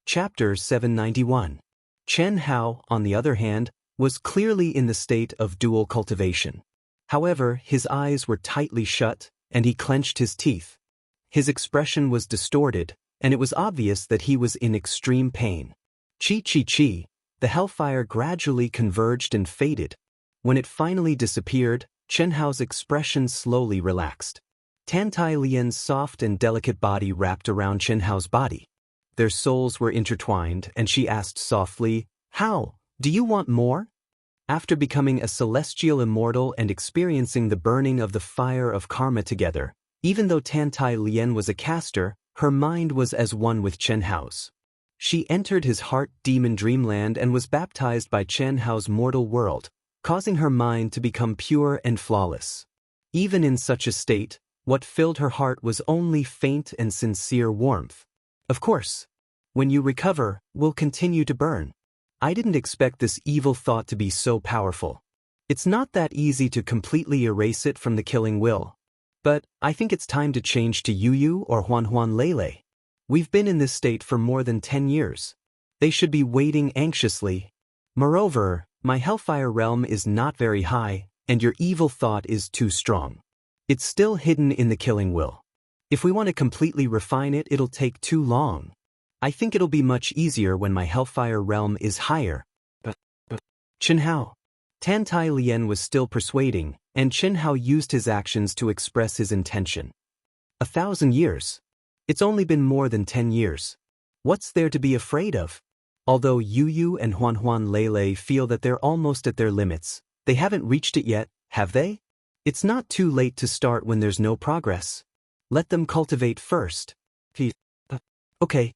Chapter 791. Chen Hao, on the other hand, was clearly in the state of dual cultivation. However, his eyes were tightly shut, and he clenched his teeth. His expression was distorted, and it was obvious that he was in extreme pain. Chi. The hellfire gradually converged and faded. When it finally disappeared, Chen Hao's expression slowly relaxed. Tantai Lian's soft and delicate body wrapped around Chen Hao's body. Their souls were intertwined, and she asked softly, "How? Do you want more?" After becoming a celestial immortal and experiencing the burning of the fire of karma together, even though Tantai Lian was a caster, her mind was as one with Chen Hao's. She entered his heart demon dreamland and was baptized by Chen Hao's mortal world, causing her mind to become pure and flawless. Even in such a state, what filled her heart was only faint and sincere warmth. Of course, when you recover, we'll continue to burn. I didn't expect this evil thought to be so powerful. It's not that easy to completely erase it from the killing will. But I think it's time to change to Yu or Huan Lele. We've been in this state for more than 10 years. They should be waiting anxiously. Moreover, my hellfire realm is not very high, and your evil thought is too strong. It's still hidden in the killing will. If we want to completely refine it, it'll take too long. I think it'll be much easier when my hellfire realm is higher. But Chen Hao. Tantai Lian was still persuading, and Chen Hao used his actions to express his intention. 1,000 years. It's only been more than 10 years. What's there to be afraid of? Although Yu and Huan Lele feel that they're almost at their limits, they haven't reached it yet, have they? It's not too late to start when there's no progress. Let them cultivate first. Okay.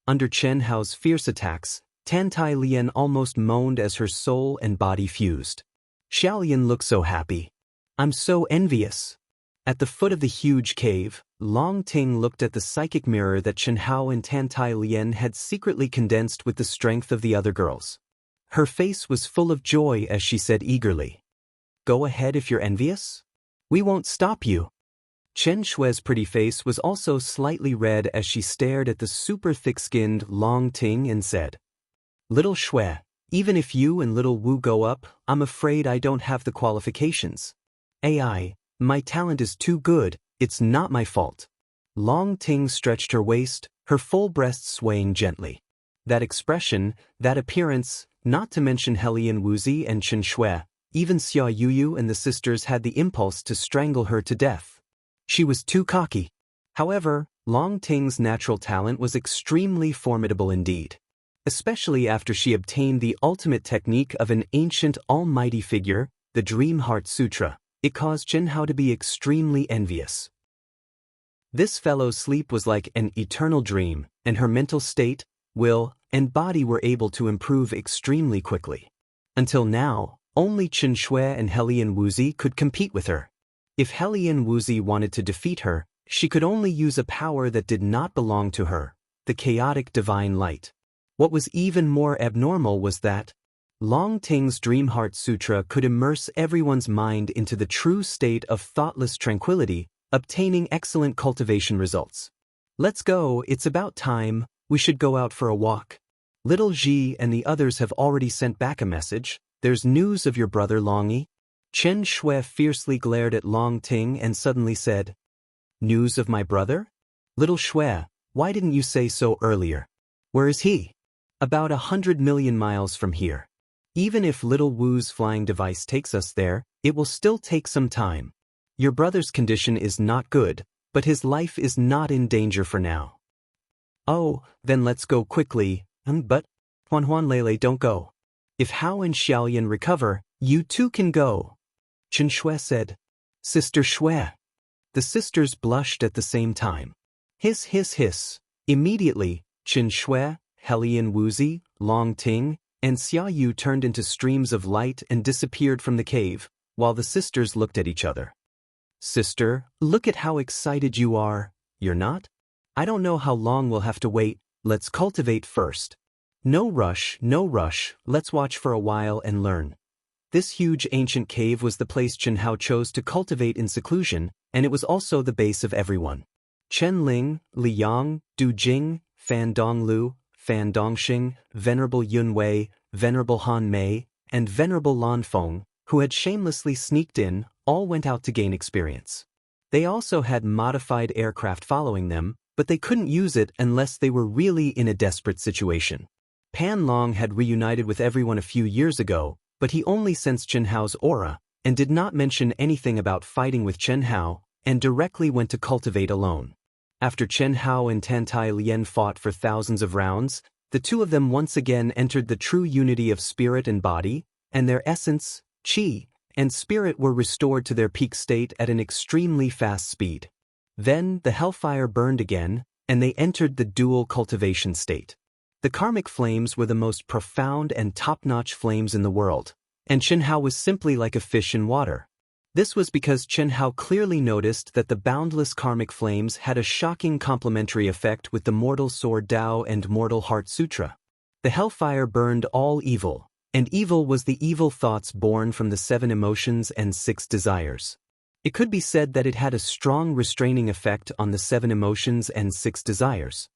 Under Chen Hao's fierce attacks, Tantai Lian almost moaned as her soul and body fused. Xiaolian looked so happy. I'm so envious. At the foot of the huge cave, Long Ting looked at the psychic mirror that Chen Hao and Tantai Lian had secretly condensed with the strength of the other girls. Her face was full of joy as she said eagerly, "Go ahead if you're envious. We won't stop you." Chen Shui's pretty face was also slightly red as she stared at the super thick-skinned Long Ting and said, "Little Shui, even if you and little Wu go up, I'm afraid I don't have the qualifications. My talent is too good, it's not my fault." Long Ting stretched her waist, her full breast swaying gently. That expression, that appearance, not to mention Helian Wuzi and Chen Shui, even Xia Yu and the sisters had the impulse to strangle her to death. She was too cocky. However, Long Ting's natural talent was extremely formidable indeed. Especially after she obtained the ultimate technique of an ancient almighty figure, the Dream Heart Sutra, it caused Chen Hao to be extremely envious. This fellow's sleep was like an eternal dream, and her mental state, will, and body were able to improve extremely quickly. Until now, only Chen Shui and Helian Wuzi could compete with her. If Helian Wuzi wanted to defeat her, she could only use a power that did not belong to her, the chaotic divine light. What was even more abnormal was that Long Ting's Dream Heart Sutra could immerse everyone's mind into the true state of thoughtless tranquility, obtaining excellent cultivation results. "Let's go, it's about time, we should go out for a walk. Little Ji and the others have already sent back a message. There's news of your brother Longy." Chen Shui fiercely glared at Long Ting and suddenly said, "News of my brother? Little Shui, why didn't you say so earlier? Where is he?" "About 100 million miles from here. Even if little Wu's flying device takes us there, it will still take some time. Your brother's condition is not good, but his life is not in danger for now." "Oh, then let's go quickly, but Huan Lele, don't go. If Hao and Xiaolian recover, you too can go." Chen Shui said, "Sister Shui." The sisters blushed at the same time. Hiss, hiss, hiss. Immediately, Chen Shui, Helian Wuzi, Long Ting, and Xia Yu turned into streams of light and disappeared from the cave, while the sisters looked at each other. "Sister, look at how excited you are. You're not? I don't know how long we'll have to wait, let's cultivate first." No rush, let's watch for a while and learn." This huge ancient cave was the place Chen Hao chose to cultivate in seclusion, and it was also the base of everyone. Chen Ling, Li Yang, Du Jing, Fan Donglu, Fan Dongxing, Venerable Yun Wei, Venerable Han Mei, and Venerable Lan Feng, who had shamelessly sneaked in, all went out to gain experience. They also had modified aircraft following them, but they couldn't use it unless they were really in a desperate situation. Pan Long had reunited with everyone a few years ago, but he only sensed Chen Hao's aura, and did not mention anything about fighting with Chen Hao, and directly went to cultivate alone. After Chen Hao and Tan Tai Lien fought for thousands of rounds, the two of them once again entered the true unity of spirit and body, and their essence, qi, and spirit were restored to their peak state at an extremely fast speed. Then the hellfire burned again, and they entered the dual cultivation state. The karmic flames were the most profound and top-notch flames in the world, and Chen Hao was simply like a fish in water. This was because Chen Hao clearly noticed that the boundless karmic flames had a shocking complementary effect with the Mortal Sword Tao and Mortal Heart Sutra. The hellfire burned all evil, and evil was the evil thoughts born from the 7 emotions and 6 desires. It could be said that it had a strong restraining effect on the 7 emotions and 6 desires.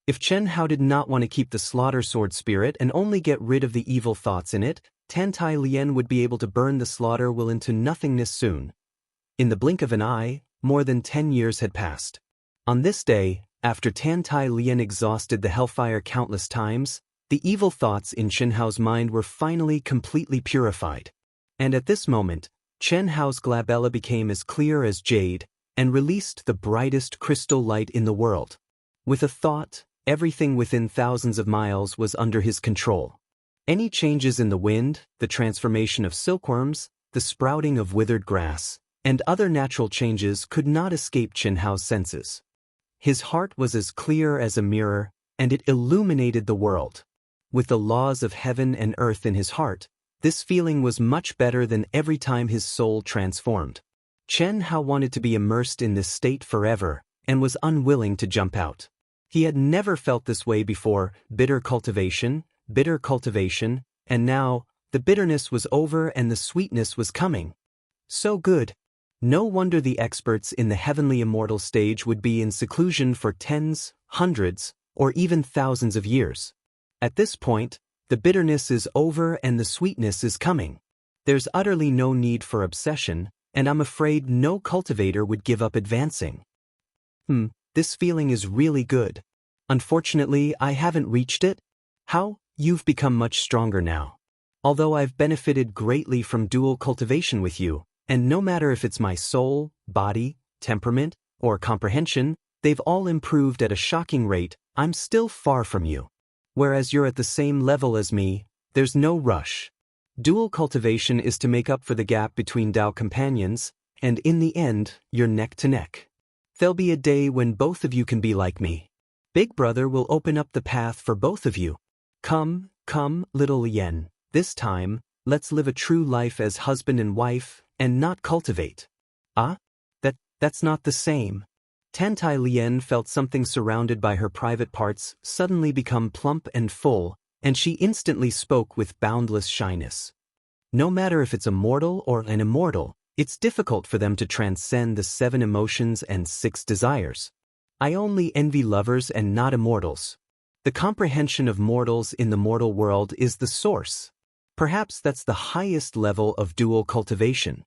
If Chen Hao did not want to keep the slaughter sword spirit and only get rid of the evil thoughts in it, Tan Tai Lien would be able to burn the slaughter will into nothingness soon. In the blink of an eye, more than 10 years had passed. On this day, after Tan Tai Lien exhausted the hellfire countless times, the evil thoughts in Chen Hao's mind were finally completely purified. And at this moment, Chen Hao's glabella became as clear as jade, and released the brightest crystal light in the world. With a thought, everything within thousands of miles was under his control. Any changes in the wind, the transformation of silkworms, the sprouting of withered grass, and other natural changes could not escape Chen Hao's senses. His heart was as clear as a mirror, and it illuminated the world. With the laws of heaven and earth in his heart, this feeling was much better than every time his soul transformed. Chen Hao wanted to be immersed in this state forever, and was unwilling to jump out. He had never felt this way before, bitter cultivation, and now, the bitterness was over and the sweetness was coming. So good. No wonder the experts in the heavenly immortal stage would be in seclusion for tens, hundreds, or even thousands of years. At this point, the bitterness is over and the sweetness is coming. There's utterly no need for obsession, and I'm afraid no cultivator would give up advancing. This feeling is really good. Unfortunately, I haven't reached it. How? You've become much stronger now. Although I've benefited greatly from dual cultivation with you, and no matter if it's my soul, body, temperament, or comprehension, they've all improved at a shocking rate, I'm still far from you. Whereas you're at the same level as me, there's no rush. Dual cultivation is to make up for the gap between Tao companions, and in the end, you're neck to neck. There'll be a day when both of you can be like me. Big Brother will open up the path for both of you. Come, little Lien, this time, let's live a true life as husband and wife, and not cultivate. That's not the same. Tan Tai Lien felt something surrounded by her private parts suddenly become plump and full, and she instantly spoke with boundless shyness. No matter if it's a mortal or an immortal, it's difficult for them to transcend the 7 emotions and 6 desires. I only envy lovers and not immortals. The comprehension of mortals in the mortal world is the source. Perhaps that's the highest level of dual cultivation.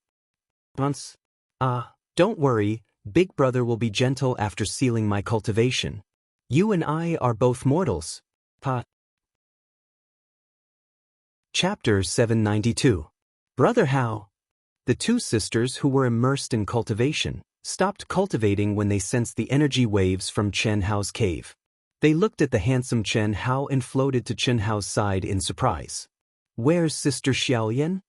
Don't worry, Big Brother will be gentle after sealing my cultivation. You and I are both mortals. Chapter 792. Brother Hao. The 2 sisters who were immersed in cultivation stopped cultivating when they sensed the energy waves from Chen Hao's cave. They looked at the handsome Chen Hao and floated to Chen Hao's side in surprise. Where's Sister Xiaolian?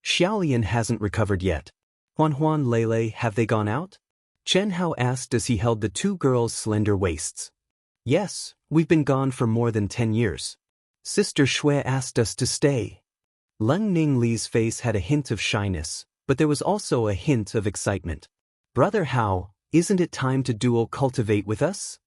Xiaolian hasn't recovered yet. Huan Lele, have they gone out? Chen Hao asked as he held the 2 girls' slender waists. Yes, we've been gone for more than 10 years. Sister Shui asked us to stay. Leng Ningli's face had a hint of shyness, but there was also a hint of excitement. Brother Hao, isn't it time to dual cultivate with us?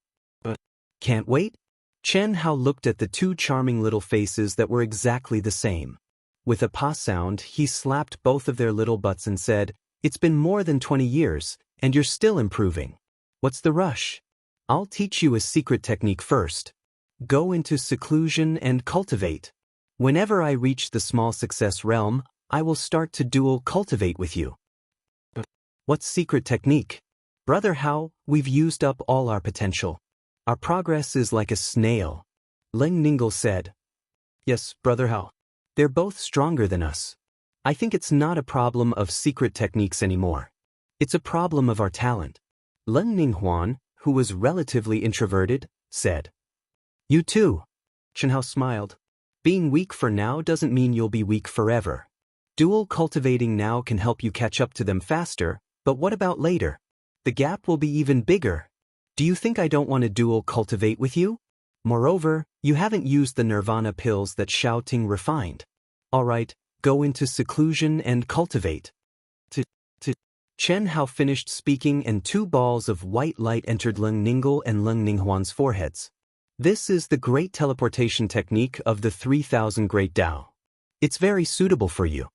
Can't wait? Chen Hao looked at the 2 charming little faces that were exactly the same. With a pa sound, he slapped both of their little butts and said, It's been more than 20 years, and you're still improving. What's the rush? I'll teach you a secret technique first. go into seclusion and cultivate. Whenever I reach the small success realm, I will start to dual cultivate with you. What secret technique? Brother Hao, we've used up all our potential. Our progress is like a snail. Ling Ningle said. Yes, Brother Hao. They're both stronger than us. I think it's not a problem of secret techniques anymore. It's a problem of our talent. Ling Ninghuan, who was relatively introverted, said. You too. Chen Hao smiled. Being weak for now doesn't mean you'll be weak forever. Dual cultivating now can help you catch up to them faster, but what about later? The gap will be even bigger. Do you think I don't want to dual cultivate with you? Moreover, you haven't used the nirvana pills that Xiao Ting refined. Alright, go into seclusion and cultivate. Chen Hao finished speaking and 2 balls of white light entered Ling Ningle and Ling Ninghuan's foreheads. This is the great teleportation technique of the 3000 Great Tao. It's very suitable for you.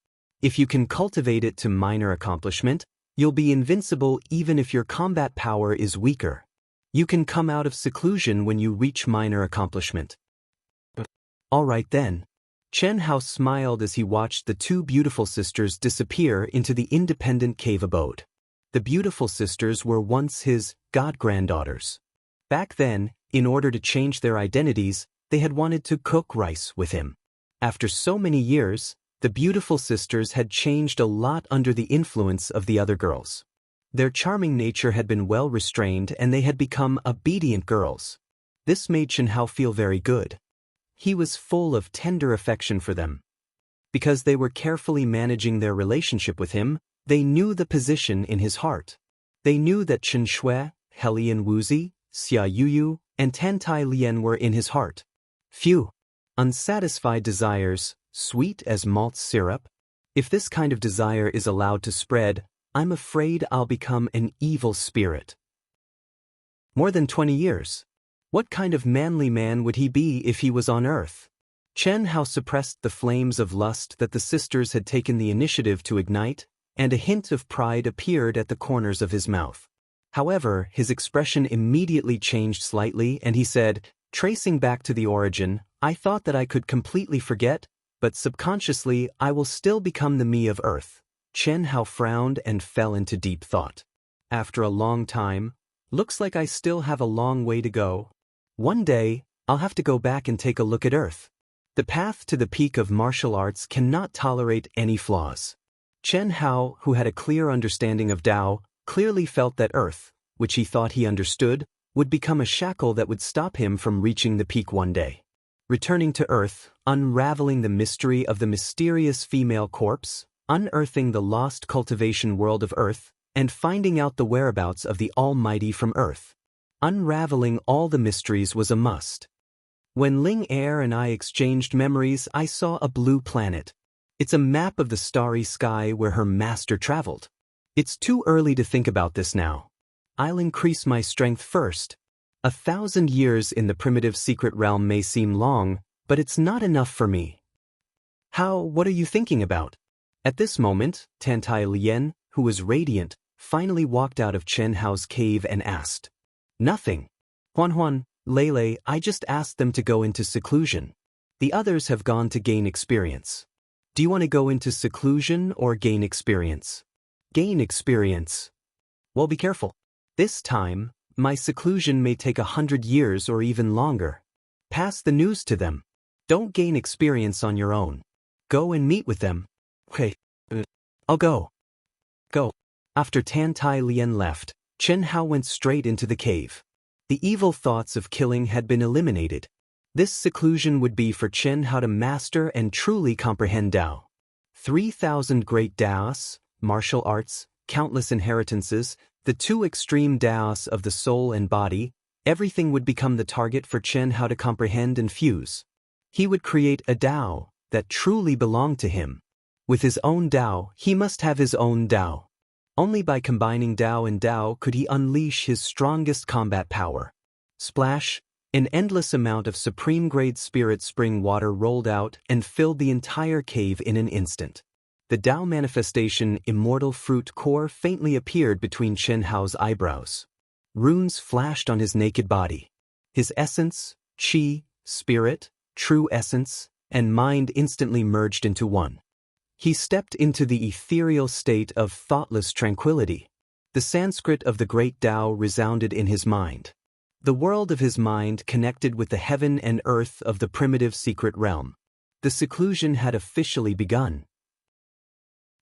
If you can cultivate it to minor accomplishment, you'll be invincible even if your combat power is weaker. You can come out of seclusion when you reach minor accomplishment. Alright then. Chen Hao smiled as he watched the 2 beautiful sisters disappear into the independent cave abode. The beautiful sisters were once his god-granddaughters. Back then, in order to change their identities, they had wanted to cook rice with him. After so many years, the beautiful sisters had changed a lot under the influence of the other girls. Their charming nature had been well restrained and they had become obedient girls. This made Chen Hao feel very good. He was full of tender affection for them. Because they were carefully managing their relationship with him, they knew the position in his heart. They knew that Chen Shui, Helian Wuzi, Xia Yuyu, and Tantai Lian were in his heart. Phew! Unsatisfied desires, sweet as malt syrup. If this kind of desire is allowed to spread, I'm afraid I'll become an evil spirit. More than 20 years. What kind of manly man would he be if he was on Earth? Chen Hao suppressed the flames of lust that the sisters had taken the initiative to ignite, and a hint of pride appeared at the corners of his mouth. However, his expression immediately changed slightly and he said, tracing back to the origin, I thought that I could completely forget, but subconsciously I will still become the me of Earth. Chen Hao frowned and fell into deep thought. After a long time, looks like I still have a long way to go. One day, I'll have to go back and take a look at Earth. The path to the peak of martial arts cannot tolerate any flaws. Chen Hao, who had a clear understanding of Tao, clearly felt that Earth, which he thought he understood, would become a shackle that would stop him from reaching the peak one day. Returning to Earth, unraveling the mystery of the mysterious female corpse, unearthing the lost cultivation world of Earth, and finding out the whereabouts of the Almighty from Earth. Unraveling all the mysteries was a must. When Ling Er and I exchanged memories, I saw a blue planet. It's a map of the starry sky where her master traveled. It's too early to think about this now. I'll increase my strength first. 1,000 years in the primitive secret realm may seem long, but it's not enough for me. What are you thinking about? At this moment, Tantai Lian, who was radiant, finally walked out of Chen Hao's cave and asked. Nothing. Huan, Lele, I just asked them to go into seclusion. The others have gone to gain experience. Do you want to go into seclusion or gain experience? Gain experience. Well, be careful. This time, my seclusion may take 100 years or even longer. Pass the news to them. Don't gain experience on your own. Go and meet with them. Okay. I'll go. Go. After Tantai Lian left, Chen Hao went straight into the cave. The evil thoughts of killing had been eliminated. This seclusion would be for Chen Hao to master and truly comprehend Tao. 3,000 great Taos, martial arts, countless inheritances, the 2 extreme Taos of the soul and body, everything would become the target for Chen Hao to comprehend and fuse. He would create a Tao that truly belonged to him. With his own Tao, he must have his own Tao. Only by combining Tao and Tao could he unleash his strongest combat power. Splash! An endless amount of supreme-grade spirit spring water rolled out and filled the entire cave in an instant. The Tao manifestation immortal fruit core faintly appeared between Chen Hao's eyebrows. Runes flashed on his naked body. His essence, qi, spirit, true essence, and mind instantly merged into one. He stepped into the ethereal state of thoughtless tranquility. The Sanskrit of the great Tao resounded in his mind. The world of his mind connected with the heaven and earth of the primitive secret realm. The seclusion had officially begun.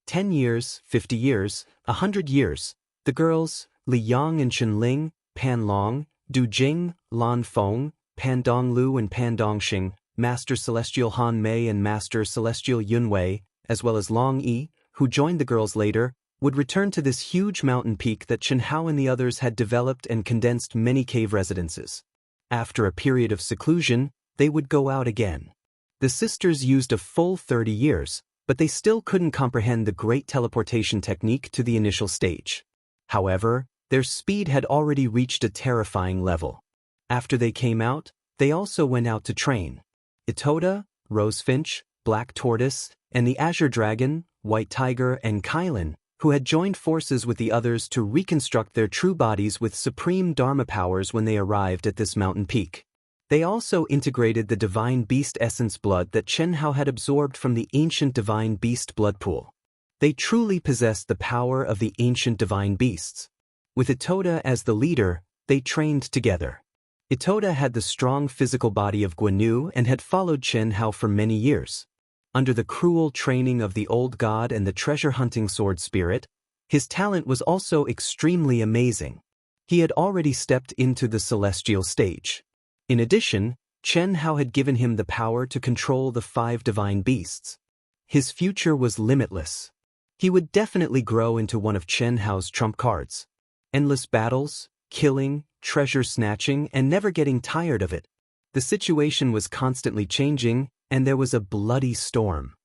10 years, 50 years, 100 years, the girls, Li Yang and Chen Ling, Pan Long, Du Jing, Lan Feng, Pan Donglu and Pan Dongxing, Master Celestial Han Mei and Master Celestial Yun Wei, as well as Long Yi, who joined the girls later, would return to this huge mountain peak that Chen Hao and the others had developed and condensed many cave residences. After a period of seclusion, they would go out again. The sisters used a full 30 years, but they still couldn't comprehend the great teleportation technique to the initial stage. However, their speed had already reached a terrifying level. After they came out, they also went out to train. Itoda, Rosefinch, Black Tortoise, and the Azure Dragon, White Tiger, and Kylan, who had joined forces with the others to reconstruct their true bodies with supreme Dharma powers when they arrived at this mountain peak. They also integrated the divine beast essence blood that Chen Hao had absorbed from the ancient divine beast blood pool. They truly possessed the power of the ancient divine beasts. With Itoda as the leader, they trained together. Itoda had the strong physical body of Guan and had followed Chen Hao for many years. Under the cruel training of the old god and the treasure-hunting sword spirit, his talent was also extremely amazing. He had already stepped into the celestial stage. In addition, Chen Hao had given him the power to control the 5 divine beasts. His future was limitless. He would definitely grow into one of Chen Hao's trump cards. Endless battles, killing, treasure snatching, and never getting tired of it. The situation was constantly changing, and there was a bloody storm.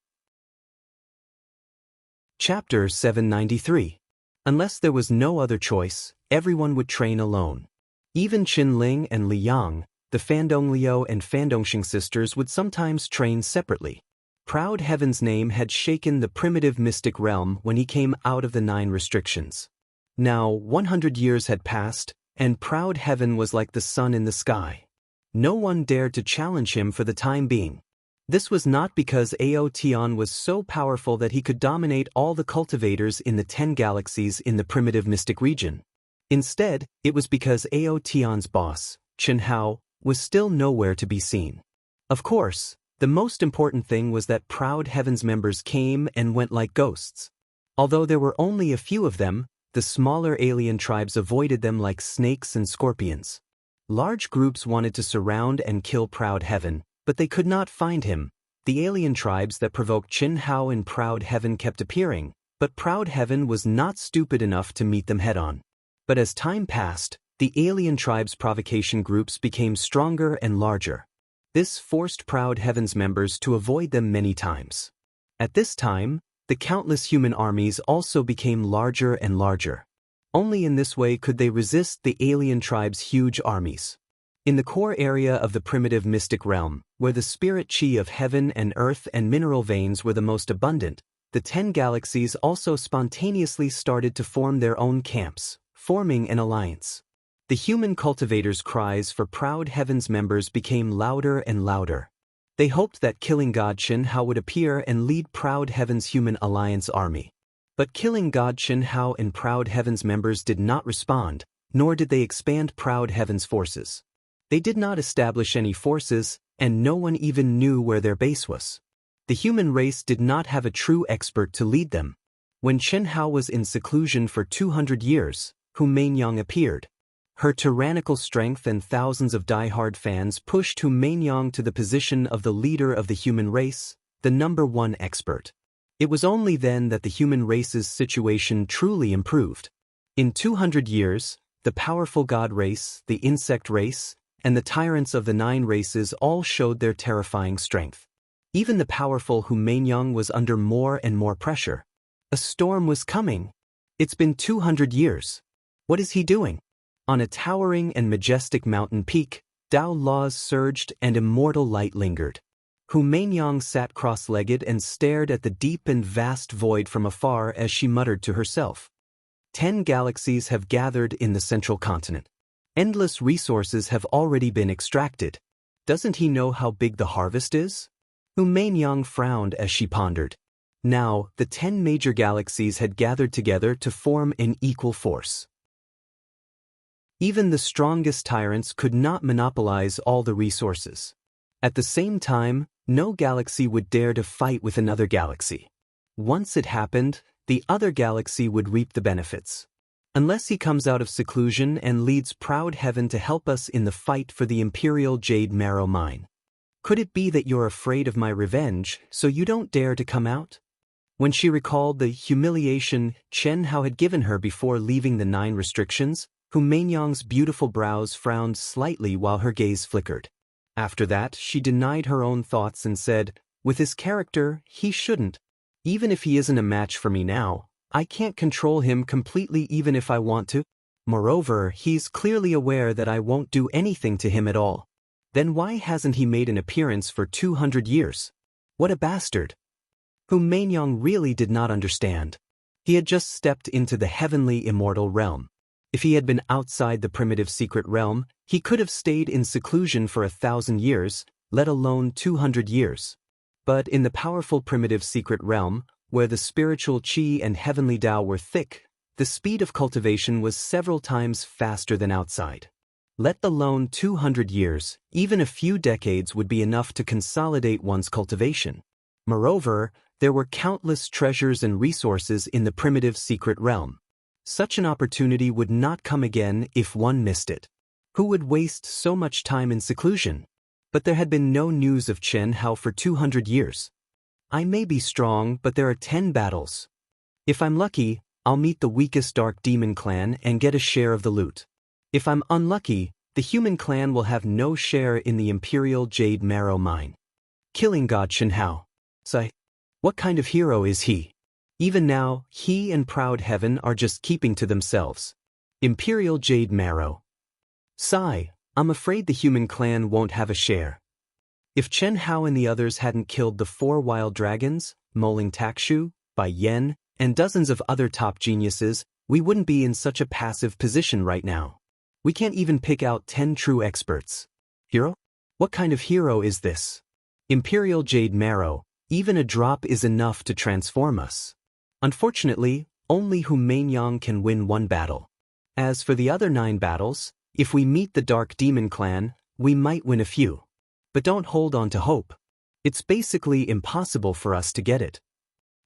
Chapter 793. Unless there was no other choice, everyone would train alone. Even Qin Ling and Li Yang, the Fandongliu and Fandongxing sisters, would sometimes train separately. Proud Heaven's name had shaken the primitive mystic realm when he came out of the 9 restrictions. Now 100 years had passed, and Proud Heaven was like the sun in the sky. No one dared to challenge him for the time being. This was not because Ao Tian was so powerful that he could dominate all the cultivators in the 10 galaxies in the primitive mystic region. Instead, it was because Ao Tian's boss, Chen Hao, was still nowhere to be seen. Of course, the most important thing was that Proud Heaven's members came and went like ghosts. Although there were only a few of them, the smaller alien tribes avoided them like snakes and scorpions. Large groups wanted to surround and kill Proud Heaven, but they could not find him. The alien tribes that provoked Chen Hao and Proud Heaven kept appearing, but Proud Heaven was not stupid enough to meet them head-on. But as time passed, the alien tribes' provocation groups became stronger and larger. This forced Proud Heaven's members to avoid them many times. At this time, the countless human armies also became larger and larger. Only in this way could they resist the alien tribes' huge armies. In the core area of the primitive mystic realm, where the spirit chi of heaven and earth and mineral veins were the most abundant, the 10 galaxies also spontaneously started to form their own camps, forming an alliance. The human cultivators' cries for Proud Heaven's members became louder and louder. They hoped that killing God Chen Hao would appear and lead Proud Heaven's human alliance army. But killing God Chen Hao and Proud Heaven's members did not respond, nor did they expand Proud Heaven's forces. They did not establish any forces, and no one even knew where their base was. The human race did not have a true expert to lead them. When Chen Hao was in seclusion for 200 years, Hu Mainyang appeared. Her tyrannical strength and thousands of die-hard fans pushed Hu Mainyang to the position of the leader of the human race, the #1 expert. It was only then that the human race's situation truly improved. In 200 years, the powerful god race, the insect race, and the tyrants of the 9 races all showed their terrifying strength. Even the powerful Hu Mainyang was under more and more pressure. A storm was coming. It's been 200 years. What is he doing? On a towering and majestic mountain peak, Tao laws surged and immortal light lingered. Hu Mainyang sat cross-legged and stared at the deep and vast void from afar as she muttered to herself. 10 galaxies have gathered in the central continent. Endless resources have already been extracted. Doesn't he know how big the harvest is? Hu Mainyang frowned as she pondered. Now, the 10 major galaxies had gathered together to form an equal force. Even the strongest tyrants could not monopolize all the resources. At the same time, no galaxy would dare to fight with another galaxy. Once it happened, the other galaxy would reap the benefits. Unless he comes out of seclusion and leads Proud Heaven to help us in the fight for the Imperial Jade Marrow Mine. Could it be that you're afraid of my revenge, so you don't dare to come out? When she recalled the humiliation Chen Hao had given her before leaving the 9 restrictions, Hu Mainyang's beautiful brows frowned slightly while her gaze flickered. After that, she denied her own thoughts and said, with his character, he shouldn't. Even if he isn't a match for me now, I can't control him completely even if I want to. Moreover, he's clearly aware that I won't do anything to him at all. Then why hasn't he made an appearance for 200 years? What a bastard! Hu Mainyang really did not understand. He had just stepped into the heavenly immortal realm. If he had been outside the primitive secret realm, he could have stayed in seclusion for 1,000 years, let alone 200 years. But in the powerful primitive secret realm, where the spiritual qi and heavenly Tao were thick, the speed of cultivation was several times faster than outside. Let alone 200 years, even a few decades would be enough to consolidate one's cultivation. Moreover, there were countless treasures and resources in the primitive secret realm. Such an opportunity would not come again if one missed it. Who would waste so much time in seclusion? But there had been no news of Chen Hao for 200 years. I may be strong, but there are 10 battles. If I'm lucky, I'll meet the weakest Dark Demon clan and get a share of the loot. If I'm unlucky, the human clan will have no share in the Imperial Jade Marrow Mine. Killing God Chen Hao. Sigh. What kind of hero is he? Even now, he and Proud Heaven are just keeping to themselves. Imperial Jade Marrow. Sigh, I'm afraid the human clan won't have a share. If Chen Hao and the others hadn't killed the 4 wild dragons, Moling Takshu, Bai Yen, and dozens of other top geniuses, we wouldn't be in such a passive position right now. We can't even pick out 10 true experts. Hero? What kind of hero is this? Imperial Jade Marrow, even a drop is enough to transform us. Unfortunately, only Hu Mainyang can win 1 battle. As for the other 9 battles, if we meet the Dark Demon clan, we might win a few. But don't hold on to hope. It's basically impossible for us to get it.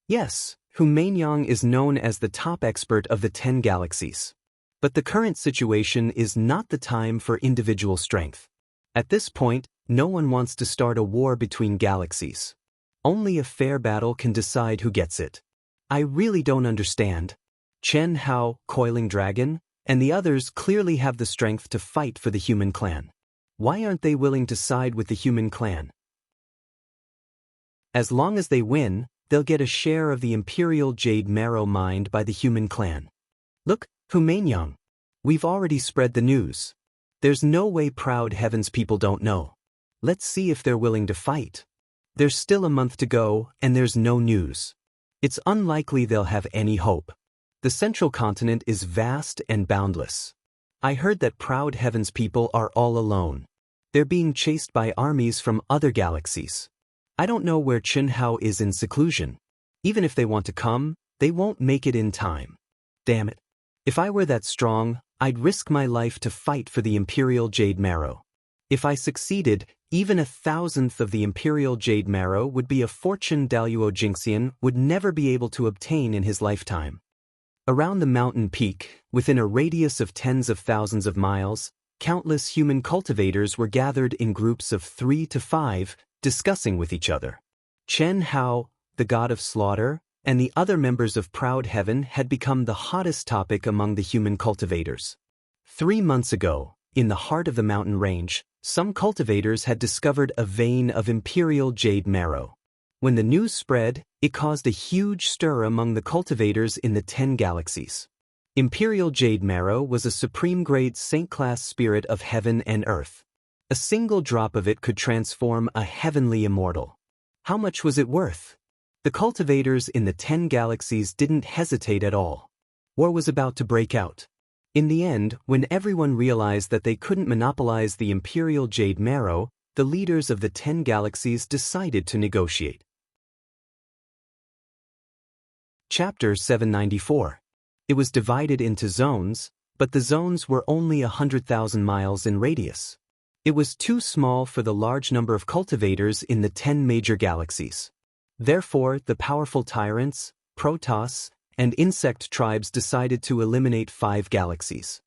Yes, Hu Mainyang is known as the top expert of the 10 galaxies. But the current situation is not the time for individual strength. At this point, no one wants to start a war between galaxies. Only a fair battle can decide who gets it. I really don't understand. Chen Hao, Coiling Dragon, and the others clearly have the strength to fight for the human clan. Why aren't they willing to side with the human clan? As long as they win, they'll get a share of the Imperial Jade Marrow mined by the human clan. Look, Hu Mainyang. We've already spread the news. There's no way Proud Heaven's people don't know. Let's see if they're willing to fight. There's still a month to go, and there's no news. It's unlikely they'll have any hope. The central continent is vast and boundless. I heard that Proud Heaven's people are all alone. They're being chased by armies from other galaxies. I don't know where Chen Hao is in seclusion. Even if they want to come, they won't make it in time. Damn it. If I were that strong, I'd risk my life to fight for the Imperial Jade Marrow. If I succeeded, even 1,000th of the Imperial Jade Marrow would be a fortune Daluo Jingxian would never be able to obtain in his lifetime. Around the mountain peak, within a radius of tens of thousands of miles, countless human cultivators were gathered in groups of 3 to 5, discussing with each other. Chen Hao, the god of slaughter, and the other members of Proud Heaven had become the hottest topic among the human cultivators. 3 months ago, in the heart of the mountain range, some cultivators had discovered a vein of Imperial Jade Marrow. When the news spread, it caused a huge stir among the cultivators in the 10 galaxies. Imperial Jade Marrow was a supreme-grade saint-class spirit of heaven and earth. A single drop of it could transform a heavenly immortal. How much was it worth? The cultivators in the 10 galaxies didn't hesitate at all. War was about to break out. In the end, when everyone realized that they couldn't monopolize the Imperial Jade Marrow, the leaders of the 10 galaxies decided to negotiate. Chapter 794. It was divided into zones, but the zones were only 100,000 miles in radius. It was too small for the large number of cultivators in the 10 major galaxies. Therefore, the powerful tyrants, Protoss, and insect tribes decided to eliminate 5 galaxies.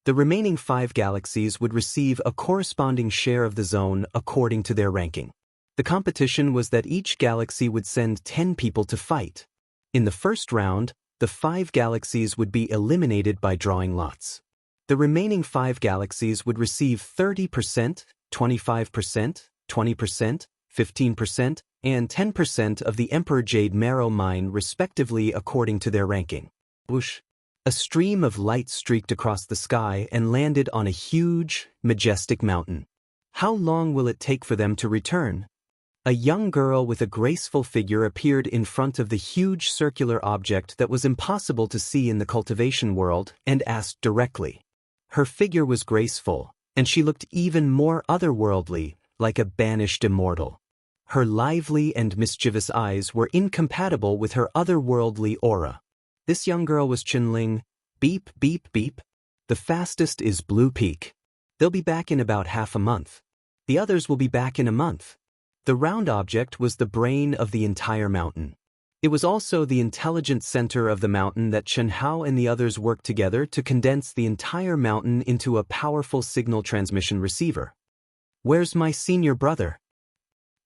The remaining 5 galaxies would receive a corresponding share of the zone according to their ranking. The competition was that each galaxy would send 10 people to fight. In the first round, the 5 galaxies would be eliminated by drawing lots. The remaining 5 galaxies would receive 30%, 25%, 20%, 15%, and 10% of the Emperor Jade Marrow mine respectively according to their ranking. Whoosh! A stream of light streaked across the sky and landed on a huge, majestic mountain. How long will it take for them to return? A young girl with a graceful figure appeared in front of the huge circular object that was impossible to see in the cultivation world and asked directly. Her figure was graceful, and she looked even more otherworldly, like a banished immortal. Her lively and mischievous eyes were incompatible with her otherworldly aura. This young girl was Qinling. Beep, beep, beep. The fastest is Blue Peak. They'll be back in about half a month. The others will be back in a month. The round object was the brain of the entire mountain. It was also the intelligent center of the mountain that Chen Hao and the others worked together to condense the entire mountain into a powerful signal transmission receiver. Where's my senior brother?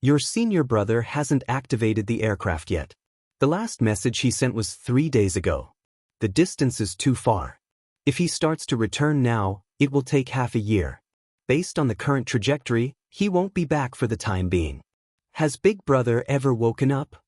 Your senior brother hasn't activated the aircraft yet. The last message he sent was 3 days ago. The distance is too far. If he starts to return now, it will take half a year. Based on the current trajectory, he won't be back for the time being. Has Big Brother ever woken up?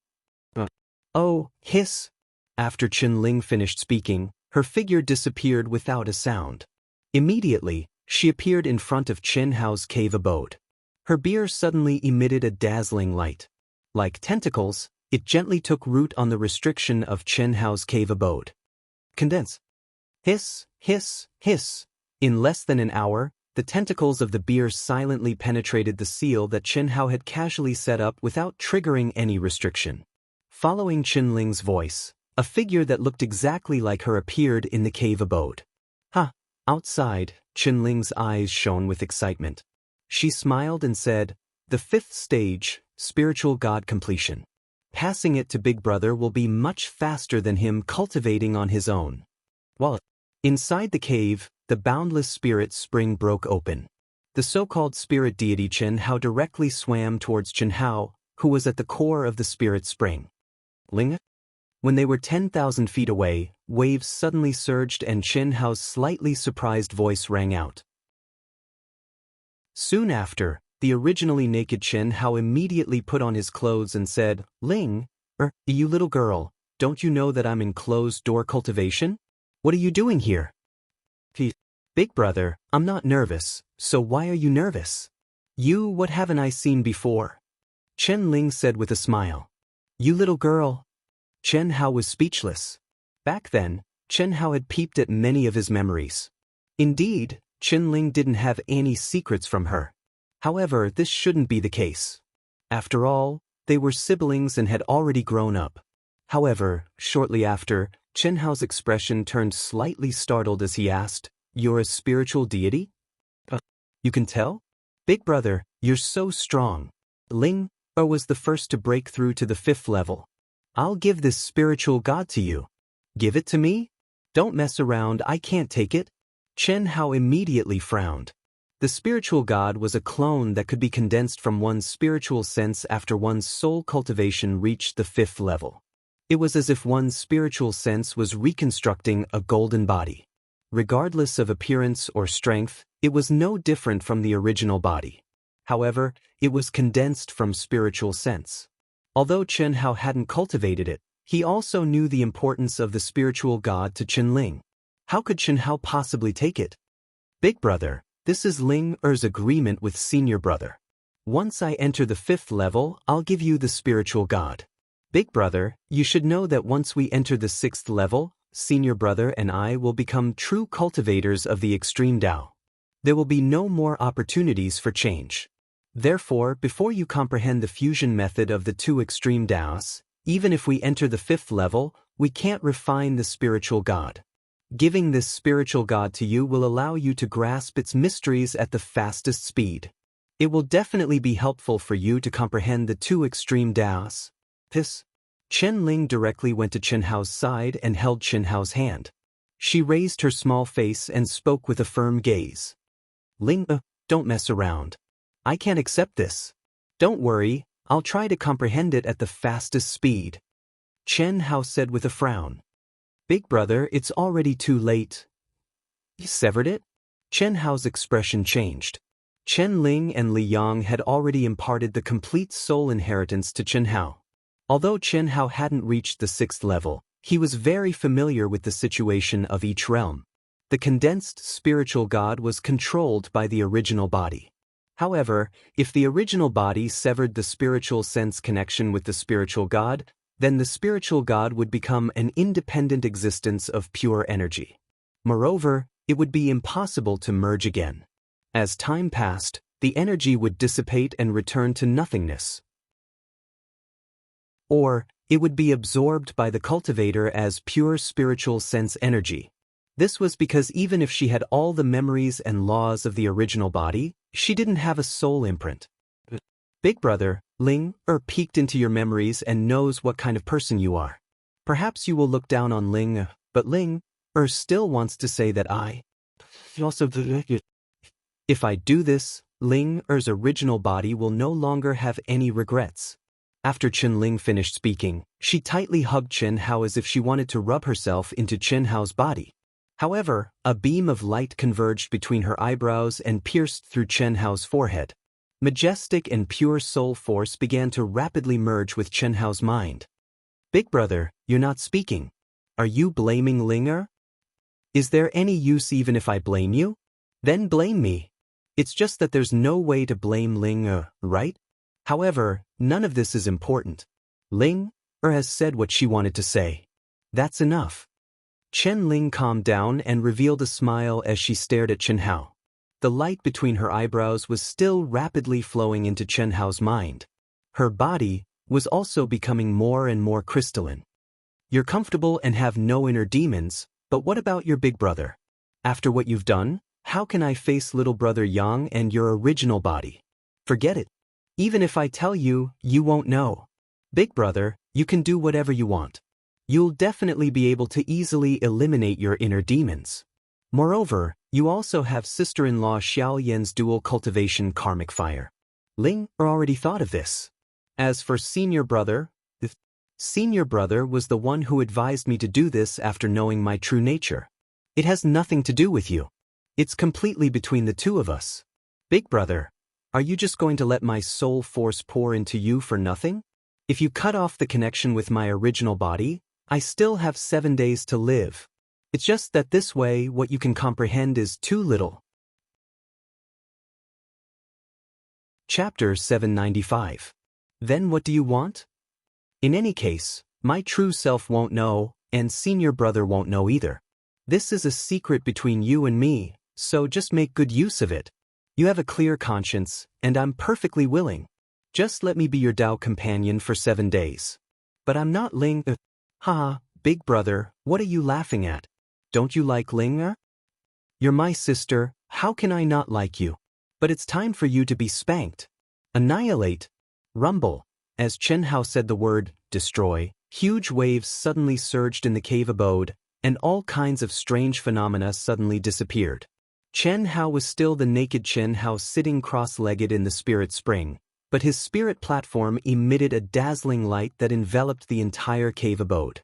Oh, hiss. After Qinling finished speaking, her figure disappeared without a sound. Immediately, she appeared in front of Chen Hao's cave abode. Her beer suddenly emitted a dazzling light. Like tentacles, it gently took root on the restriction of Chen Hao's cave abode. Condense. Hiss, hiss, hiss. In less than an hour, the tentacles of the beer silently penetrated the seal that Chen Hao had casually set up without triggering any restriction. Following Qinling's voice, a figure that looked exactly like her appeared in the cave abode. Outside, Qinling's eyes shone with excitement. She smiled and said, "The 5th stage, spiritual god completion. Passing it to Big Brother will be much faster than him cultivating on his own." While inside the cave, the boundless spirit spring broke open. The so-called spirit deity Chen Hao directly swam towards Chen Hao, who was at the core of the spirit spring. Ling? When they were 10,000 feet away, waves suddenly surged and Chen Hao's slightly surprised voice rang out. Soon after, the originally naked Chen Hao immediately put on his clothes and said, "Ling, you little girl, don't you know that I'm in closed-door cultivation? What are you doing here?" "Big Brother, I'm not nervous, so why are you nervous?" What haven't I seen before?" Chen Ling said with a smile. "You little girl." Chen Hao was speechless. Back then, Chen Hao had peeped at many of his memories. Indeed, Chen Ling didn't have any secrets from her. However, this shouldn't be the case. After all, they were siblings and had already grown up. However, shortly after, Chen Hao's expression turned slightly startled as he asked, "You're a spiritual deity?" "You can tell? Big Brother, you're so strong." Ling was the first to break through to the 5th level. "I'll give this spiritual god to you." "Give it to me? Don't mess around, I can't take it." Chen Hao immediately frowned. The spiritual god was a clone that could be condensed from one's spiritual sense after one's soul cultivation reached the 5th level. It was as if one's spiritual sense was reconstructing a golden body. Regardless of appearance or strength, it was no different from the original body. However, it was condensed from spiritual sense. Although Chen Hao hadn't cultivated it, he also knew the importance of the spiritual god to Qinling. How could Chen Hao possibly take it? "Big Brother, this is Ling Er's agreement with Senior Brother. Once I enter the 5th level, I'll give you the spiritual god. Big Brother, you should know that once we enter the 6th level, Senior Brother and I will become true cultivators of the extreme Tao. There will be no more opportunities for change. Therefore, before you comprehend the fusion method of the two extreme Taoists, even if we enter the fifth level, we can't refine the spiritual God. Giving this spiritual God to you will allow you to grasp its mysteries at the fastest speed. It will definitely be helpful for you to comprehend the two extreme Taoists. Chen Ling directly went to Chen Hao's side and held Chen Hao's hand. She raised her small face and spoke with a firm gaze. Ling, don't mess around. I can't accept this. Don't worry, I'll try to comprehend it at the fastest speed. Chen Hao said with a frown. Big brother, it's already too late. You severed it? Chen Hao's expression changed. Chen Ling and Li Yang had already imparted the complete soul inheritance to Chen Hao. Although Chen Hao hadn't reached the sixth level, he was very familiar with the situation of each realm. The condensed spiritual God was controlled by the original body. However, if the original body severed the spiritual sense connection with the spiritual God, then the spiritual God would become an independent existence of pure energy. Moreover, it would be impossible to merge again. As time passed, the energy would dissipate and return to nothingness. Or, it would be absorbed by the cultivator as pure spiritual sense energy. This was because even if she had all the memories and laws of the original body, she didn't have a soul imprint. Big brother, Ling, peeked into your memories and knows what kind of person you are. Perhaps you will look down on Ling, but Ling, still wants to say that I. If I do this, Ling's original body will no longer have any regrets. After Chen Ling finished speaking, she tightly hugged Chen Hao as if she wanted to rub herself into Chen Hao's body. However, a beam of light converged between her eyebrows and pierced through Chen Hao's forehead. Majestic and pure soul force began to rapidly merge with Chen Hao's mind. Big brother, you're not speaking. Are you blaming Linger? Is there any use even if I blame you? Then blame me. It's just that there's no way to blame Linger, right? However, none of this is important. Ling has said what she wanted to say. That's enough. Chen Ling calmed down and revealed a smile as she stared at Chen Hao. The light between her eyebrows was still rapidly flowing into Chen Hao's mind. Her body was also becoming more and more crystalline. You're comfortable and have no inner demons, but what about your big brother? After what you've done, how can I face little brother Yang and your original body? Forget it. Even if I tell you, you won't know. Big brother, you can do whatever you want. You'll definitely be able to easily eliminate your inner demons. Moreover, you also have sister-in-law Xiao Yan's dual cultivation karmic fire. Ling already thought of this. As for senior brother, the senior brother was the one who advised me to do this after knowing my true nature. It has nothing to do with you. It's completely between the two of us. Big brother, are you just going to let my soul force pour into you for nothing? If you cut off the connection with my original body, I still have 7 days to live. It's just that this way what you can comprehend is too little. Chapter 795. Then what do you want? In any case, my true self won't know, and senior brother won't know either. This is a secret between you and me, so just make good use of it. You have a clear conscience, and I'm perfectly willing. Just let me be your Tao companion for 7 days. But I'm not Ling. Big brother, what are you laughing at? Don't you like Ling? You're my sister, how can I not like you? But it's time for you to be spanked. Annihilate. Rumble. As Chen Hao said the word, destroy, huge waves suddenly surged in the cave abode, and all kinds of strange phenomena suddenly disappeared. Chen Hao was still the naked Chen Hao sitting cross-legged in the spirit spring, but his spirit platform emitted a dazzling light that enveloped the entire cave abode.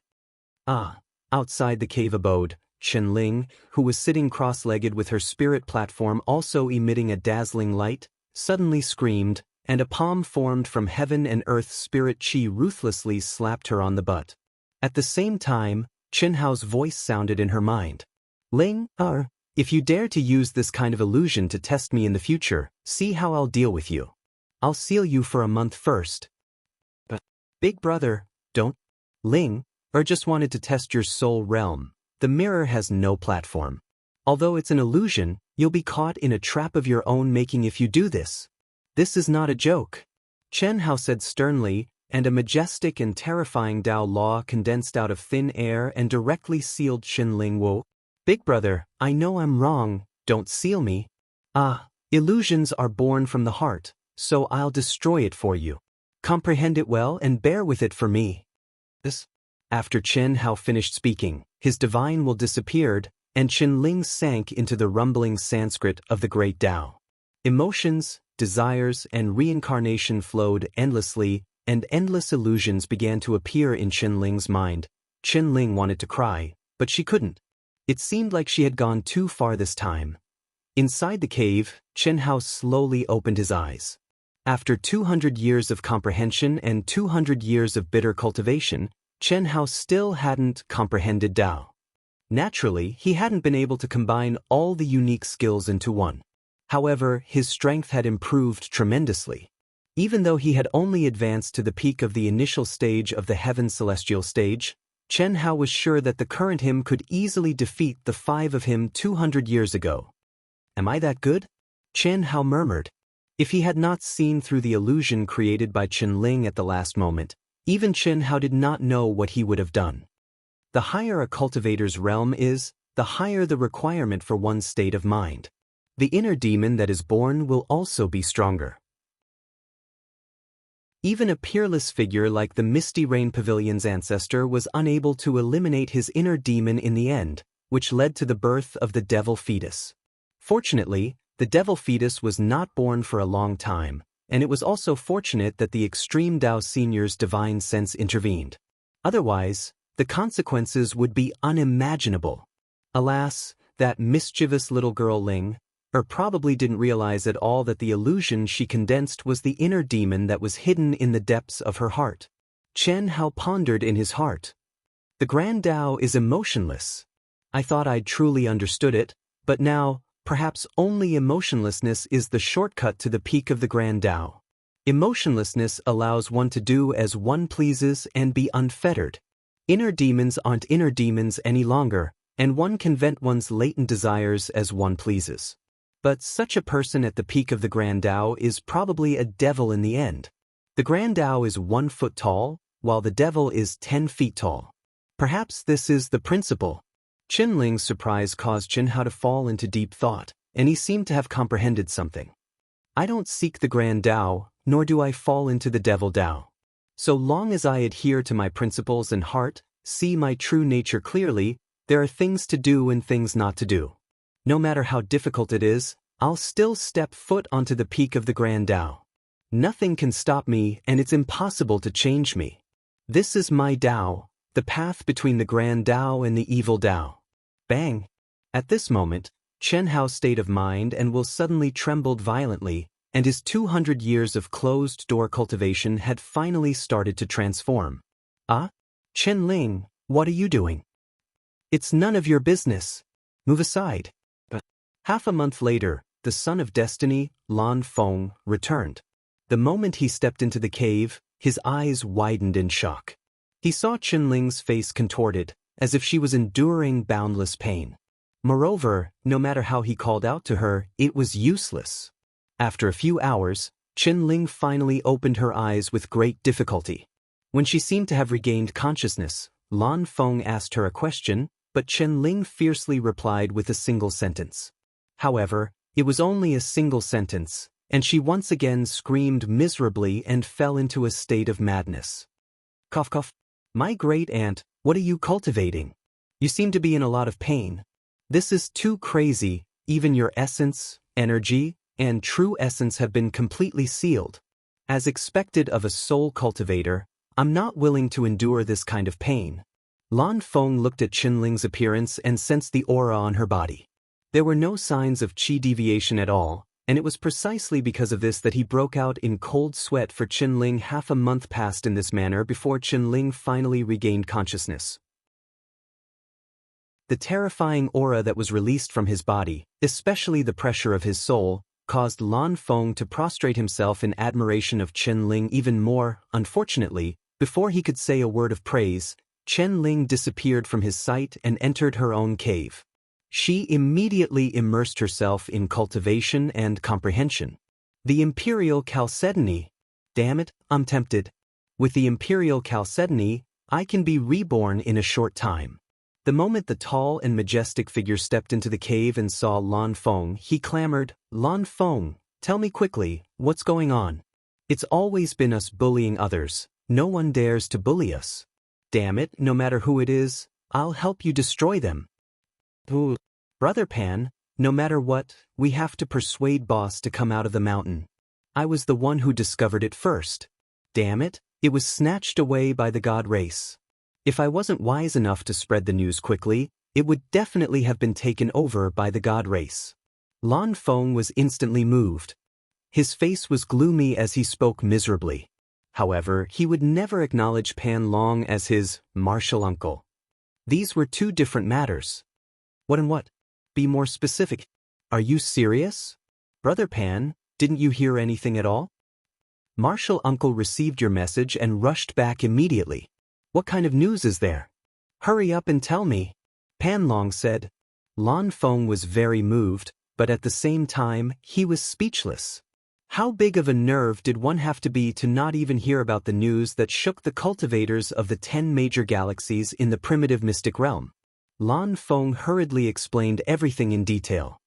Outside the cave abode, Chen Ling, who was sitting cross-legged with her spirit platform also emitting a dazzling light, suddenly screamed, and a palm formed from heaven and earth spirit chi ruthlessly slapped her on the butt. At the same time, Chen Hao's voice sounded in her mind. Ling, if you dare to use this kind of illusion to test me in the future, see how I'll deal with you. I'll seal you for a month first. But, big brother, don't. Ling, just wanted to test your soul realm. The mirror has no platform. Although it's an illusion, you'll be caught in a trap of your own making if you do this. This is not a joke, Chen Hao said sternly, and a majestic and terrifying Dao law condensed out of thin air and directly sealed Qinling Wu. Big brother, I know I'm wrong, don't seal me. Ah, illusions are born from the heart, so I'll destroy it for you. Comprehend it well and bear with it for me. After Chen Hao finished speaking, his divine will disappeared, and Qinling sank into the rumbling Sanskrit of the great Tao. Emotions, desires, and reincarnation flowed endlessly, and endless illusions began to appear in Qinling's mind. Qinling wanted to cry, but she couldn't. It seemed like she had gone too far this time. Inside the cave, Chen Hao slowly opened his eyes. After 200 years of comprehension and 200 years of bitter cultivation, Chen Hao still hadn't comprehended Tao. Naturally, he hadn't been able to combine all the unique skills into one. However, his strength had improved tremendously. Even though he had only advanced to the peak of the initial stage of the Heaven Celestial stage, Chen Hao was sure that the current him could easily defeat the 5 of him 200 years ago. Am I that good? Chen Hao murmured. If he had not seen through the illusion created by Qinling at the last moment, even Chen Hao did not know what he would have done. The higher a cultivator's realm is, the higher the requirement for one's state of mind. The inner demon that is born will also be stronger. Even a peerless figure like the Misty Rain Pavilion's ancestor was unable to eliminate his inner demon in the end, which led to the birth of the devil fetus. Fortunately, the devil fetus was not born for a long time, and it was also fortunate that the extreme Dao Senior's divine sense intervened. Otherwise, the consequences would be unimaginable. Alas, that mischievous little girl Ling, probably didn't realize at all that the illusion she condensed was the inner demon that was hidden in the depths of her heart. Chen Hao pondered in his heart. The Grand Tao is emotionless. I thought I'd truly understood it, but now, perhaps only emotionlessness is the shortcut to the peak of the Grand Tao. Emotionlessness allows one to do as one pleases and be unfettered. Inner demons aren't inner demons any longer, and one can vent one's latent desires as one pleases. But such a person at the peak of the Grand Tao is probably a devil in the end. The Grand Tao is 1 foot tall, while the devil is 10 feet tall. Perhaps this is the principle. Qinling's surprise caused Chen Hao to fall into deep thought, and he seemed to have comprehended something. I don't seek the Grand Tao, nor do I fall into the devil Tao. So long as I adhere to my principles and heart, see my true nature clearly, there are things to do and things not to do. No matter how difficult it is, I'll still step foot onto the peak of the Grand Tao. Nothing can stop me, and it's impossible to change me. This is my Tao, the path between the Grand Tao and the evil Tao. Bang! At this moment, Chen Hao's state of mind and will suddenly trembled violently, and his 200 years of closed-door cultivation had finally started to transform. Ah? Qinling, what are you doing? It's none of your business. Move aside. Half a month later, the son of destiny, Lan Feng, returned. The moment he stepped into the cave, his eyes widened in shock. He saw Qinling's face contorted, as if she was enduring boundless pain. Moreover, no matter how he called out to her, it was useless. After a few hours, Qinling finally opened her eyes with great difficulty. When she seemed to have regained consciousness, Lan Feng asked her a question, but Qinling fiercely replied with a single sentence. However, it was only a single sentence, and she once again screamed miserably and fell into a state of madness. Cough cough. My great aunt, what are you cultivating? You seem to be in a lot of pain. This is too crazy, even your essence, energy, and true essence have been completely sealed. As expected of a soul cultivator, I'm not willing to endure this kind of pain. Lan Feng looked at Qinling's appearance and sensed the aura on her body. There were no signs of qi deviation at all, and it was precisely because of this that he broke out in cold sweat for Qinling. Half a month passed in this manner before Qinling finally regained consciousness. The terrifying aura that was released from his body, especially the pressure of his soul, caused Lan Feng to prostrate himself in admiration of Qinling even more. Unfortunately, before he could say a word of praise, Qinling disappeared from his sight and entered her own cave. She immediately immersed herself in cultivation and comprehension. The Imperial Chalcedony. Damn it, I'm tempted. With the Imperial Chalcedony, I can be reborn in a short time. The moment the tall and majestic figure stepped into the cave and saw Lan Feng, he clamored, "Lan Feng, tell me quickly, what's going on? It's always been us bullying others. No one dares to bully us. Damn it, no matter who it is, I'll help you destroy them." "Ooh, Brother Pan, no matter what, we have to persuade Boss to come out of the mountain. I was the one who discovered it first. Damn it, it was snatched away by the god race. If I wasn't wise enough to spread the news quickly, it would definitely have been taken over by the god race." Lan Feng was instantly moved. His face was gloomy as he spoke miserably. However, he would never acknowledge Pan Long as his martial uncle. These were two different matters. What and what? Be more specific. Are you serious? Brother Pan, didn't you hear anything at all? Martial uncle received your message and rushed back immediately. What kind of news is there? Hurry up and tell me. Pan Long said. Lan Feng was very moved, but at the same time, he was speechless. How big of a nerve did one have to be to not even hear about the news that shook the cultivators of the 10 major galaxies in the primitive mystic realm? Lan Feng hurriedly explained everything in detail.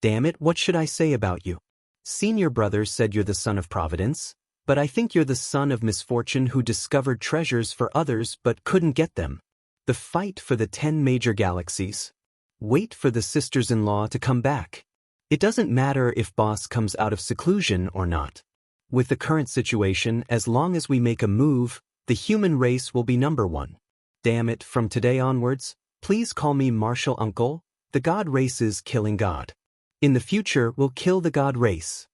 Damn it, what should I say about you? Senior brother said you're the son of Providence, but I think you're the son of misfortune who discovered treasures for others but couldn't get them. The fight for the 10 major galaxies. Wait for the sisters-in-law to come back. It doesn't matter if Boss comes out of seclusion or not. With the current situation, as long as we make a move, the human race will be number one. Damn it, from today onwards, please call me Martial Uncle. The god race is killing God. In the future, we'll kill the god race.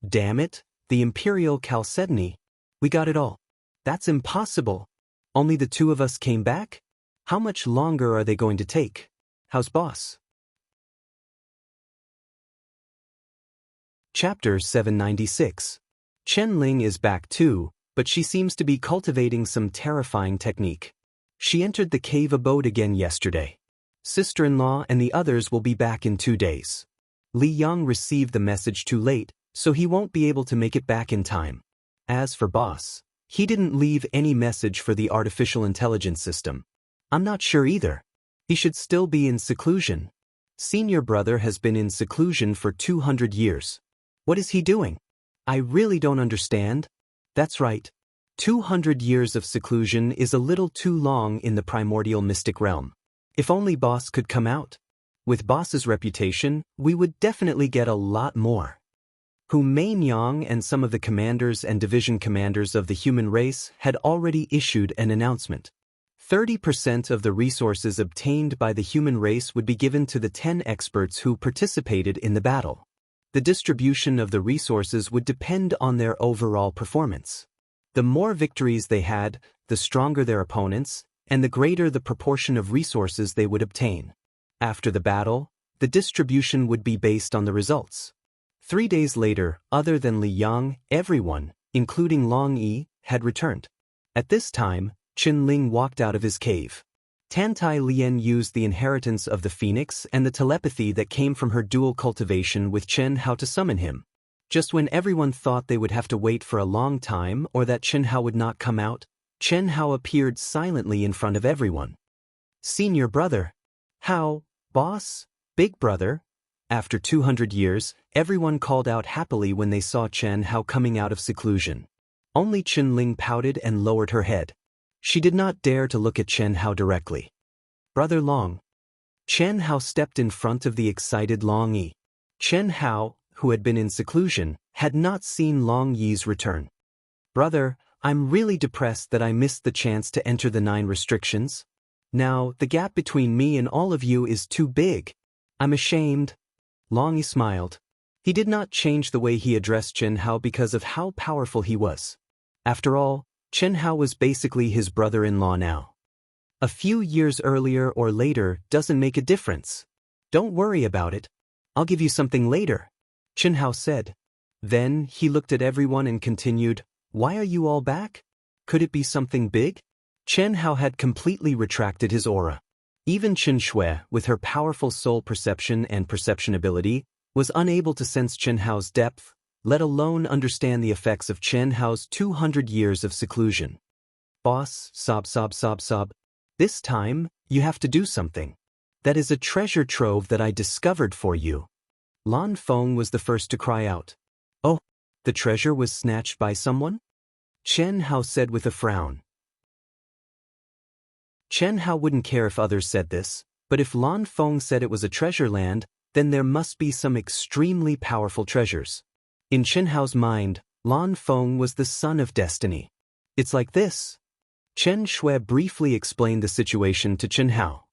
Damn it, the Imperial Chalcedony. We got it all. That's impossible. Only the two of us came back? How much longer are they going to take? How's Boss? Chapter 796. Chen Ling is back too, but she seems to be cultivating some terrifying technique. She entered the cave abode again yesterday. Sister-in-law and the others will be back in 2 days. Li Yang received the message too late, so he won't be able to make it back in time. As for Boss, he didn't leave any message for the artificial intelligence system. I'm not sure either. He should still be in seclusion. Senior brother has been in seclusion for 200 years. What is he doing? I really don't understand. That's right. 200 years of seclusion is a little too long in the primordial mystic realm. If only Boss could come out. With Boss's reputation, we would definitely get a lot more. Hu Meinyang and some of the commanders and division commanders of the human race had already issued an announcement. 30% of the resources obtained by the human race would be given to the 10 experts who participated in the battle. The distribution of the resources would depend on their overall performance. The more victories they had, the stronger their opponents, and the greater the proportion of resources they would obtain. After the battle, the distribution would be based on the results. 3 days later, other than Li Yang, everyone, including Long Yi, had returned. At this time, Chen Ling walked out of his cave. Tantai Lien used the inheritance of the phoenix and the telepathy that came from her dual cultivation with Chen Hao to summon him. Just when everyone thought they would have to wait for a long time or that Chen Hao would not come out, Chen Hao appeared silently in front of everyone. Senior brother. Hao, Boss, big brother. After 200 years, everyone called out happily when they saw Chen Hao coming out of seclusion. Only Chen Ling pouted and lowered her head. She did not dare to look at Chen Hao directly. Brother Long. Chen Hao stepped in front of the excited Long Yi. Chen Hao, who had been in seclusion, had not seen Long Yi's return. Brother, I'm really depressed that I missed the chance to enter the 9 restrictions. Now, the gap between me and all of you is too big. I'm ashamed. Long Yi smiled. He did not change the way he addressed Chen Hao because of how powerful he was. After all, Chen Hao was basically his brother-in-law now. A few years earlier or later doesn't make a difference. Don't worry about it. I'll give you something later, Chen Hao said. Then he looked at everyone and continued, Why are you all back? Could it be something big? Chen Hao had completely retracted his aura. Even Chen Shui, with her powerful soul perception and perception ability, was unable to sense Chen Hao's depth, let alone understand the effects of Chen Hao's 200 years of seclusion. Boss, sob sob sob sob. This time, you have to do something. That is a treasure trove that I discovered for you. Lan Feng was the first to cry out. Oh, the treasure was snatched by someone? Chen Hao said with a frown. Chen Hao wouldn't care if others said this, but if Lan Feng said it was a treasure land, then there must be some extremely powerful treasures. In Chen Hao's mind, Lan Feng was the son of destiny. It's like this. Chen Shui briefly explained the situation to Chen Hao.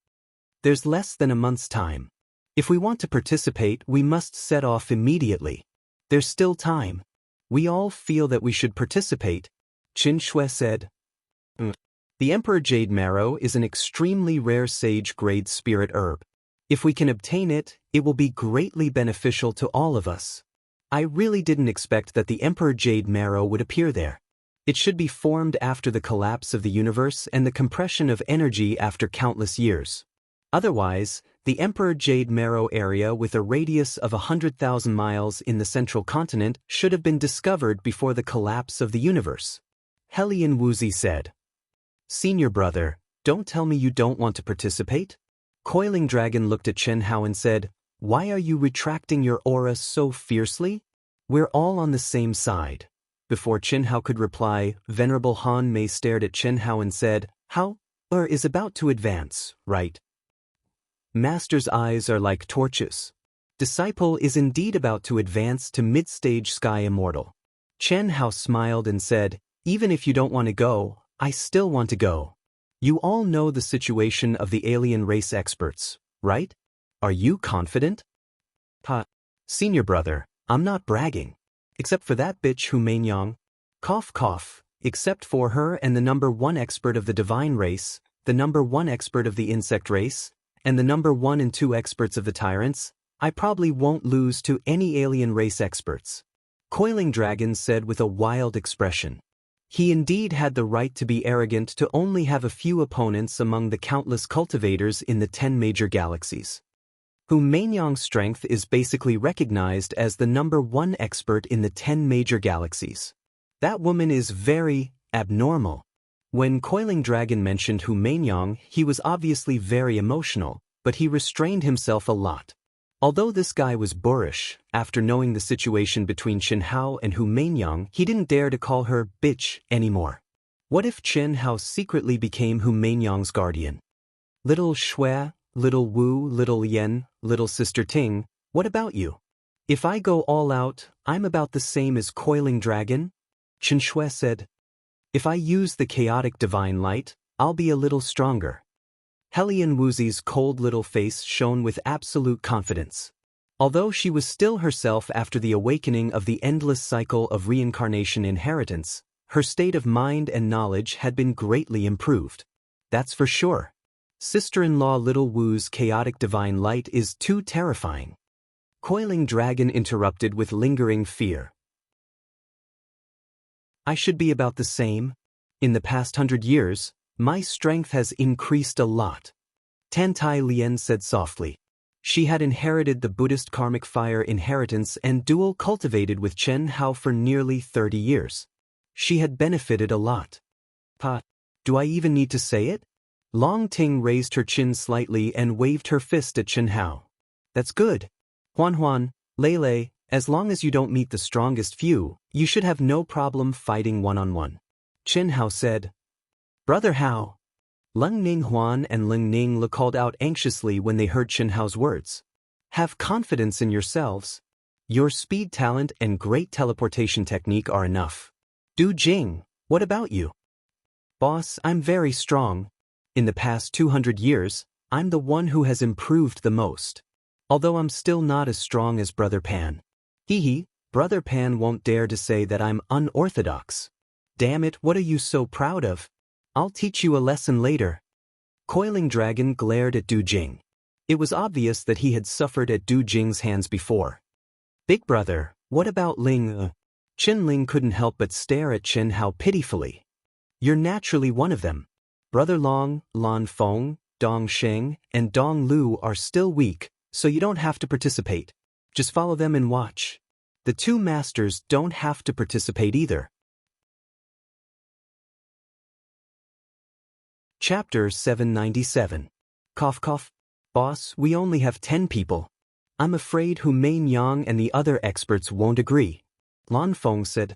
There's less than a month's time. If we want to participate, we must set off immediately. There's still time. We all feel that we should participate, Chen Shui said. The Emperor Jade Marrow is an extremely rare sage-grade spirit herb. If we can obtain it, it will be greatly beneficial to all of us. I really didn't expect that the Emperor Jade Marrow would appear there. It should be formed after the collapse of the universe and the compression of energy after countless years. Otherwise, the Emperor Jade Marrow area with a radius of 100,000 miles in the central continent should have been discovered before the collapse of the universe. Helian Wuzi said. Senior brother, don't tell me you don't want to participate? Coiling Dragon looked at Chen Hao and said, why are you retracting your aura so fiercely? We're all on the same side. Before Chen Hao could reply, Venerable Han Mei stared at Chen Hao and said, How? Is about to advance, right? Master's eyes are like torches. Disciple is indeed about to advance to mid-stage Sky Immortal. Chen Hao smiled and said, even if you don't want to go, I still want to go. You all know the situation of the alien race experts, right? Are you confident? Senior brother, I'm not bragging. Except for that bitch Hu Meinyang. Cough cough. Except for her and the number 1 expert of the divine race, the number 1 expert of the insect race, and the number 1 and 2 experts of the tyrants, I probably won't lose to any alien race experts. Coiling Dragon said with a wild expression. He indeed had the right to be arrogant to only have a few opponents among the countless cultivators in the 10 major galaxies. Hu Meinyang's strength is basically recognized as the number 1 expert in the 10 major galaxies. That woman is very abnormal. When Coiling Dragon mentioned Hu Meinyang, he was obviously very emotional, but he restrained himself a lot. Although this guy was boorish, after knowing the situation between Chen Hao and Hu Meinyang, he didn't dare to call her bitch anymore. What if Chen Hao secretly became Hu Meinyang's guardian? Little Shui, little Wu, little Yen, little Sister Ting, what about you? If I go all out, I'm about the same as Coiling Dragon? Chen Shui said. If I use the chaotic divine light, I'll be a little stronger. Helian Wuzi's cold little face shone with absolute confidence. Although she was still herself after the awakening of the endless cycle of reincarnation inheritance, her state of mind and knowledge had been greatly improved. That's for sure. Sister-in-law Little Wu's chaotic divine light is too terrifying. Coiling Dragon interrupted with lingering fear. I should be about the same. In the past 100 years, my strength has increased a lot. Tantai Lien said softly. She had inherited the Buddhist karmic fire inheritance and dual cultivated with Chen Hao for nearly 30 years. She had benefited a lot. Do I even need to say it? Long Ting raised her chin slightly and waved her fist at Chen Hao. That's good. Huan, Lele, as long as you don't meet the strongest few, you should have no problem fighting one-on-one. Chen Hao said. Brother Hao. Leng Ning Huan and Ling Ning called out anxiously when they heard Chen Hao's words. Have confidence in yourselves. Your speed talent and great teleportation technique are enough. Du Jing, what about you? Boss, I'm very strong. In the past 200 years, I'm the one who has improved the most. Although I'm still not as strong as Brother Pan. Brother Pan won't dare to say that I'm unorthodox. Damn it, what are you so proud of? I'll teach you a lesson later. Coiling Dragon glared at Du Jing. It was obvious that he had suffered at Du Jing's hands before. Big brother, what about Ling? Chen Ling couldn't help but stare at Chen Hao pitifully. You're naturally one of them. Brother Long, Lan Feng, Dong Sheng, and Dong Lu are still weak, so you don't have to participate. Just follow them and watch. The two masters don't have to participate either. Chapter 797. Cough cough. Boss, we only have 10 people. I'm afraid Hu Mei-Yang and the other experts won't agree. Lan Feng said.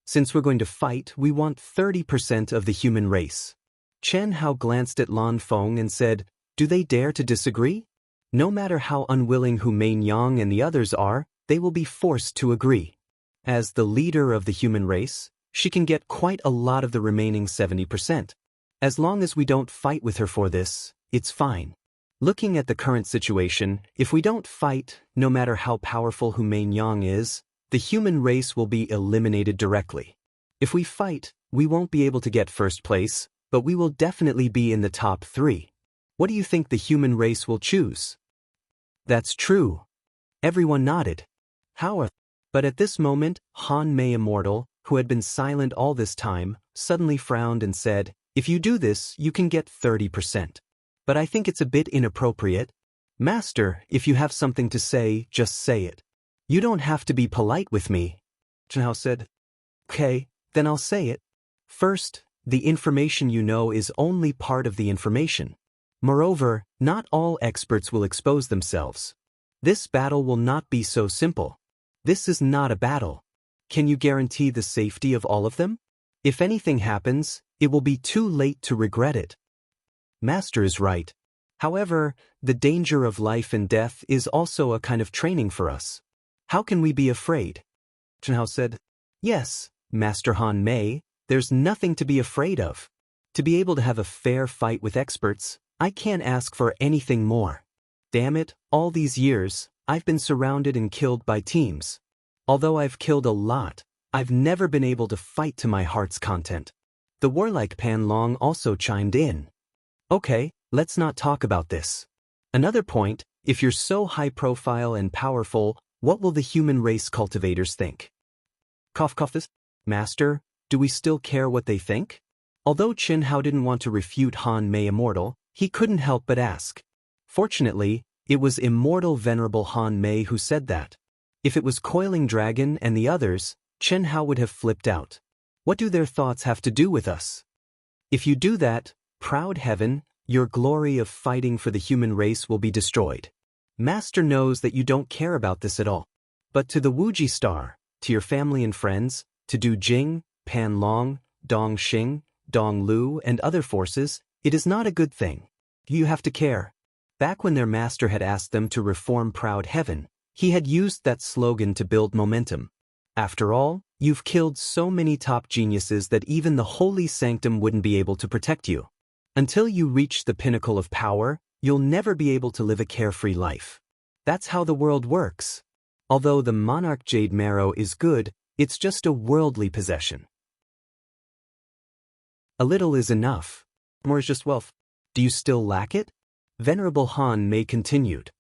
Since we're going to fight, we want 30% of the human race. Chen Hao glanced at Lan Feng and said, do they dare to disagree? No matter how unwilling Hu Mei-Yang and the others are, they will be forced to agree. As the leader of the human race, she can get quite a lot of the remaining 70%. As long as we don't fight with her for this, it's fine. Looking at the current situation, if we don't fight, no matter how powerful Hu Mei-Yang is, the human race will be eliminated directly. If we fight, we won't be able to get first place, but we will definitely be in the top 3. What do you think the human race will choose? That's true. Everyone nodded. But at this moment, Han Mei Immortal, who had been silent all this time, suddenly frowned and said, if you do this, you can get 30%. But I think it's a bit inappropriate. Master, if you have something to say, just say it. You don't have to be polite with me. Chen Hao said. Okay, then I'll say it. First, the information you know is only part of the information. Moreover, not all experts will expose themselves. This battle will not be so simple. This is not a battle. Can you guarantee the safety of all of them? If anything happens, it will be too late to regret it. Master is right. However, the danger of life and death is also a kind of training for us. How can we be afraid? Chen Hao said. Yes, Master Han Mei, there's nothing to be afraid of. To be able to have a fair fight with experts, I can't ask for anything more. Damn it, all these years, I've been surrounded and killed by teams. Although I've killed a lot, I've never been able to fight to my heart's content. The warlike Pan Long also chimed in. Okay, let's not talk about this. Another point, if you're so high profile and powerful, what will the human race cultivators think? Cough cough this. Master, do we still care what they think? Although Chen Hao didn't want to refute Han Mei Immortal, he couldn't help but ask. Fortunately, it was immortal Venerable Han Mei who said that. If it was Coiling Dragon and the others, Chen Hao would have flipped out. What do their thoughts have to do with us? If you do that, proud heaven, your glory of fighting for the human race will be destroyed. Master knows that you don't care about this at all. But to the Wuji Star, to your family and friends, to Du Jing, Pan Long, Dong Xing, Dong Lu and other forces, it is not a good thing. You have to care. Back when their master had asked them to reform proud heaven, he had used that slogan to build momentum. After all, you've killed so many top geniuses that even the holy sanctum wouldn't be able to protect you. Until you reach the pinnacle of power, you'll never be able to live a carefree life. That's how the world works. Although the monarch jade marrow is good, it's just a worldly possession. A little is enough. More is just wealth. Do you still lack it? Venerable Han Mei continued.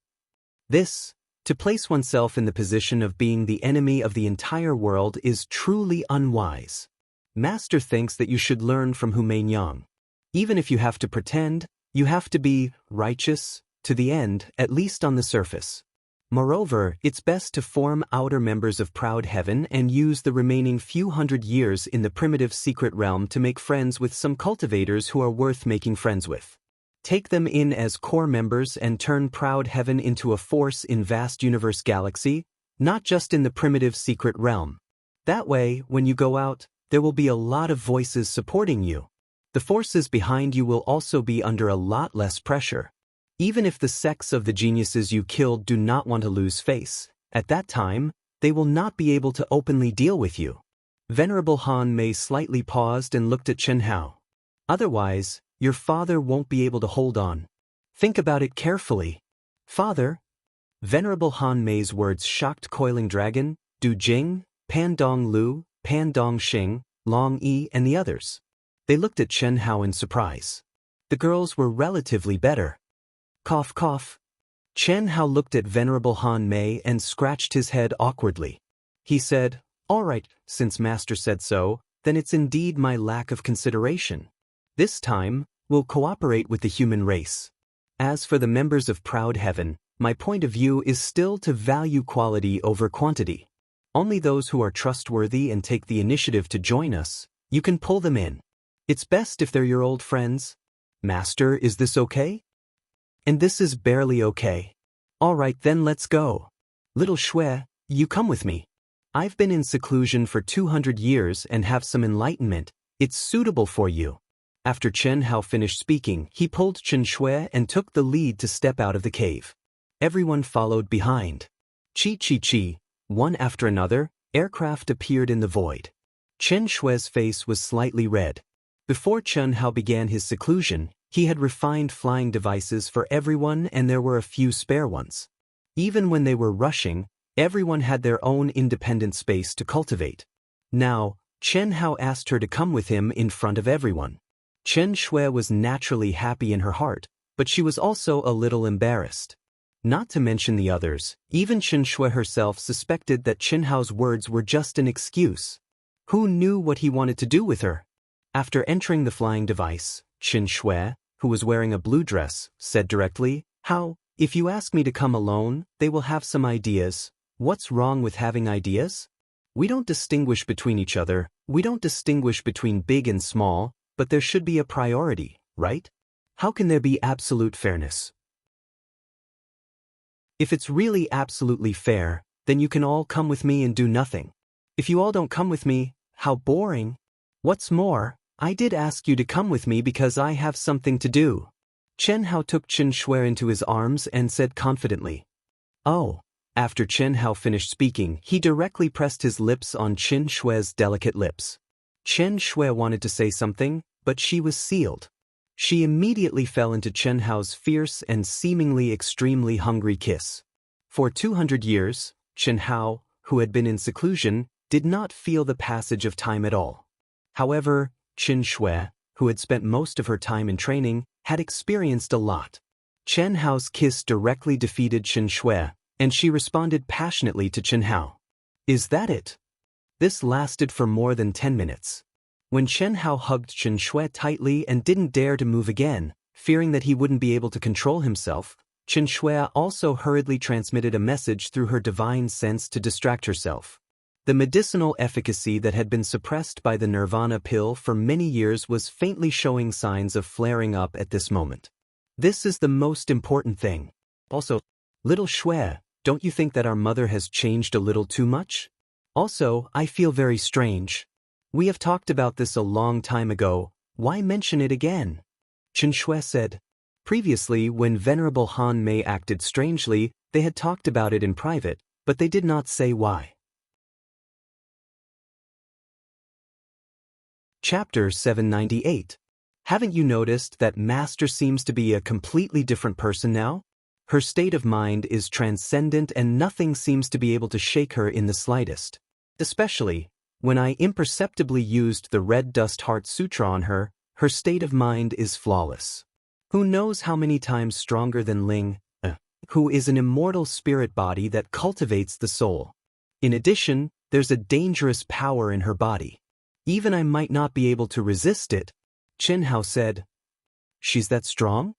This, to place oneself in the position of being the enemy of the entire world is truly unwise. Master thinks that you should learn from Hu Mei-Yang. Even if you have to pretend, you have to be righteous, to the end, at least on the surface. Moreover, it's best to form outer members of proud heaven and use the remaining few hundred years in the primitive secret realm to make friends with some cultivators who are worth making friends with. Take them in as core members and turn proud heaven into a force in vast universe galaxy, not just in the primitive secret realm. That way, when you go out, there will be a lot of voices supporting you. The forces behind you will also be under a lot less pressure. Even if the sects of the geniuses you killed do not want to lose face, at that time, they will not be able to openly deal with you. Venerable Han Mei slightly paused and looked at Chen Hao. Otherwise, your father won't be able to hold on. Think about it carefully. Father? Venerable Han Mei's words shocked Coiling Dragon, Du Jing, Pan Dong Lu, Pan Dong Xing, Long Yi and the others. They looked at Chen Hao in surprise. The girls were relatively better. Cough cough. Chen Hao looked at Venerable Han Mei and scratched his head awkwardly. He said, all right, since Master said so, then it's indeed my lack of consideration. This time, we'll cooperate with the human race. As for the members of Proud Heaven, my point of view is still to value quality over quantity. Only those who are trustworthy and take the initiative to join us, you can pull them in. It's best if they're your old friends. Master, is this okay? And this is barely okay. All right, then let's go. Little Shui, you come with me. I've been in seclusion for 200 years and have some enlightenment. It's suitable for you. After Chen Hao finished speaking, he pulled Chen Shui and took the lead to step out of the cave. Everyone followed behind. Chi. One after another, aircraft appeared in the void. Chen Shui's face was slightly red. Before Chen Hao began his seclusion, he had refined flying devices for everyone and there were a few spare ones. Even when they were rushing, everyone had their own independent space to cultivate. Now, Chen Hao asked her to come with him in front of everyone. Chen Shui was naturally happy in her heart, but she was also a little embarrassed. Not to mention the others, even Chen Shui herself suspected that Chen Hao's words were just an excuse. Who knew what he wanted to do with her? After entering the flying device, Chen Shui, who was wearing a blue dress, said directly, "How, if you ask me to come alone, they will have some ideas. What's wrong with having ideas? We don't distinguish between each other, we don't distinguish between big and small, but there should be a priority, right? How can there be absolute fairness? If it's really absolutely fair, then you can all come with me and do nothing. If you all don't come with me, how boring. What's more, I did ask you to come with me because I have something to do." Chen Hao took Chen Shui into his arms and said confidently, "Oh." After Chen Hao finished speaking, he directly pressed his lips on Chen Shui's delicate lips. Chen Shui wanted to say something, but she was sealed. She immediately fell into Chen Hao's fierce and seemingly extremely hungry kiss. For 200 years, Chen Hao, who had been in seclusion, did not feel the passage of time at all. However, Chen Shui, who had spent most of her time in training, had experienced a lot. Chen Hao's kiss directly defeated Chen Shui, and she responded passionately to Chen Hao. "Is that it?" This lasted for more than 10 minutes. When Chen Hao hugged Chen Shui tightly and didn't dare to move again, fearing that he wouldn't be able to control himself, Chen Shui also hurriedly transmitted a message through her divine sense to distract herself. The medicinal efficacy that had been suppressed by the Nirvana pill for many years was faintly showing signs of flaring up at this moment. This is the most important thing. Also, little Shui, don't you think that our mother has changed a little too much? Also, I feel very strange. We have talked about this a long time ago, why mention it again? Chen Shui said. Previously, when Venerable Han Mei acted strangely, they had talked about it in private, but they did not say why. Chapter 798. Haven't you noticed that Master seems to be a completely different person now? Her state of mind is transcendent and nothing seems to be able to shake her in the slightest. Especially, when I imperceptibly used the Red Dust Heart Sutra on her, her state of mind is flawless. Who knows how many times stronger than Ling, who is an immortal spirit body that cultivates the soul. In addition, there's a dangerous power in her body. Even I might not be able to resist it. Chen Hao said. She's that strong?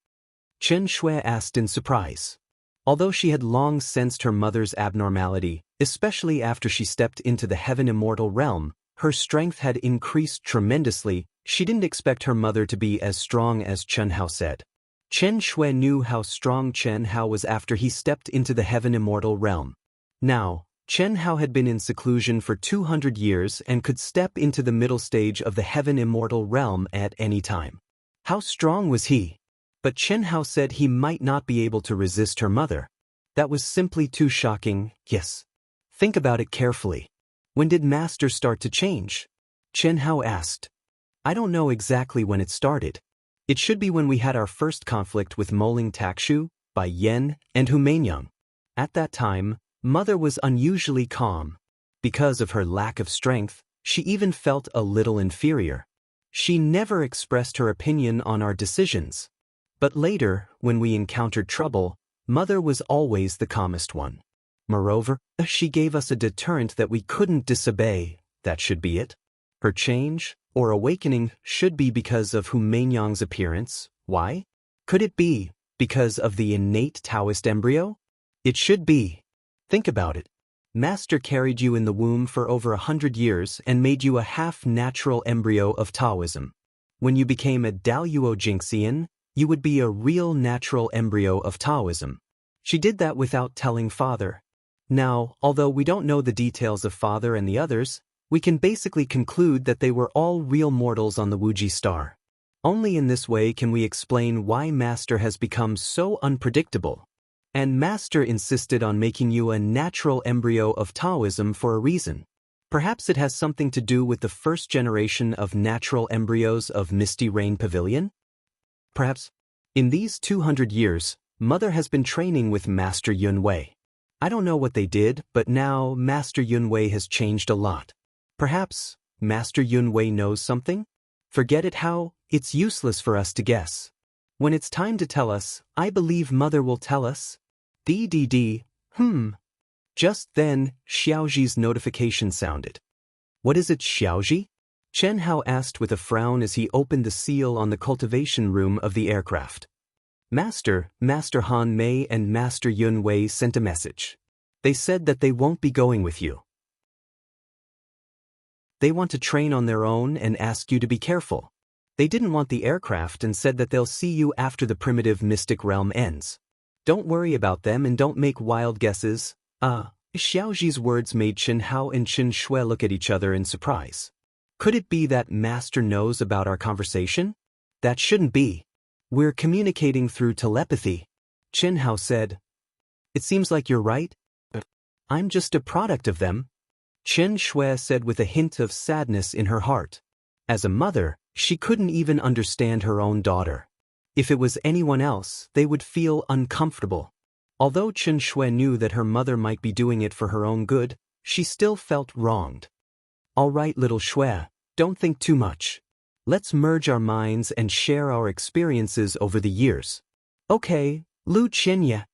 Chen Shui asked in surprise. Although she had long sensed her mother's abnormality, especially after she stepped into the heaven immortal realm, her strength had increased tremendously. She didn't expect her mother to be as strong as Chen Hao said. Chen Shui knew how strong Chen Hao was after he stepped into the heaven immortal realm. Now, Chen Hao had been in seclusion for 200 years and could step into the middle stage of the heaven immortal realm at any time. How strong was he? But Chen Hao said he might not be able to resist her mother. That was simply too shocking, yes. Think about it carefully. When did Master start to change? Chen Hao asked. I don't know exactly when it started. It should be when we had our first conflict with Moling Takshu, Bai Yan, and Hu Mainyang. At that time, Mother was unusually calm. Because of her lack of strength, she even felt a little inferior. She never expressed her opinion on our decisions. But later, when we encountered trouble, Mother was always the calmest one. Moreover, she gave us a deterrent that we couldn't disobey. That should be it. Her change, or awakening, should be because of Hu Mainyang's appearance. Why? Could it be because of the innate Taoist embryo? It should be. Think about it. Master carried you in the womb for over 100 years and made you a half-natural embryo of Taoism. When you became a Daluo Jinxian, you would be a real natural embryo of Taoism. She did that without telling Father. Now, although we don't know the details of Father and the others, we can basically conclude that they were all real mortals on the Wuji star. Only in this way can we explain why Master has become so unpredictable. And Master insisted on making you a natural embryo of Taoism for a reason. Perhaps it has something to do with the first generation of natural embryos of Misty Rain Pavilion? Perhaps. In these 200 years, Mother has been training with Master Yunwei. I don't know what they did, but now Master Yunwei has changed a lot. Perhaps Master Yunwei knows something? Forget it how, it's useless for us to guess. When it's time to tell us, I believe Mother will tell us. Just then, Xiaoji's notification sounded. What is it, Xiaoji? Chen Hao asked with a frown as he opened the seal on the cultivation room of the aircraft. Master Han Mei and Master Yun Wei sent a message. They said that they won't be going with you. They want to train on their own and ask you to be careful. They didn't want the aircraft and said that they'll see you after the primitive mystic realm ends. Don't worry about them and don't make wild guesses. Xiaoji's words made Chen Hao and Chen Shui look at each other in surprise. Could it be that Master knows about our conversation? That shouldn't be. We're communicating through telepathy. Chen Hao said. It seems like you're right. I'm just a product of them. Chen Shui said with a hint of sadness in her heart. As a mother, she couldn't even understand her own daughter. If it was anyone else, they would feel uncomfortable. Although Chen Shui knew that her mother might be doing it for her own good, she still felt wronged. All right, little Shui, don't think too much. Let's merge our minds and share our experiences over the years. Okay, Lu Qinya.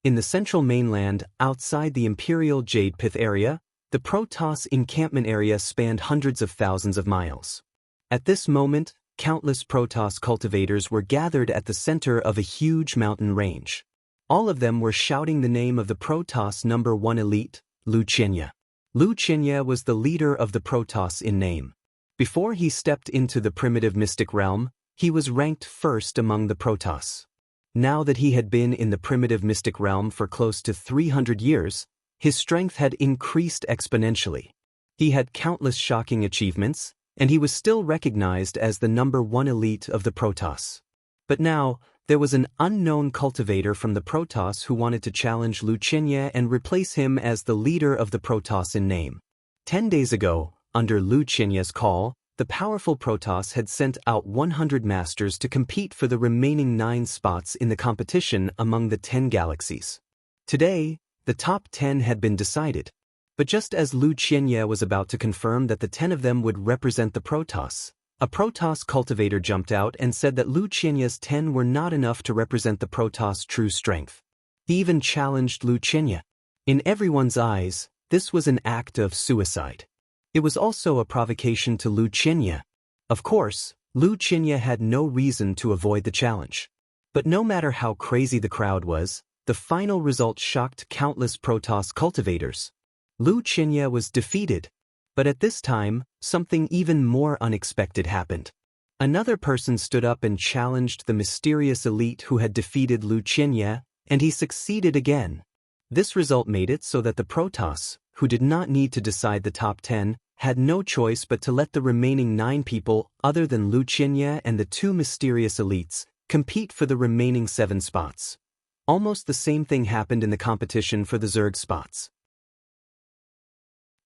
In the central mainland, outside the Imperial Jade Pith area, the Protoss encampment area spanned hundreds of thousands of miles. At this moment, countless Protoss cultivators were gathered at the center of a huge mountain range. All of them were shouting the name of the Protoss number 1 elite, Lu Qinya. Lu Qinya was the leader of the Protoss in name. Before he stepped into the primitive mystic realm, he was ranked first among the Protoss. Now that he had been in the primitive mystic realm for close to 300 years, his strength had increased exponentially. He had countless shocking achievements, and he was still recognized as the number 1 elite of the Protoss. But now, there was an unknown cultivator from the Protoss who wanted to challenge Lu Qinya and replace him as the leader of the Protoss in name. 10 days ago, under Lu Qinya's call, the powerful Protoss had sent out 100 masters to compete for the remaining 9 spots in the competition among the 10 galaxies. Today, the top 10 had been decided. But just as Lu Qinya was about to confirm that the 10 of them would represent the Protoss, a Protoss cultivator jumped out and said that Lu Qinya's 10 were not enough to represent the Protoss' true strength. He even challenged Lu Qinya. In everyone's eyes, this was an act of suicide. It was also a provocation to Lu Qinya. Of course, Lu Qinya had no reason to avoid the challenge. But no matter how crazy the crowd was, the final result shocked countless Protoss cultivators. Lu Qinya was defeated. But at this time, something even more unexpected happened. Another person stood up and challenged the mysterious elite who had defeated Lu Qinya, and he succeeded again. This result made it so that the Protoss, who did not need to decide the top 10, had no choice but to let the remaining 9 people, other than Lu Qinya and the 2 mysterious elites, compete for the remaining 7 spots. Almost the same thing happened in the competition for the Zerg spots.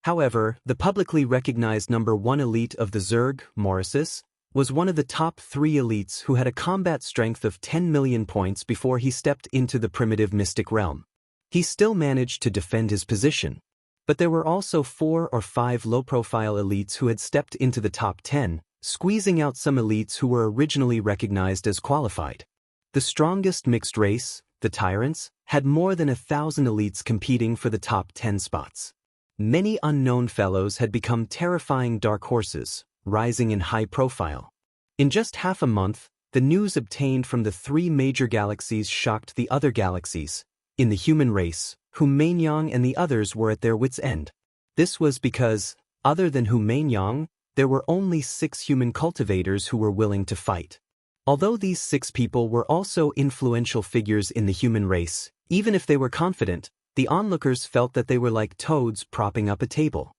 However, the publicly recognized number 1 elite of the Zerg, Mauricis, was one of the top 3 elites who had a combat strength of 10 million points before he stepped into the primitive mystic realm. He still managed to defend his position. But there were also 4 or 5 low-profile elites who had stepped into the top 10, squeezing out some elites who were originally recognized as qualified. The strongest mixed race, the Tyrants, had more than 1,000 elites competing for the top 10 spots. Many unknown fellows had become terrifying dark horses, rising in high profile. In just half a month, the news obtained from the 3 major galaxies shocked the other galaxies. In the human race, Hu Mainyang and the others were at their wits' end. This was because, other than Hu Mainyang, there were only 6 human cultivators who were willing to fight. Although these 6 people were also influential figures in the human race, even if they were confident, the onlookers felt that they were like toads propping up a table.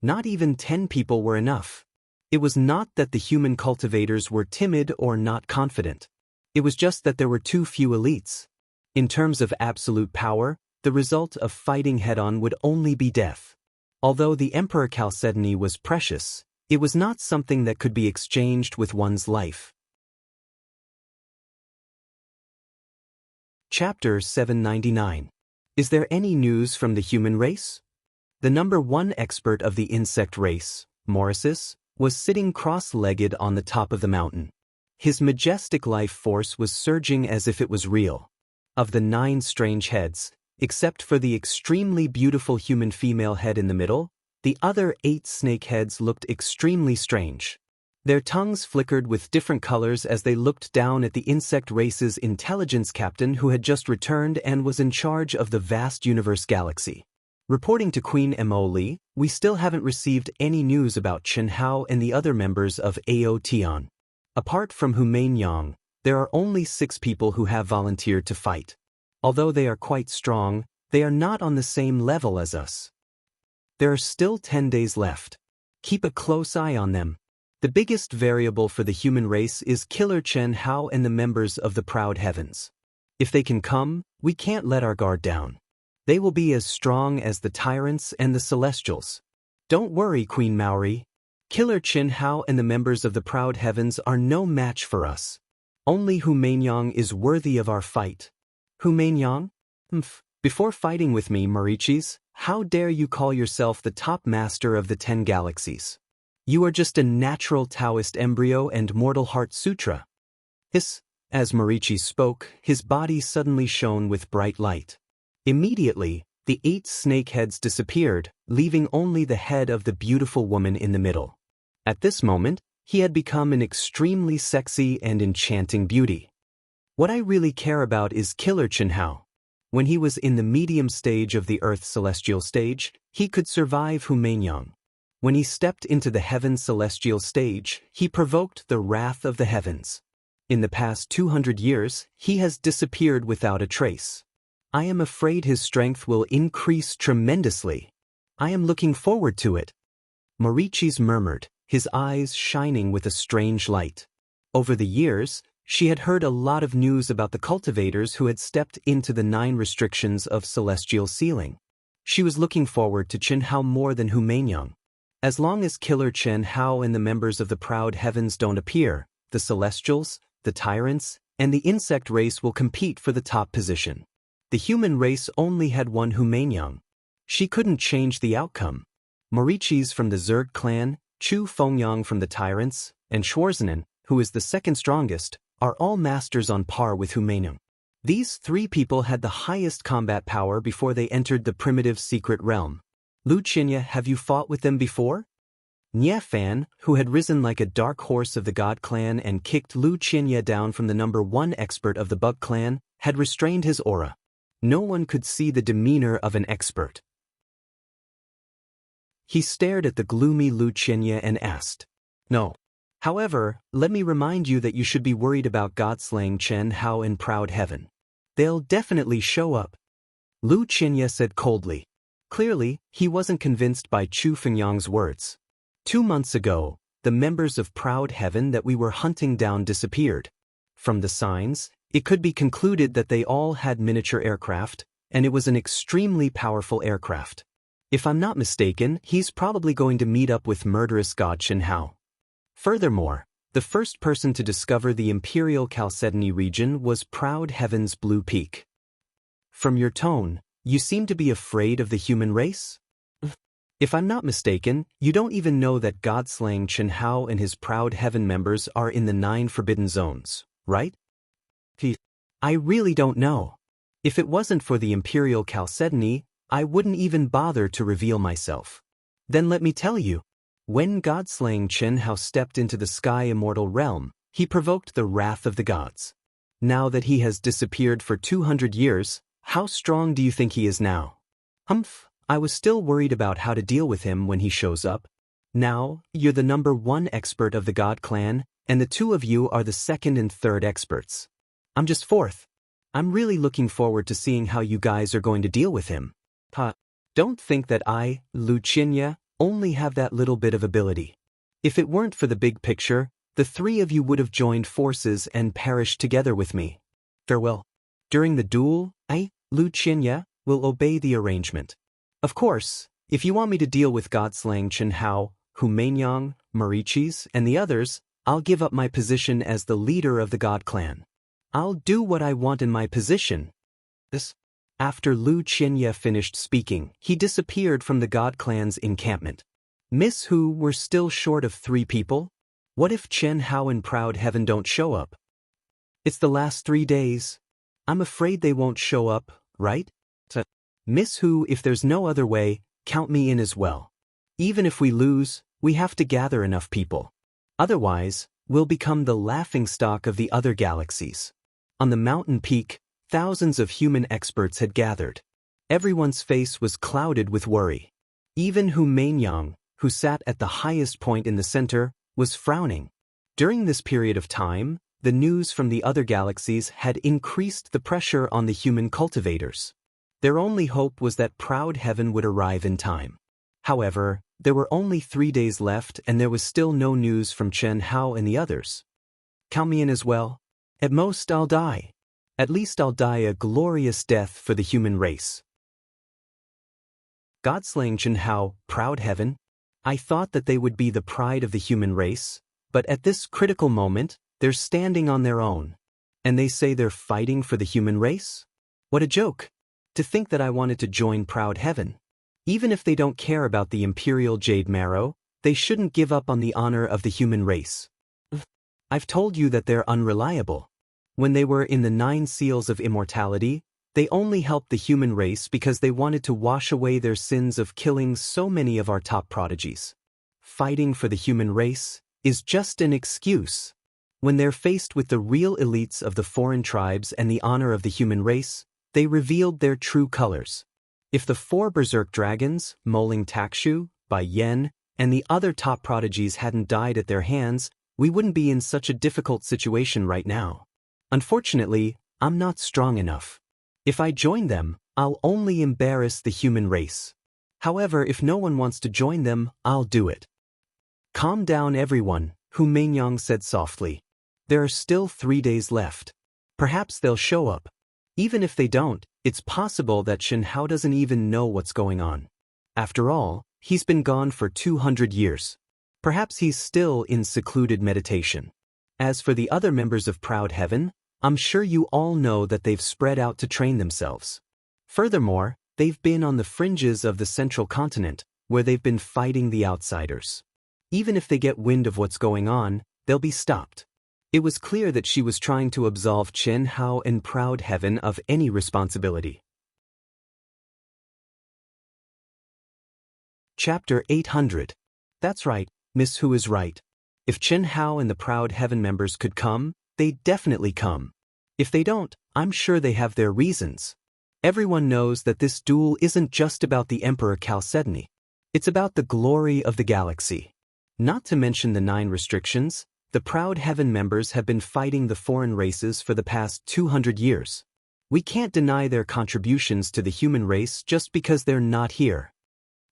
Not even 10 people were enough. It was not that the human cultivators were timid or not confident. It was just that there were too few elites. In terms of absolute power, the result of fighting head-on would only be death. Although the Emperor Chalcedony was precious, it was not something that could be exchanged with one's life. Chapter 799. Is there any news from the human race? The number 1 expert of the insect race, Mauricis, was sitting cross-legged on the top of the mountain. His majestic life force was surging as if it was real. Of the 9 strange heads, except for the extremely beautiful human female head in the middle, the other 8 snake heads looked extremely strange. Their tongues flickered with different colors as they looked down at the insect race's intelligence captain who had just returned and was in charge of the vast universe galaxy. Reporting to Queen Emoli, we still haven't received any news about Chen Hao and the other members of Ao Tian. Apart from Hu Mainyang, there are only 6 people who have volunteered to fight. Although they are quite strong, they are not on the same level as us. There are still 10 days left. Keep a close eye on them. The biggest variable for the human race is Killer Chen Hao and the members of the Proud Heavens. If they can come, we can't let our guard down. They will be as strong as the tyrants and the celestials. Don't worry, Queen Maori. Killer Chen Hao and the members of the Proud Heavens are no match for us. Only Hu Mainyang is worthy of our fight. Hu Mainyang? Before fighting with me, Mauricis, how dare you call yourself the top master of the 10 galaxies? You are just a natural Taoist embryo and mortal heart sutra. Hiss. As Mauricis spoke, his body suddenly shone with bright light. Immediately, the 8 snake heads disappeared, leaving only the head of the beautiful woman in the middle. At this moment, he had become an extremely sexy and enchanting beauty. What I really care about is Killer Chen Hao. When he was in the medium stage of the Earth celestial stage, he could survive Hu Mainyang. When he stepped into the heaven celestial stage, he provoked the wrath of the heavens. In the past 200 years, he has disappeared without a trace. I am afraid his strength will increase tremendously. I am looking forward to it. Mauricis murmured, his eyes shining with a strange light. Over the years, she had heard a lot of news about the cultivators who had stepped into the 9 restrictions of celestial sealing. She was looking forward to Chen Hao more than Hu Mainyang. As long as Killer Chen Hao and the members of the Proud Heavens don't appear, the celestials, the tyrants, and the insect race will compete for the top position. The human race only had one Hu Mainyang. She couldn't change the outcome. Mauricis from the Zerg clan, Chu Fengyang from the tyrants, and Schwarzenan, who is the second strongest, are all masters on par with Hu Mainyang. These 3 people had the highest combat power before they entered the primitive secret realm. Lu Qinya, have you fought with them before? Nye Fan, who had risen like a dark horse of the God clan and kicked Lu Qinya down from the number 1 expert of the Bug clan, had restrained his aura. No one could see the demeanor of an expert. He stared at the gloomy Lu Qinya and asked, "No. However, let me remind you that you should be worried about God-slaying Chen Hao in Proud Heaven. They'll definitely show up." Lu Qinya said coldly. Clearly, he wasn't convinced by Chu Fengyang's words. 2 months ago, the members of Proud Heaven that we were hunting down disappeared. From the signs, it could be concluded that they all had miniature aircraft, and it was an extremely powerful aircraft. If I'm not mistaken, he's probably going to meet up with murderous god Chen Hao. Furthermore, the first person to discover the Imperial Chalcedony region was Proud Heaven's Blue Peak. From your tone, you seem to be afraid of the human race? If I'm not mistaken, you don't even know that God-slaying Chen Hao and his Proud Heaven members are in the 9 forbidden zones, right? I really don't know. If it wasn't for the Imperial Chalcedony, I wouldn't even bother to reveal myself. Then let me tell you. When God-slaying Chen Hao stepped into the Sky Immortal realm, he provoked the wrath of the gods. Now that he has disappeared for 200 years, how strong do you think he is now? Humph, I was still worried about how to deal with him when he shows up. Now, you're the #1 expert of the God clan, and the two of you are the second and third experts. I'm just fourth. I'm really looking forward to seeing how you guys are going to deal with him. Don't think that I, Lucinia, only have that little bit of ability. If it weren't for the big picture, the three of you would have joined forces and perished together with me. Farewell. During the duel, I, Lucinia, will obey the arrangement. Of course, if you want me to deal with Godslang Chen Hao, Hu Mainyang, Marichis, and the others, I'll give up my position as the leader of the God clan. I'll do what I want in my position. After Lu Qianye finished speaking, he disappeared from the God clan's encampment. Miss Hu were still short of 3 people? What if Chen Hao and Proud Heaven don't show up? It's the last 3 days. I'm afraid they won't show up, right? Miss Hu, if there's no other way, count me in as well. Even if we lose, we have to gather enough people. Otherwise, we'll become the laughingstock of the other galaxies. On the mountain peak, thousands of human experts had gathered. Everyone's face was clouded with worry. Even Hu Mainyang, who sat at the highest point in the center, was frowning. During this period of time, the news from the other galaxies had increased the pressure on the human cultivators. Their only hope was that Proud Heaven would arrive in time. However, there were only 3 days left and there was still no news from Chen Hao and the others. Count me in as well. At most, I'll die. At least I'll die a glorious death for the human race. Godslang Chen Hao, Proud Heaven. I thought that they would be the pride of the human race, but at this critical moment, they're standing on their own. And they say they're fighting for the human race? What a joke! To think that I wanted to join Proud Heaven. Even if they don't care about the Imperial Jade Marrow, they shouldn't give up on the honor of the human race. I've told you that they're unreliable. When they were in the 9 Seals of Immortality, they only helped the human race because they wanted to wash away their sins of killing so many of our top prodigies. Fighting for the human race is just an excuse. When they're faced with the real elites of the foreign tribes and the honor of the human race, they revealed their true colors. If the 4 Berserk Dragons, Moling Takshu, Bai Yen, and the other top prodigies hadn't died at their hands, we wouldn't be in such a difficult situation right now. Unfortunately, I'm not strong enough. If I join them, I'll only embarrass the human race. However, if no one wants to join them, I'll do it. Calm down everyone, Hu Mainyang said softly. There are still 3 days left. Perhaps they'll show up. Even if they don't, it's possible that Shen Hao doesn't even know what's going on. After all, he's been gone for 200 years. Perhaps he's still in secluded meditation. As for the other members of Proud Heaven, I'm sure you all know that they've spread out to train themselves. Furthermore, they've been on the fringes of the central continent, where they've been fighting the outsiders. Even if they get wind of what's going on, they'll be stopped. It was clear that she was trying to absolve Chen Hao and Proud Heaven of any responsibility. Chapter 800. That's right, Miss Hu is right. If Chen Hao and the Proud Heaven members could come, they'd definitely come. If they don't, I'm sure they have their reasons. Everyone knows that this duel isn't just about the Emperor Chalcedony. It's about the glory of the galaxy. Not to mention the 9 restrictions, the Proud Heaven members have been fighting the foreign races for the past 200 years. We can't deny their contributions to the human race just because they're not here.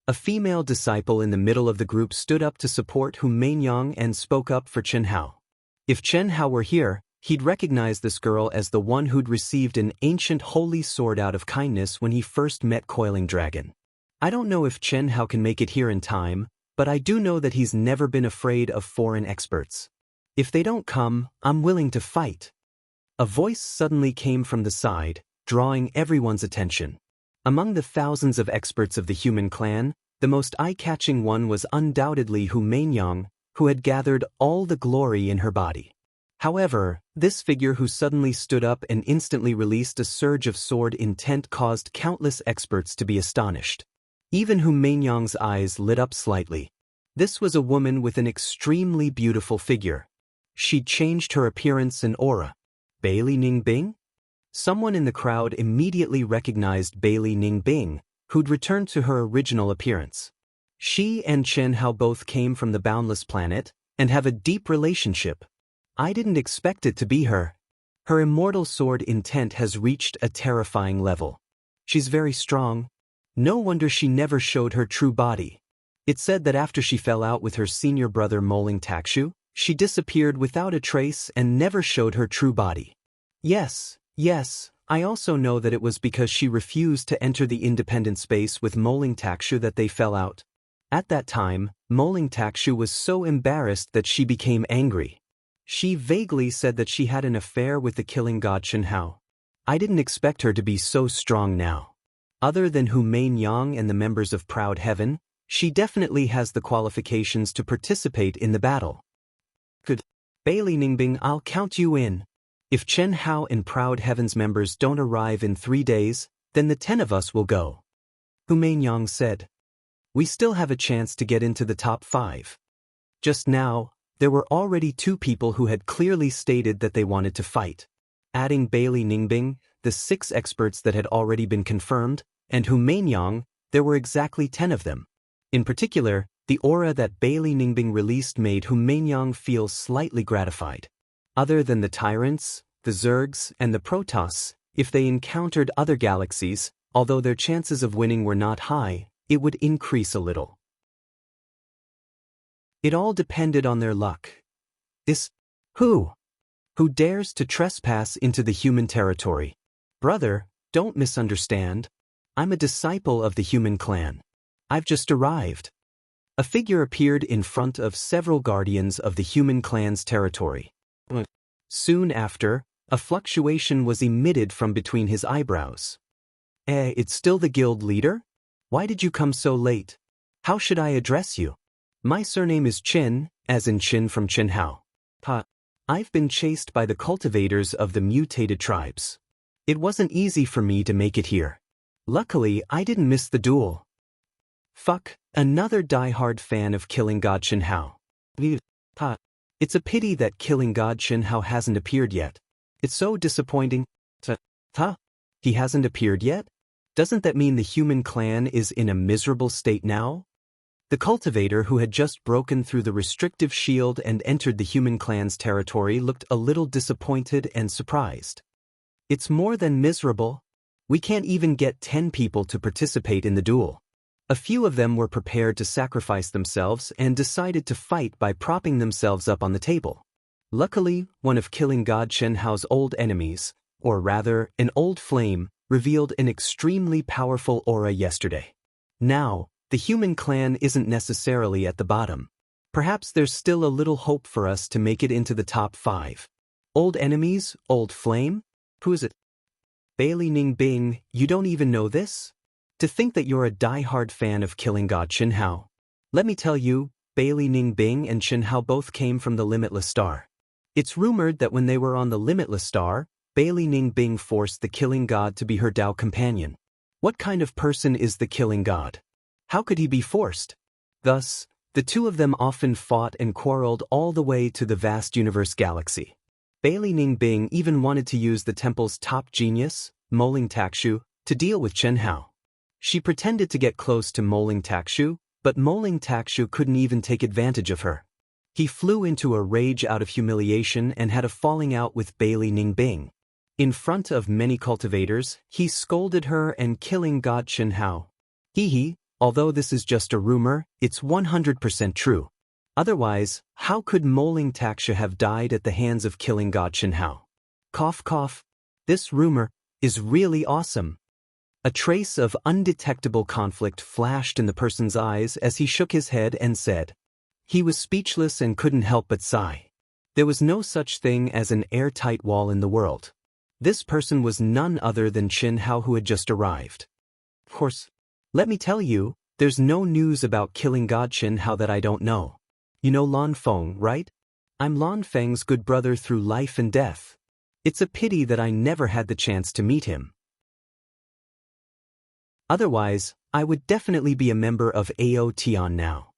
A female disciple in the middle of the group stood up to support Hu Mainyang and spoke up for Chen Hao. If Chen Hao were here, he'd recognize this girl as the one who'd received an ancient holy sword out of kindness when he first met Coiling Dragon. I don't know if Chen Hao can make it here in time, but I do know that he's never been afraid of foreign experts. If they don't come, I'm willing to fight. A voice suddenly came from the side, drawing everyone's attention. Among the thousands of experts of the human clan, the most eye-catching one was undoubtedly Hu Mainyang, who had gathered all the glory in her body. However, this figure who suddenly stood up and instantly released a surge of sword intent caused countless experts to be astonished. Even Hu Mainyang's eyes lit up slightly. This was a woman with an extremely beautiful figure. She'd changed her appearance and aura. Bailey Ningbing? Someone in the crowd immediately recognized Bailey Ningbing, who'd returned to her original appearance. She and Chen Hao both came from the Boundless Planet and have a deep relationship. I didn't expect it to be her. Her immortal sword intent has reached a terrifying level. She's very strong. No wonder she never showed her true body. It's said that after she fell out with her senior brother Moling Takshu, she disappeared without a trace and never showed her true body. Yes, I also know that it was because she refused to enter the independent space with Moling Takshu that they fell out. At that time, Moling Takshu was so embarrassed that she became angry. She vaguely said that she had an affair with the killing god Chen Hao. I didn't expect her to be so strong now. Other than Hu Mainyang and the members of Proud Heaven, she definitely has the qualifications to participate in the battle. Good. Bailey Ningbing, I'll count you in. If Chen Hao and Proud Heaven's members don't arrive in 3 days, then the 10 of us will go. Hu Mainyang said. We still have a chance to get into the top 5. Just now, there were already 2 people who had clearly stated that they wanted to fight. Adding Bailey Ningbing, the 6 experts that had already been confirmed, and Hu Mainyang, there were exactly 10 of them. In particular, the aura that Bailey Ningbing released made Hu Mainyang feel slightly gratified. Other than the Tyrants, the Zergs, and the Protoss, if they encountered other galaxies, although their chances of winning were not high, it would increase a little. It all depended on their luck. Who dares to trespass into the human territory? Brother, don't misunderstand. I'm a disciple of the human clan. I've just arrived. A figure appeared in front of several guardians of the human clan's territory. Soon after, a fluctuation was emitted from between his eyebrows. It's still the guild leader? Why did you come so late? How should I address you? My surname is Chin, as in Chin from Chen Hao. I've been chased by the cultivators of the mutated tribes. It wasn't easy for me to make it here. Luckily, I didn't miss the duel. Another die-hard fan of Killing God Chen Hao. It's a pity that Killing God Chen Hao hasn't appeared yet. It's so disappointing. He hasn't appeared yet? Doesn't that mean the human clan is in a miserable state now? The cultivator who had just broken through the restrictive shield and entered the human clan's territory looked a little disappointed and surprised. It's more than miserable. We can't even get 10 people to participate in the duel. A few of them were prepared to sacrifice themselves and decided to fight by propping themselves up on the table. Luckily, one of Killing God Chen Hao's old enemies, or rather, an old flame, revealed an extremely powerful aura yesterday. Now, the human clan isn't necessarily at the bottom. Perhaps there's still a little hope for us to make it into the top 5. Old enemies, old flame? Who is it? Bailey Ningbing, you don't even know this? To think that you're a die-hard fan of Killing God Chen Hao. Let me tell you, Bailey Ningbing and Chen Hao both came from the Limitless Star. It's rumored that when they were on the Limitless Star, Bailey Ningbing forced the Killing God to be her Dao companion. What kind of person is the Killing God? How could he be forced? Thus, the two of them often fought and quarreled all the way to the vast universe galaxy. Bailey Ningbing even wanted to use the temple's top genius, Moling Takshu, to deal with Chen Hao. She pretended to get close to Moling Takshu, but Moling Takshu couldn't even take advantage of her. He flew into a rage out of humiliation and had a falling out with Bailey Ningbing. In front of many cultivators, he scolded her and Killing God Chen Hao. Although this is just a rumor, it's 100% true. Otherwise, how could Moling Takshu have died at the hands of Killing God Chen Hao? Cough cough. This rumor is really awesome. A trace of undetectable conflict flashed in the person's eyes as he shook his head and said. He was speechless and couldn't help but sigh. There was no such thing as an airtight wall in the world. This person was none other than Chen Hao, who had just arrived. Of course, let me tell you, there's no news about Killing God Chen Hao that I don't know. You know Lan Feng, right? I'm Lan Feng's good brother through life and death. It's a pity that I never had the chance to meet him. Otherwise, I would definitely be a member of AOTON now.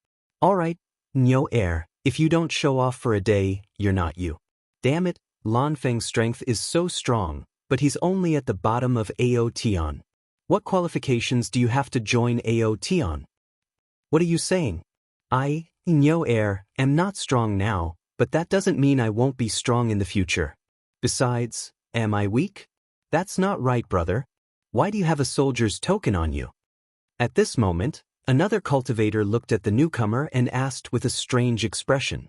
Alright, Nyo Air, if you don't show off for a day, you're not you. Damn it, Lan Feng's strength is so strong, but he's only at the bottom of AOTON. What qualifications do you have to join AOT on? What are you saying? I, Nyo Air, am not strong now, but that doesn't mean I won't be strong in the future. Besides, am I weak? That's not right, brother. Why do you have a soldier's token on you? At this moment, another cultivator looked at the newcomer and asked with a strange expression.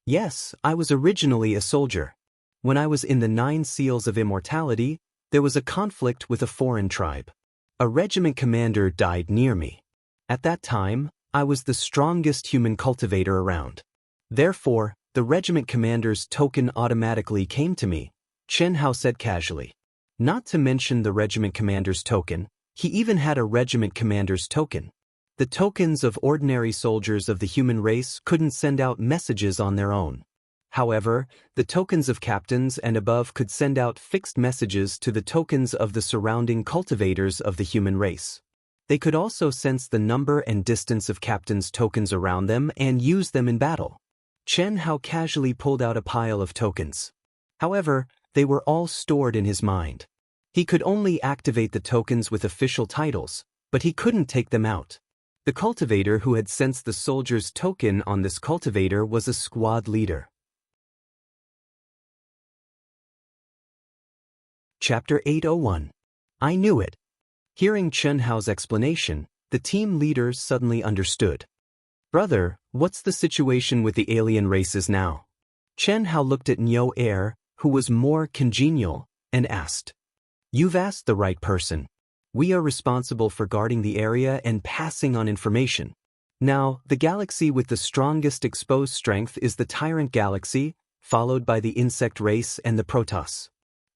Yes, I was originally a soldier. When I was in the 9 Seals of Immortality, there was a conflict with a foreign tribe. A regiment commander died near me. At that time, I was the strongest human cultivator around. Therefore, the regiment commander's token automatically came to me, Chen Hao said casually. Not to mention the regiment commander's token, he even had a regiment commander's token. The tokens of ordinary soldiers of the human race couldn't send out messages on their own. However, the tokens of captains and above could send out fixed messages to the tokens of the surrounding cultivators of the human race. They could also sense the number and distance of captains' tokens around them and use them in battle. Chen Hao casually pulled out a pile of tokens. However, they were all stored in his mind. He could only activate the tokens with official titles, but he couldn't take them out. The cultivator who had sensed the soldier's token on this cultivator was a squad leader. Chapter 801. I knew it. Hearing Chen Hao's explanation, the team leaders suddenly understood. Brother, what's the situation with the alien races now? Chen Hao looked at Nyo Air, who was more congenial, and asked. You've asked the right person. We are responsible for guarding the area and passing on information. Now, the galaxy with the strongest exposed strength is the Tyrant Galaxy, followed by the Insect race and the Protoss.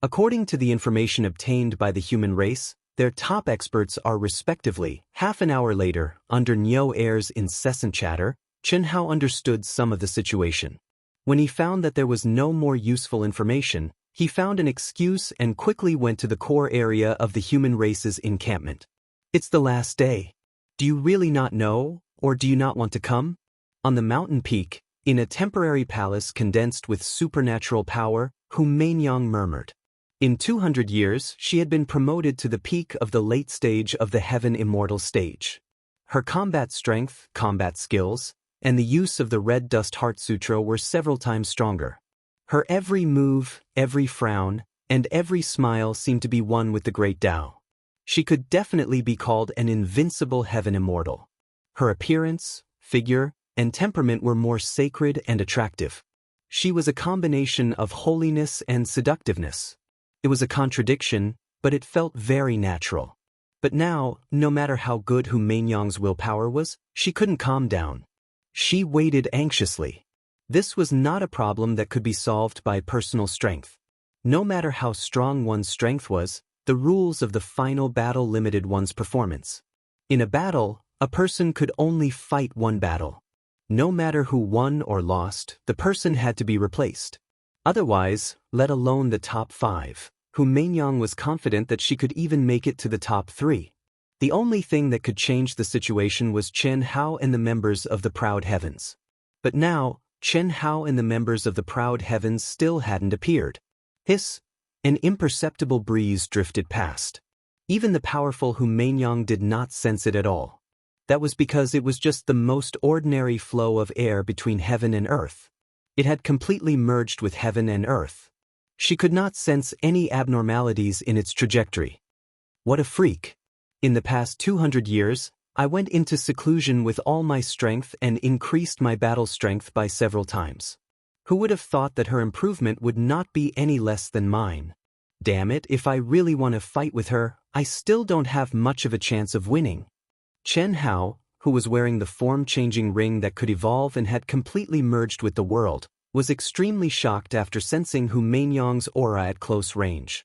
According to the information obtained by the human race, their top experts are respectively. Half an hour later, under Nyo Air's incessant chatter, Chen Hao understood some of the situation. When he found that there was no more useful information, he found an excuse and quickly went to the core area of the human race's encampment. It's the last day. Do you really not know, or do you not want to come? On the mountain peak, in a temporary palace condensed with supernatural power, Hu Mainyang murmured. In 200 years, she had been promoted to the peak of the late stage of the Heaven Immortal stage. Her combat strength, combat skills, and the use of the Red Dust Heart Sutra were several times stronger. Her every move, every frown, and every smile seemed to be one with the Great Tao. She could definitely be called an invincible Heaven Immortal. Her appearance, figure, and temperament were more sacred and attractive. She was a combination of holiness and seductiveness. It was a contradiction, but it felt very natural. But now, no matter how good Hu Mainyang's willpower was, she couldn't calm down. She waited anxiously. This was not a problem that could be solved by personal strength. No matter how strong one's strength was, the rules of the final battle limited one's performance. In a battle, a person could only fight one battle. No matter who won or lost, the person had to be replaced. Otherwise, let alone the top 5, Hu Mainyang was confident that she could even make it to the top 3. The only thing that could change the situation was Chen Hao and the members of the Proud Heavens. But now, Chen Hao and the members of the Proud Heavens still hadn't appeared. Hiss! An imperceptible breeze drifted past. Even the powerful Hu Mainyang did not sense it at all. That was because it was just the most ordinary flow of air between heaven and earth. It had completely merged with heaven and earth. She could not sense any abnormalities in its trajectory. What a freak! In the past 200 years, I went into seclusion with all my strength and increased my battle strength by several times. Who would have thought that her improvement would not be any less than mine? Damn it, if I really want to fight with her, I still don't have much of a chance of winning. Chen Hao, who was wearing the form-changing ring that could evolve and had completely merged with the world, was extremely shocked after sensing Hu Mainyang's aura at close range.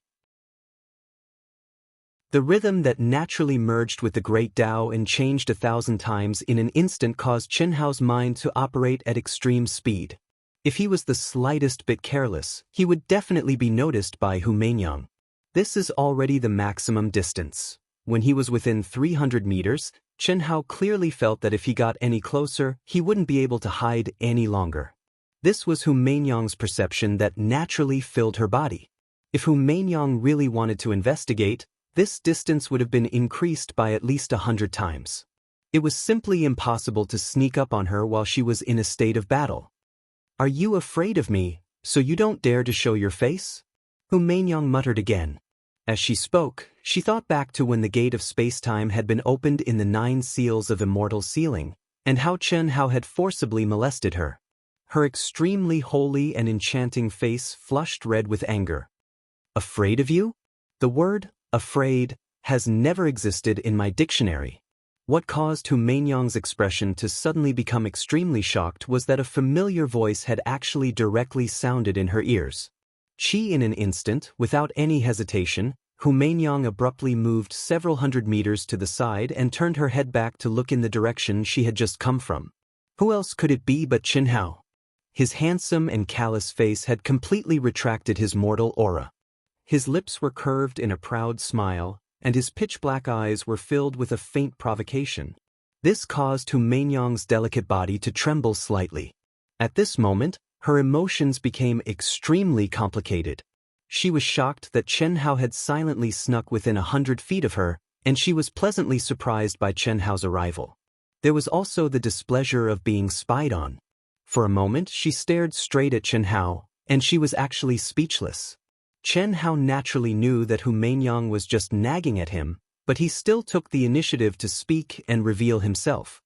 The rhythm that naturally merged with the Great Tao and changed 1,000 times in an instant caused Chen Hao's mind to operate at extreme speed. If he was the slightest bit careless, he would definitely be noticed by Hu Mainyang. This is already the maximum distance. When he was within 300 meters, Chen Hao clearly felt that if he got any closer, he wouldn't be able to hide any longer. This was Hu Mainyang's perception that naturally filled her body. If Hu Mainyang really wanted to investigate, This distance would have been increased by at least 100 times. It was simply impossible to sneak up on her while she was in a state of battle. "Are you afraid of me, so you don't dare to show your face?" Hu Mainyang muttered again. As she spoke, she thought back to when the gate of space-time had been opened in the 9 seals of immortal sealing, and how Chen Hao had forcibly molested her. Her extremely holy and enchanting face flushed red with anger. "Afraid of you?" The word, afraid, has never existed in my dictionary. What caused Hu Mainyang's expression to suddenly become extremely shocked was that a familiar voice had actually directly sounded in her ears. In an instant, without any hesitation, Hu Mainyang abruptly moved several hundred meters to the side and turned her head back to look in the direction she had just come from. Who else could it be but Chen Hao? His handsome and callous face had completely retracted his mortal aura. His lips were curved in a proud smile, and his pitch-black eyes were filled with a faint provocation. This caused Hu Mainyang's delicate body to tremble slightly. At this moment, her emotions became extremely complicated. She was shocked that Chen Hao had silently snuck within 100 feet of her, and she was pleasantly surprised by Chen Hao's arrival. There was also the displeasure of being spied on. For a moment, she stared straight at Chen Hao, and she was actually speechless. Chen Hao naturally knew that Hu Mainyang was just nagging at him, but he still took the initiative to speak and reveal himself.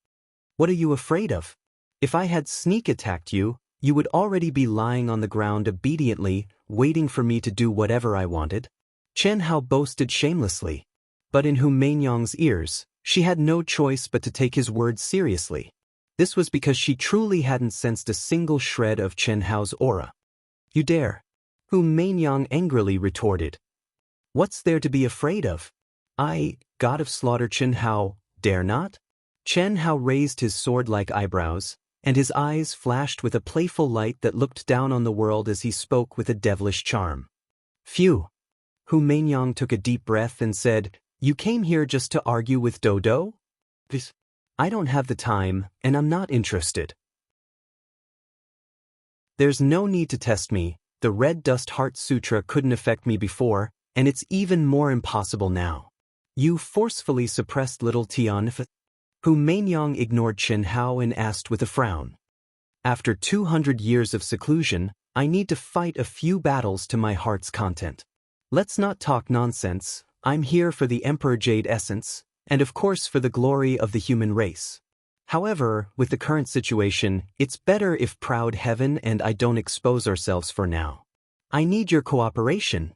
"What are you afraid of? If I had sneak attacked you, you would already be lying on the ground obediently, waiting for me to do whatever I wanted." Chen Hao boasted shamelessly. But in Hu Mainyang's ears, she had no choice but to take his words seriously. This was because she truly hadn't sensed a single shred of Chen Hao's aura. "You dare?" Hu Mainyang angrily retorted. "What's there to be afraid of? I, god of slaughter Chen Hao, dare not?" Chen Hao raised his sword-like eyebrows, and his eyes flashed with a playful light that looked down on the world as he spoke with a devilish charm. "Phew!" Hu Mainyang took a deep breath and said, "You came here just to argue with Dodo? I don't have the time, and I'm not interested. There's no need to test me. The Red Dust Heart Sutra couldn't affect me before, and it's even more impossible now. You forcefully suppressed little Tian." Hu Mainyang ignored Chen Hao and asked with a frown. "After 200 years of seclusion, I need to fight a few battles to my heart's content. Let's not talk nonsense. I'm here for the Emperor Jade Essence, and of course for the glory of the human race. However, with the current situation, it's better if Proud Heaven and I don't expose ourselves for now. I need your cooperation."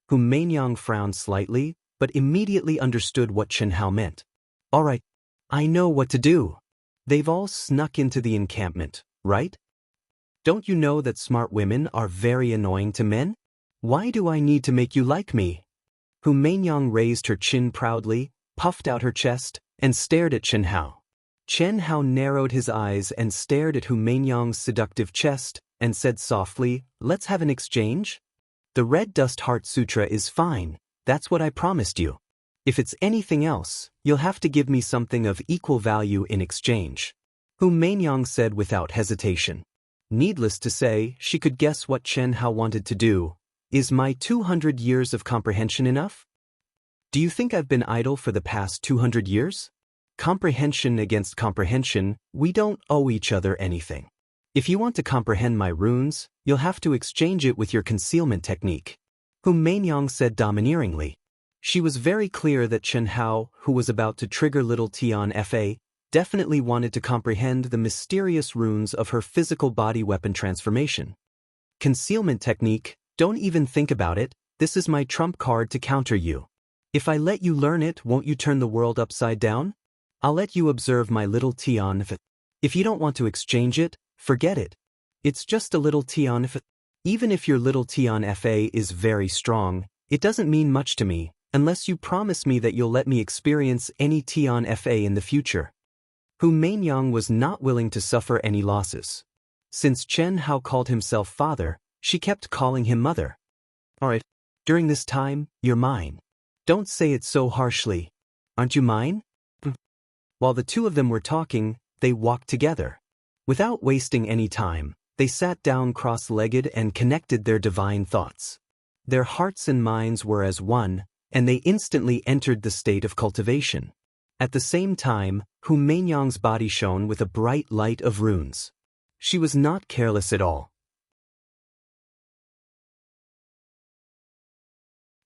Hu Mainyang frowned slightly, but immediately understood what Chen Hao meant. "All right, I know what to do. They've all snuck into the encampment, right? Don't you know that smart women are very annoying to men? Why do I need to make you like me?" Hu Mainyang raised her chin proudly, puffed out her chest, and stared at Chen Hao. Chen Hao narrowed his eyes and stared at Hu Mainyang's seductive chest, and said softly, "Let's have an exchange? The Red Dust Heart Sutra is fine, that's what I promised you. If it's anything else, you'll have to give me something of equal value in exchange." Hu Mainyang said without hesitation. Needless to say, she could guess what Chen Hao wanted to do. "Is my 200 years of comprehension enough? Do you think I've been idle for the past 200 years? Comprehension against comprehension, we don't owe each other anything. If you want to comprehend my runes, you'll have to exchange it with your concealment technique," Hu Mainyang said domineeringly. She was very clear that Chen Hao, who was about to trigger little Tian Fa, definitely wanted to comprehend the mysterious runes of her physical body weapon transformation. "Concealment technique, don't even think about it, this is my trump card to counter you. If I let you learn it, won't you turn the world upside down? I'll let you observe my little Tian Fa. If you don't want to exchange it, forget it. It's just a little Tian Fa. Even if your little Tian Fa is very strong, it doesn't mean much to me, unless you promise me that you'll let me experience any Tian Fa in the future." Hu Mainyang was not willing to suffer any losses. Since Chen Hao called himself father, she kept calling him mother. "All right, during this time, you're mine. Don't say it so harshly. Aren't you mine?" While the two of them were talking, they walked together. Without wasting any time, they sat down cross-legged and connected their divine thoughts. Their hearts and minds were as one, and they instantly entered the state of cultivation. At the same time, Hu Meinyang's body shone with a bright light of runes. She was not careless at all.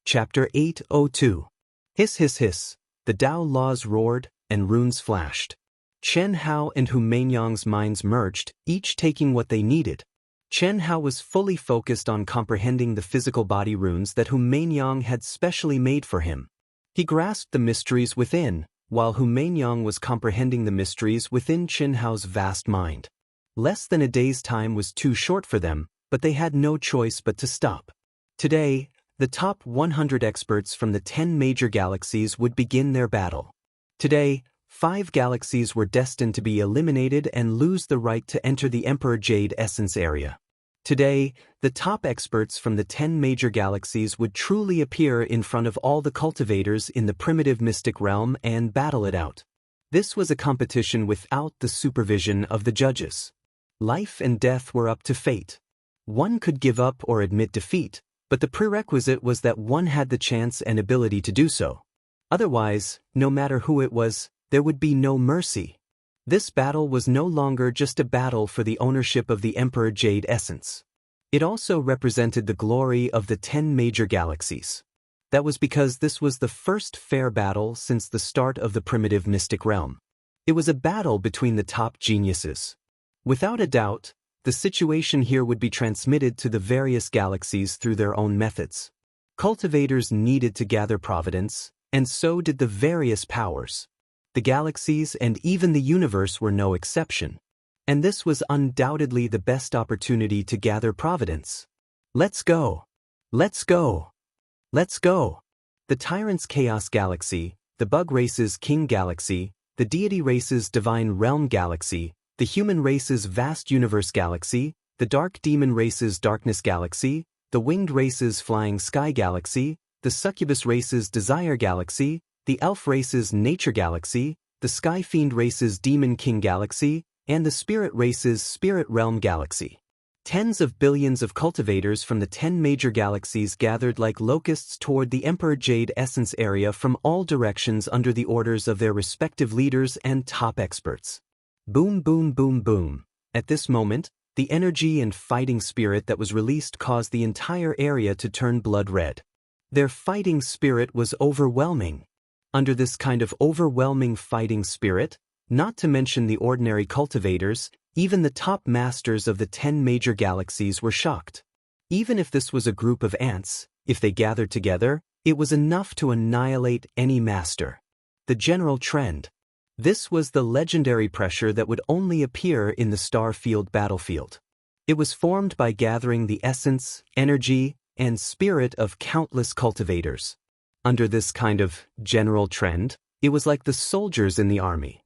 Chapter 802. Hiss hiss hiss, the Tao laws roared, and runes flashed. Chen Hao and Hu Meinyang's minds merged, each taking what they needed. Chen Hao was fully focused on comprehending the physical body runes that Hu Meinyang had specially made for him. He grasped the mysteries within, while Hu Meinyang was comprehending the mysteries within Chen Hao's vast mind. Less than a day's time was too short for them, but they had no choice but to stop. Today, the top 100 experts from the 10 major galaxies would begin their battle. Today, 5 galaxies were destined to be eliminated and lose the right to enter the Emperor Jade Essence area. Today, the top experts from the 10 major galaxies would truly appear in front of all the cultivators in the primitive mystic realm and battle it out. This was a competition without the supervision of the judges. Life and death were up to fate. One could give up or admit defeat, but the prerequisite was that one had the chance and ability to do so. Otherwise, no matter who it was, there would be no mercy. This battle was no longer just a battle for the ownership of the Emperor Jade Essence. It also represented the glory of the 10 major galaxies. That was because this was the first fair battle since the start of the primitive mystic realm. It was a battle between the top geniuses. Without a doubt, the situation here would be transmitted to the various galaxies through their own methods. Cultivators needed to gather providence, and so did the various powers. The galaxies and even the universe were no exception. And this was undoubtedly the best opportunity to gather providence. Let's go! Let's go! Let's go! The Tyrant's Chaos Galaxy, the Bug Race's King Galaxy, the Deity Race's Divine Realm Galaxy, the Human Race's Vast Universe Galaxy, the Dark Demon Race's Darkness Galaxy, the Winged Race's Flying Sky Galaxy, the Succubus Race's Desire Galaxy, the Elf Race's Nature Galaxy, the Sky Fiend Race's Demon King Galaxy, and the Spirit Race's Spirit Realm Galaxy. Tens of billions of cultivators from the 10 major galaxies gathered like locusts toward the Emperor Jade Essence area from all directions under the orders of their respective leaders and top experts. Boom boom boom boom. At this moment, the energy and fighting spirit that was released caused the entire area to turn blood red. Their fighting spirit was overwhelming. Under this kind of overwhelming fighting spirit, not to mention the ordinary cultivators, even the top masters of the 10 major galaxies were shocked. Even if this was a group of ants, if they gathered together, it was enough to annihilate any master. The general trend. This was the legendary pressure that would only appear in the Starfield battlefield. It was formed by gathering the essence, energy, and spirit of countless cultivators. Under this kind of general trend, it was like the soldiers in the army.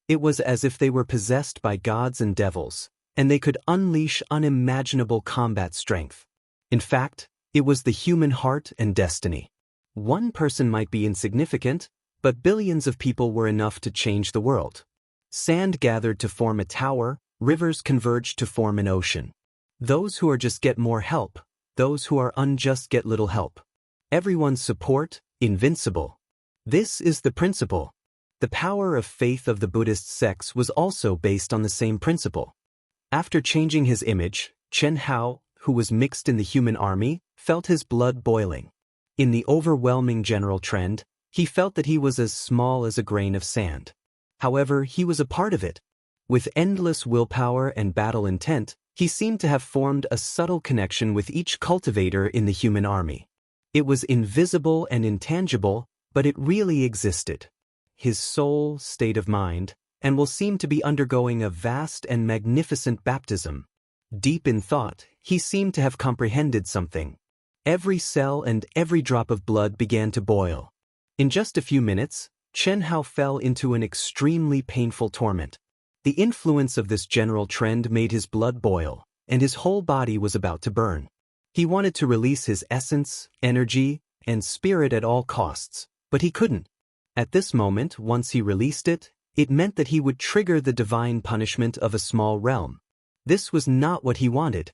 It was as if they were possessed by gods and devils, and they could unleash unimaginable combat strength. In fact, it was the human heart and destiny. One person might be insignificant, but billions of people were enough to change the world. Sand gathered to form a tower, rivers converged to form an ocean. Those who are just get more help, those who are unjust get little help. Everyone's support, invincible. This is the principle. The power of faith of the Buddhist sects was also based on the same principle. After changing his image, Chen Hao, who was mixed in the human army, felt his blood boiling. In the overwhelming general trend, he felt that he was as small as a grain of sand. However, he was a part of it. With endless willpower and battle intent, he seemed to have formed a subtle connection with each cultivator in the human army. It was invisible and intangible, but it really existed. His soul, state of mind, and will seem to be undergoing a vast and magnificent baptism. Deep in thought, he seemed to have comprehended something. Every cell and every drop of blood began to boil. In just a few minutes, Chen Hao fell into an extremely painful torment. The influence of this general trend made his blood boil, and his whole body was about to burn. He wanted to release his essence, energy, and spirit at all costs, but he couldn't. At this moment, once he released it, it meant that he would trigger the divine punishment of a small realm. This was not what he wanted.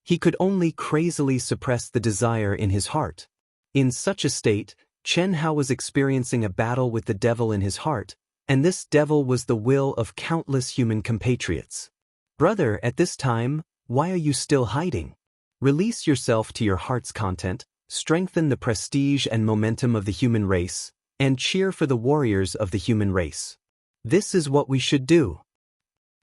He could only crazily suppress the desire in his heart. In such a state, Chen Hao was experiencing a battle with the devil in his heart, and this devil was the will of countless human compatriots. Brother, at this time, why are you still hiding? Release yourself to your heart's content, strengthen the prestige and momentum of the human race, and cheer for the warriors of the human race. This is what we should do.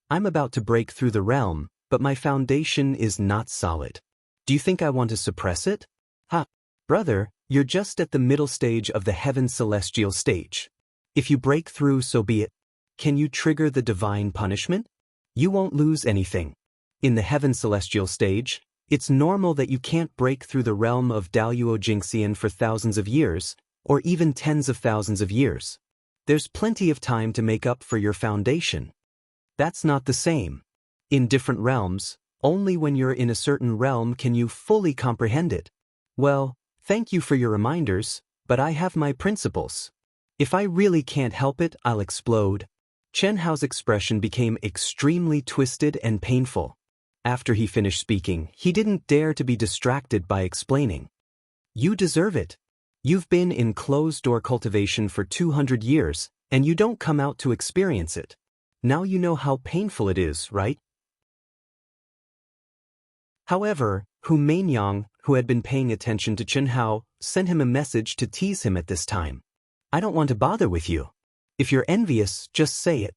I'm about to break through the realm, but my foundation is not solid. Do you think I want to suppress it? Ha! Brother, you're just at the middle stage of the heaven celestial stage. If you break through, so be it. Can you trigger the divine punishment? You won't lose anything. In the heaven celestial stage, it's normal that you can't break through the realm of Daluo Jingxian for thousands of years, or even tens of thousands of years. There's plenty of time to make up for your foundation. That's not the same. In different realms, only when you're in a certain realm can you fully comprehend it. Well, thank you for your reminders, but I have my principles. If I really can't help it, I'll explode. Chen Hao's expression became extremely twisted and painful. After he finished speaking, he didn't dare to be distracted by explaining. You deserve it. You've been in closed-door cultivation for 200 years, and you don't come out to experience it. Now you know how painful it is, right? However, Hu Mainyang, who had been paying attention to Chen Hao, sent him a message to tease him at this time. I don't want to bother with you. If you're envious, just say it.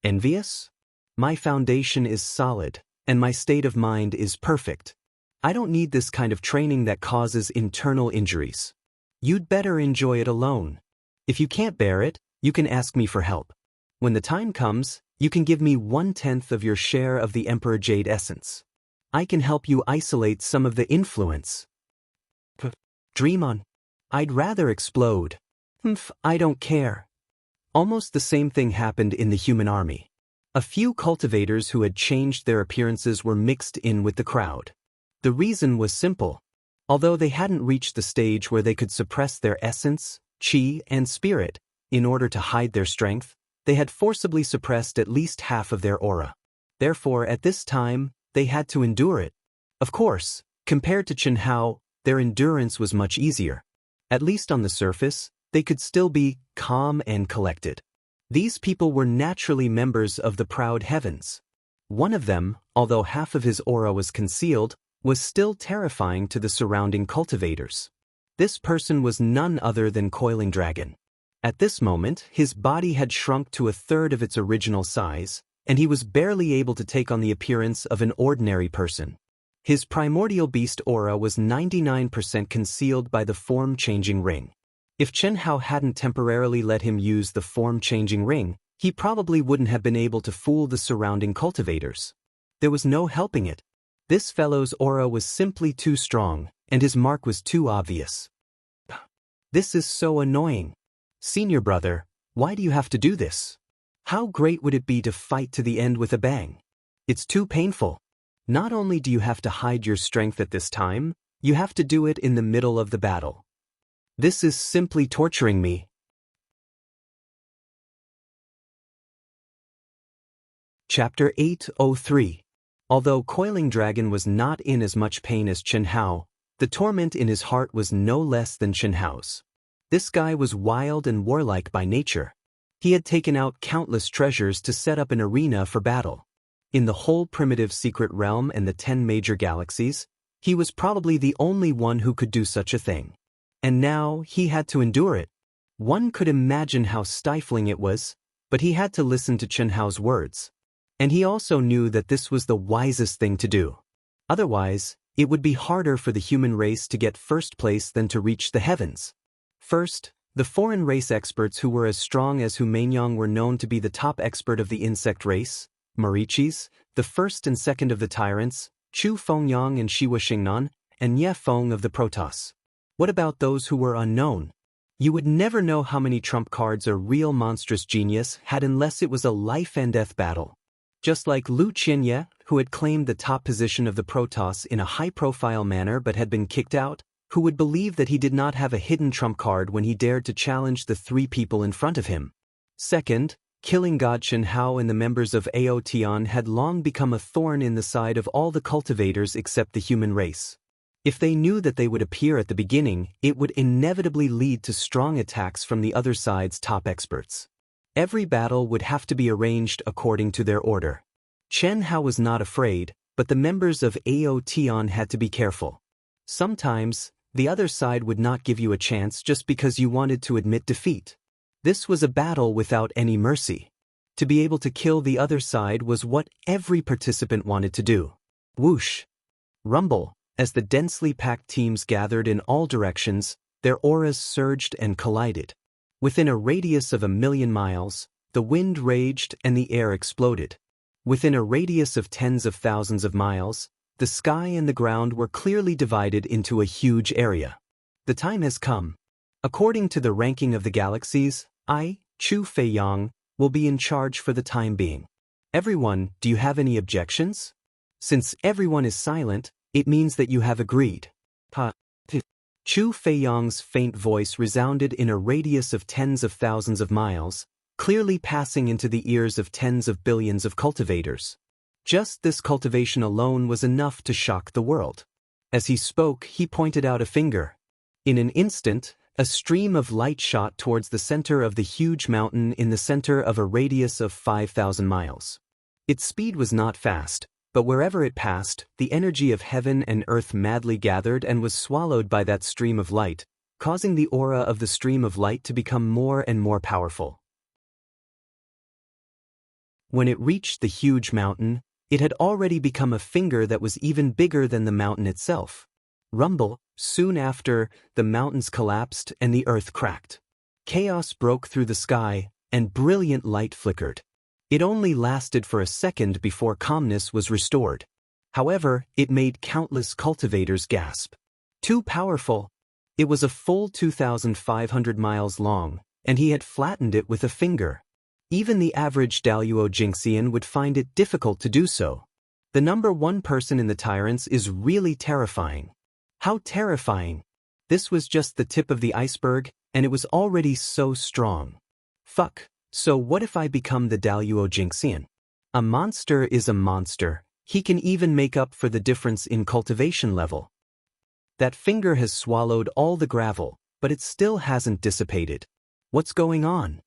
Envious? My foundation is solid, and my state of mind is perfect. I don't need this kind of training that causes internal injuries. You'd better enjoy it alone. If you can't bear it, you can ask me for help. When the time comes, you can give me 1/10 of your share of the Emperor Jade essence. I can help you isolate some of the influence. Dream on. I'd rather explode. I don't care. Almost the same thing happened in the human army. A few cultivators who had changed their appearances were mixed in with the crowd. The reason was simple. Although they hadn't reached the stage where they could suppress their essence, qi, and spirit, in order to hide their strength, they had forcibly suppressed at least half of their aura. Therefore, at this time, they had to endure it. Of course, compared to Chen Hao, their endurance was much easier. At least on the surface, they could still be calm and collected. These people were naturally members of the proud heavens. One of them, although half of his aura was concealed, was still terrifying to the surrounding cultivators. This person was none other than Coiling Dragon. At this moment, his body had shrunk to 1/3 of its original size, and he was barely able to take on the appearance of an ordinary person. His primordial beast aura was 99% concealed by the form-changing ring. If Chen Hao hadn't temporarily let him use the form-changing ring, he probably wouldn't have been able to fool the surrounding cultivators. There was no helping it. This fellow's aura was simply too strong, and his mark was too obvious. This is so annoying. Senior brother, why do you have to do this? How great would it be to fight to the end with a bang? It's too painful. Not only do you have to hide your strength at this time, you have to do it in the middle of the battle. This is simply torturing me. Chapter 803. Although Coiling Dragon was not in as much pain as Chen Hao, the torment in his heart was no less than Chen Hao's. This guy was wild and warlike by nature. He had taken out countless treasures to set up an arena for battle. In the whole primitive secret realm and the 10 major galaxies, he was probably the only one who could do such a thing. And now he had to endure it. One could imagine how stifling it was, but he had to listen to Chen Hao's words. And he also knew that this was the wisest thing to do. Otherwise, it would be harder for the human race to get first place than to reach the heavens. First, the foreign race experts who were as strong as Hu Mainyang were known to be the top expert of the insect race, Marichis, the first and second of the tyrants, Chu Fengyang and Shiwa Xingnan, and Ye Feng of the Protoss. What about those who were unknown? You would never know how many trump cards a real monstrous genius had unless it was a life-and-death battle. Just like Lu Qianye, who had claimed the top position of the Protoss in a high-profile manner but had been kicked out, who would believe that he did not have a hidden trump card when he dared to challenge the 3 people in front of him. Second, Killing God Chen Hao and the members of Aotian had long become a thorn in the side of all the cultivators except the human race. If they knew that they would appear at the beginning, it would inevitably lead to strong attacks from the other side's top experts. Every battle would have to be arranged according to their order. Chen Hao was not afraid, but the members of Aotian had to be careful. Sometimes, the other side would not give you a chance just because you wanted to admit defeat. This was a battle without any mercy. To be able to kill the other side was what every participant wanted to do. Whoosh! Rumble! As the densely packed teams gathered in all directions, their auras surged and collided. Within a radius of 1,000,000 miles, the wind raged and the air exploded. Within a radius of tens of thousands of miles, the sky and the ground were clearly divided into a huge area. The time has come. According to the ranking of the galaxies, I, Chu Feiyang, will be in charge for the time being. Everyone, do you have any objections? Since everyone is silent, it means that you have agreed. Chu Feiyang's faint voice resounded in a radius of tens of thousands of miles, clearly passing into the ears of tens of billions of cultivators. Just this cultivation alone was enough to shock the world. As he spoke, he pointed out a finger. In an instant, a stream of light shot towards the center of the huge mountain in the center of a radius of 5,000 miles. Its speed was not fast, but wherever it passed, the energy of heaven and earth madly gathered and was swallowed by that stream of light, causing the aura of the stream of light to become more and more powerful. When it reached the huge mountain, it had already become a finger that was even bigger than the mountain itself. Rumble! Soon after, the mountains collapsed and the earth cracked. Chaos broke through the sky, and brilliant light flickered. It only lasted for a second before calmness was restored. However, it made countless cultivators gasp. Too powerful! It was a full 2,500 miles long, and he had flattened it with a finger. Even the average Daluo Jingxian would find it difficult to do so. The number one person in the Tyrants is really terrifying. How terrifying! This was just the tip of the iceberg, and it was already so strong. Fuck, so what if I become the Daluo Jingxian? A monster is a monster, he can even make up for the difference in cultivation level. That finger has swallowed all the gravel, but it still hasn't dissipated. What's going on?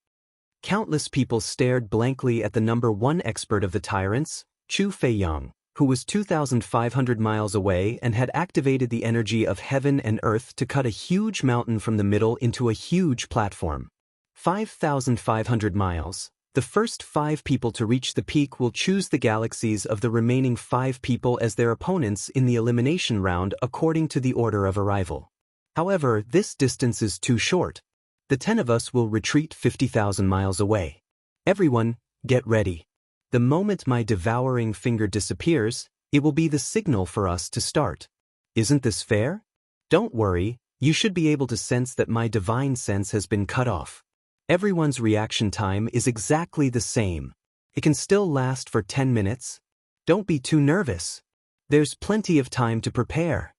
Countless people stared blankly at the number one expert of the Tyrants, Chu Feiyang, who was 2,500 miles away and had activated the energy of heaven and earth to cut a huge mountain from the middle into a huge platform. 5,500 miles. The first 5 people to reach the peak will choose the galaxies of the remaining 5 people as their opponents in the elimination round according to the order of arrival. However, this distance is too short. The 10 of us will retreat 50,000 miles away. Everyone, get ready. The moment my devouring finger disappears, it will be the signal for us to start. Isn't this fair? Don't worry, you should be able to sense that my divine sense has been cut off. Everyone's reaction time is exactly the same. It can still last for 10 minutes. Don't be too nervous. There's plenty of time to prepare.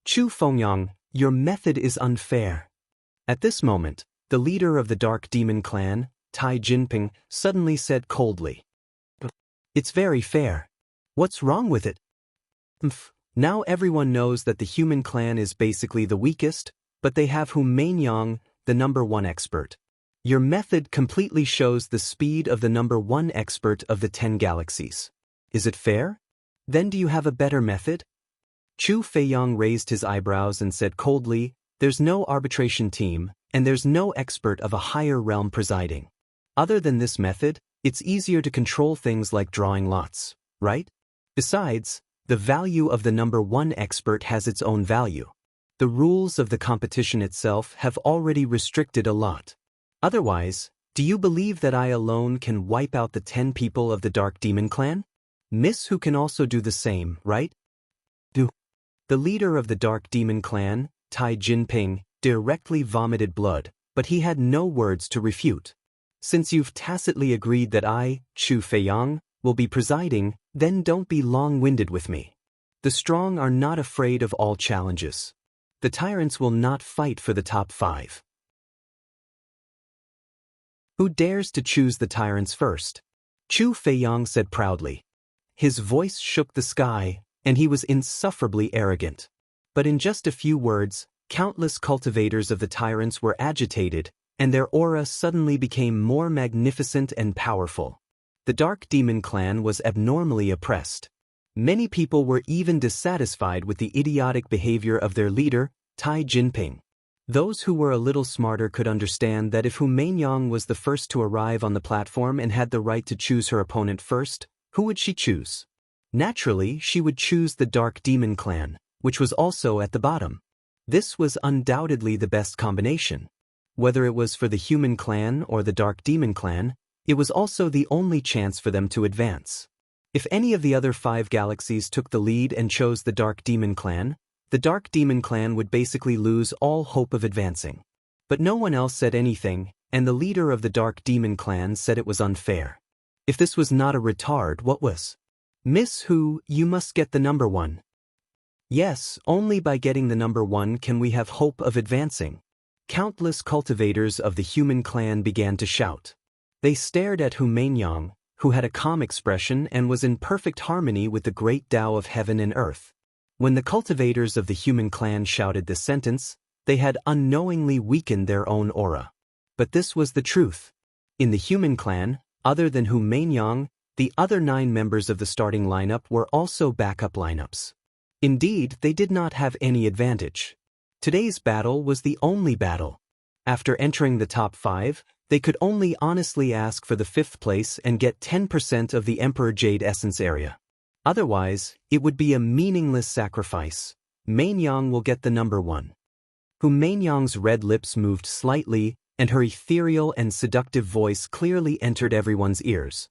Chu Fengyang, your method is unfair. At this moment, the leader of the Dark Demon clan, Tai Jinping, suddenly said coldly. It's very fair. What's wrong with it? Now everyone knows that the human clan is basically the weakest, but they have Hu Mainyang, the number one expert. Your method completely shows the speed of the number one expert of the 10 galaxies. Is it fair? Then do you have a better method? Chu Feiyang raised his eyebrows and said coldly, there's no arbitration team, and there's no expert of a higher realm presiding. Other than this method, it's easier to control things like drawing lots, right? Besides, the value of the number one expert has its own value. The rules of the competition itself have already restricted a lot. Otherwise, do you believe that I alone can wipe out the 10 people of the Dark Demon clan? Miss who can also do the same, right? The leader of the Dark Demon clan, Tai Jinping, directly vomited blood, but he had no words to refute. Since you've tacitly agreed that I, Chu Feiyang, will be presiding, then don't be long-winded with me. The strong are not afraid of all challenges. The tyrants will not fight for the top 5. Who dares to choose the tyrants first? Chu Feiyang said proudly. His voice shook the sky, and he was insufferably arrogant. But in just a few words, countless cultivators of the tyrants were agitated, and their aura suddenly became more magnificent and powerful. The Dark Demon clan was abnormally oppressed. Many people were even dissatisfied with the idiotic behavior of their leader, Tai Jinping. Those who were a little smarter could understand that if Hu Mainyang was the first to arrive on the platform and had the right to choose her opponent first, who would she choose? Naturally, she would choose the Dark Demon clan, which was also at the bottom. This was undoubtedly the best combination. Whether it was for the Human clan or the Dark Demon clan, it was also the only chance for them to advance. If any of the other 5 galaxies took the lead and chose the Dark Demon clan, the Dark Demon clan would basically lose all hope of advancing. But no one else said anything, and the leader of the Dark Demon clan said it was unfair. If this was not a retard, what was? Miss Hu, you must get the number 1. Yes, only by getting the number 1 can we have hope of advancing. Countless cultivators of the Human clan began to shout. They stared at Hu Mainyang, who had a calm expression and was in perfect harmony with the great Tao of heaven and earth. When the cultivators of the Human clan shouted this sentence, they had unknowingly weakened their own aura. But this was the truth. In the Human clan, other than Hu Mainyang, the other 9 members of the starting lineup were also backup lineups. Indeed, they did not have any advantage. Today's battle was the only battle. After entering the top 5, they could only honestly ask for the 5th place and get 10% of the Emperor Jade Essence area. Otherwise, it would be a meaningless sacrifice. Mainyang will get the number 1. Hu Mainyang's red lips moved slightly, and her ethereal and seductive voice clearly entered everyone's ears.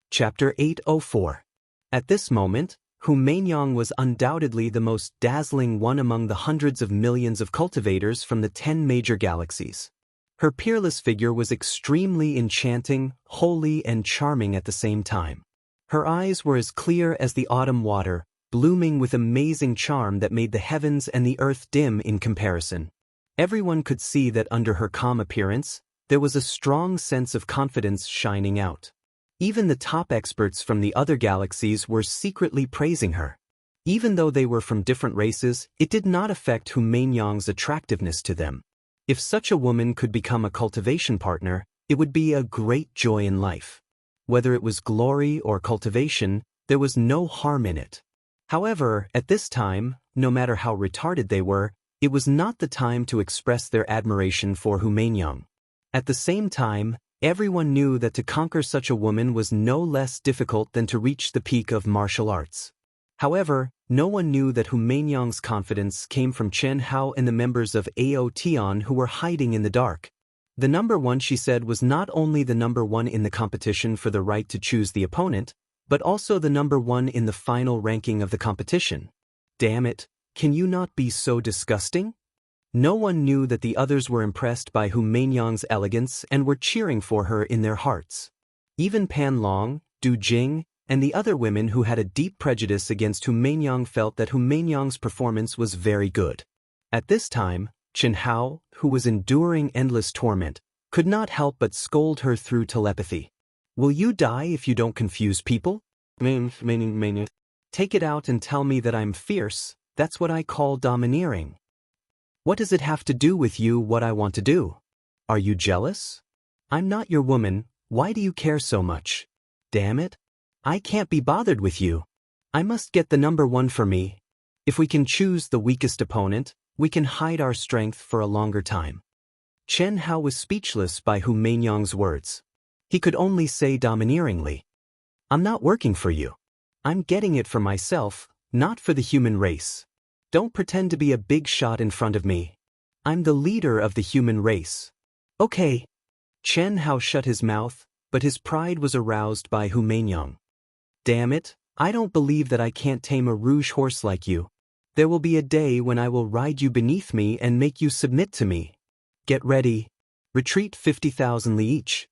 Chapter 804. At this moment, Hu Mainyang was undoubtedly the most dazzling one among the hundreds of millions of cultivators from the 10 major galaxies. Her peerless figure was extremely enchanting, holy, and charming at the same time. Her eyes were as clear as the autumn water, blooming with amazing charm that made the heavens and the earth dim in comparison. Everyone could see that under her calm appearance, there was a strong sense of confidence shining out. Even the top experts from the other galaxies were secretly praising her. Even though they were from different races, it did not affect Hu Mainyang's attractiveness to them. If such a woman could become a cultivation partner, it would be a great joy in life. Whether it was glory or cultivation, there was no harm in it. However, at this time, no matter how retarded they were, it was not the time to express their admiration for Hu Mainyang. At the same time, everyone knew that to conquer such a woman was no less difficult than to reach the peak of martial arts. However, no one knew that Hu Mainyang's confidence came from Chen Hao and the members of Ao Tian who were hiding in the dark. The number 1, she said, was not only the number 1 in the competition for the right to choose the opponent, but also the number 1 in the final ranking of the competition. Damn it, can you not be so disgusting? No one knew that the others were impressed by Hu Mainyang's elegance and were cheering for her in their hearts. Even Pan Long, Du Jing, and the other women who had a deep prejudice against Hu Mainyang felt that Hu Mainyang's performance was very good. At this time, Chen Hao, who was enduring endless torment, could not help but scold her through telepathy. Will you die if you don't confuse people? Take it out and tell me that I'm fierce, that's what I call domineering. What does it have to do with you what I want to do? Are you jealous? I'm not your woman, why do you care so much? Damn it. I can't be bothered with you. I must get the number 1 for me. If we can choose the weakest opponent, we can hide our strength for a longer time. Chen Hao was speechless by Hu Mainyang's words. He could only say domineeringly, I'm not working for you. I'm getting it for myself, not for the human race. Don't pretend to be a big shot in front of me. I'm the leader of the human race. Okay. Chen Hao shut his mouth, but his pride was aroused by Hu Mainyang. Damn it, I don't believe that I can't tame a rouge horse like you. There will be a day when I will ride you beneath me and make you submit to me. Get ready. Retreat 50,000 li each.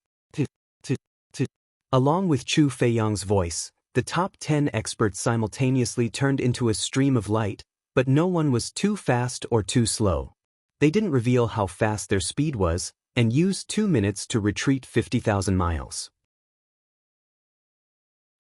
Along with Chu Feiyang's voice, the top 10 experts simultaneously turned into a stream of light, but no one was too fast or too slow. They didn't reveal how fast their speed was, and used 2 minutes to retreat 50,000 miles.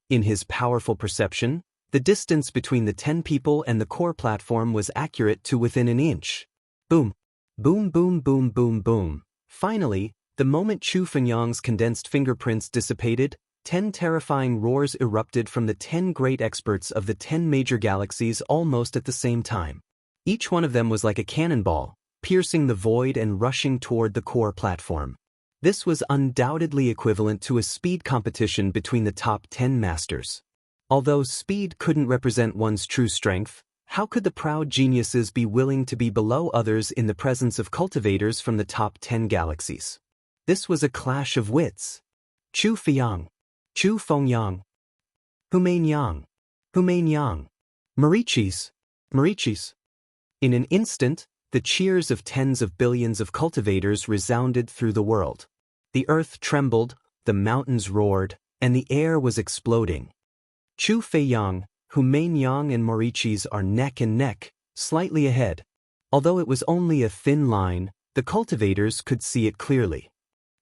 In his powerful perception, the distance between the 10 people and the core platform was accurate to within an inch. Boom. Boom boom boom boom boom. Finally, the moment Chu Fenyang's condensed fingerprints dissipated, 10 terrifying roars erupted from the 10 great experts of the 10 major galaxies almost at the same time. Each one of them was like a cannonball, piercing the void and rushing toward the core platform. This was undoubtedly equivalent to a speed competition between the top 10 masters. Although speed couldn't represent one's true strength, how could the proud geniuses be willing to be below others in the presence of cultivators from the top 10 galaxies? This was a clash of wits. Chu Fenyang, Chu Fengyang, Humain Yang, Marichis. In an instant, the cheers of tens of billions of cultivators resounded through the world. The earth trembled, the mountains roared, and the air was exploding. Chu Fenyang, Humain Yang and Marichis are neck and neck, slightly ahead. Although it was only a thin line, the cultivators could see it clearly.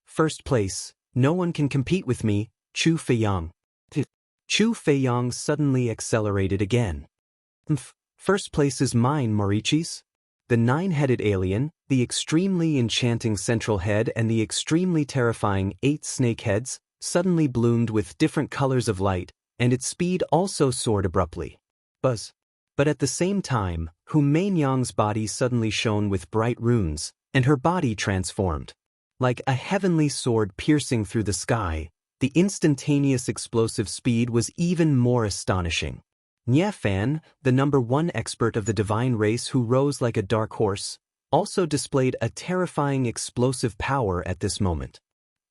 First place, no one can compete with me, Chu Fenyang. Chu Fenyang suddenly accelerated again. First place is mine, Marichis. The 9-headed alien, the extremely enchanting central head and the extremely terrifying 8 snake heads, suddenly bloomed with different colors of light, and its speed also soared abruptly. Buzz. But at the same time, Humain Yang's body suddenly shone with bright runes, and her body transformed. Like a heavenly sword piercing through the sky, the instantaneous explosive speed was even more astonishing. Nye Fan, the #1 expert of the divine race who rose like a dark horse, also displayed a terrifying explosive power at this moment.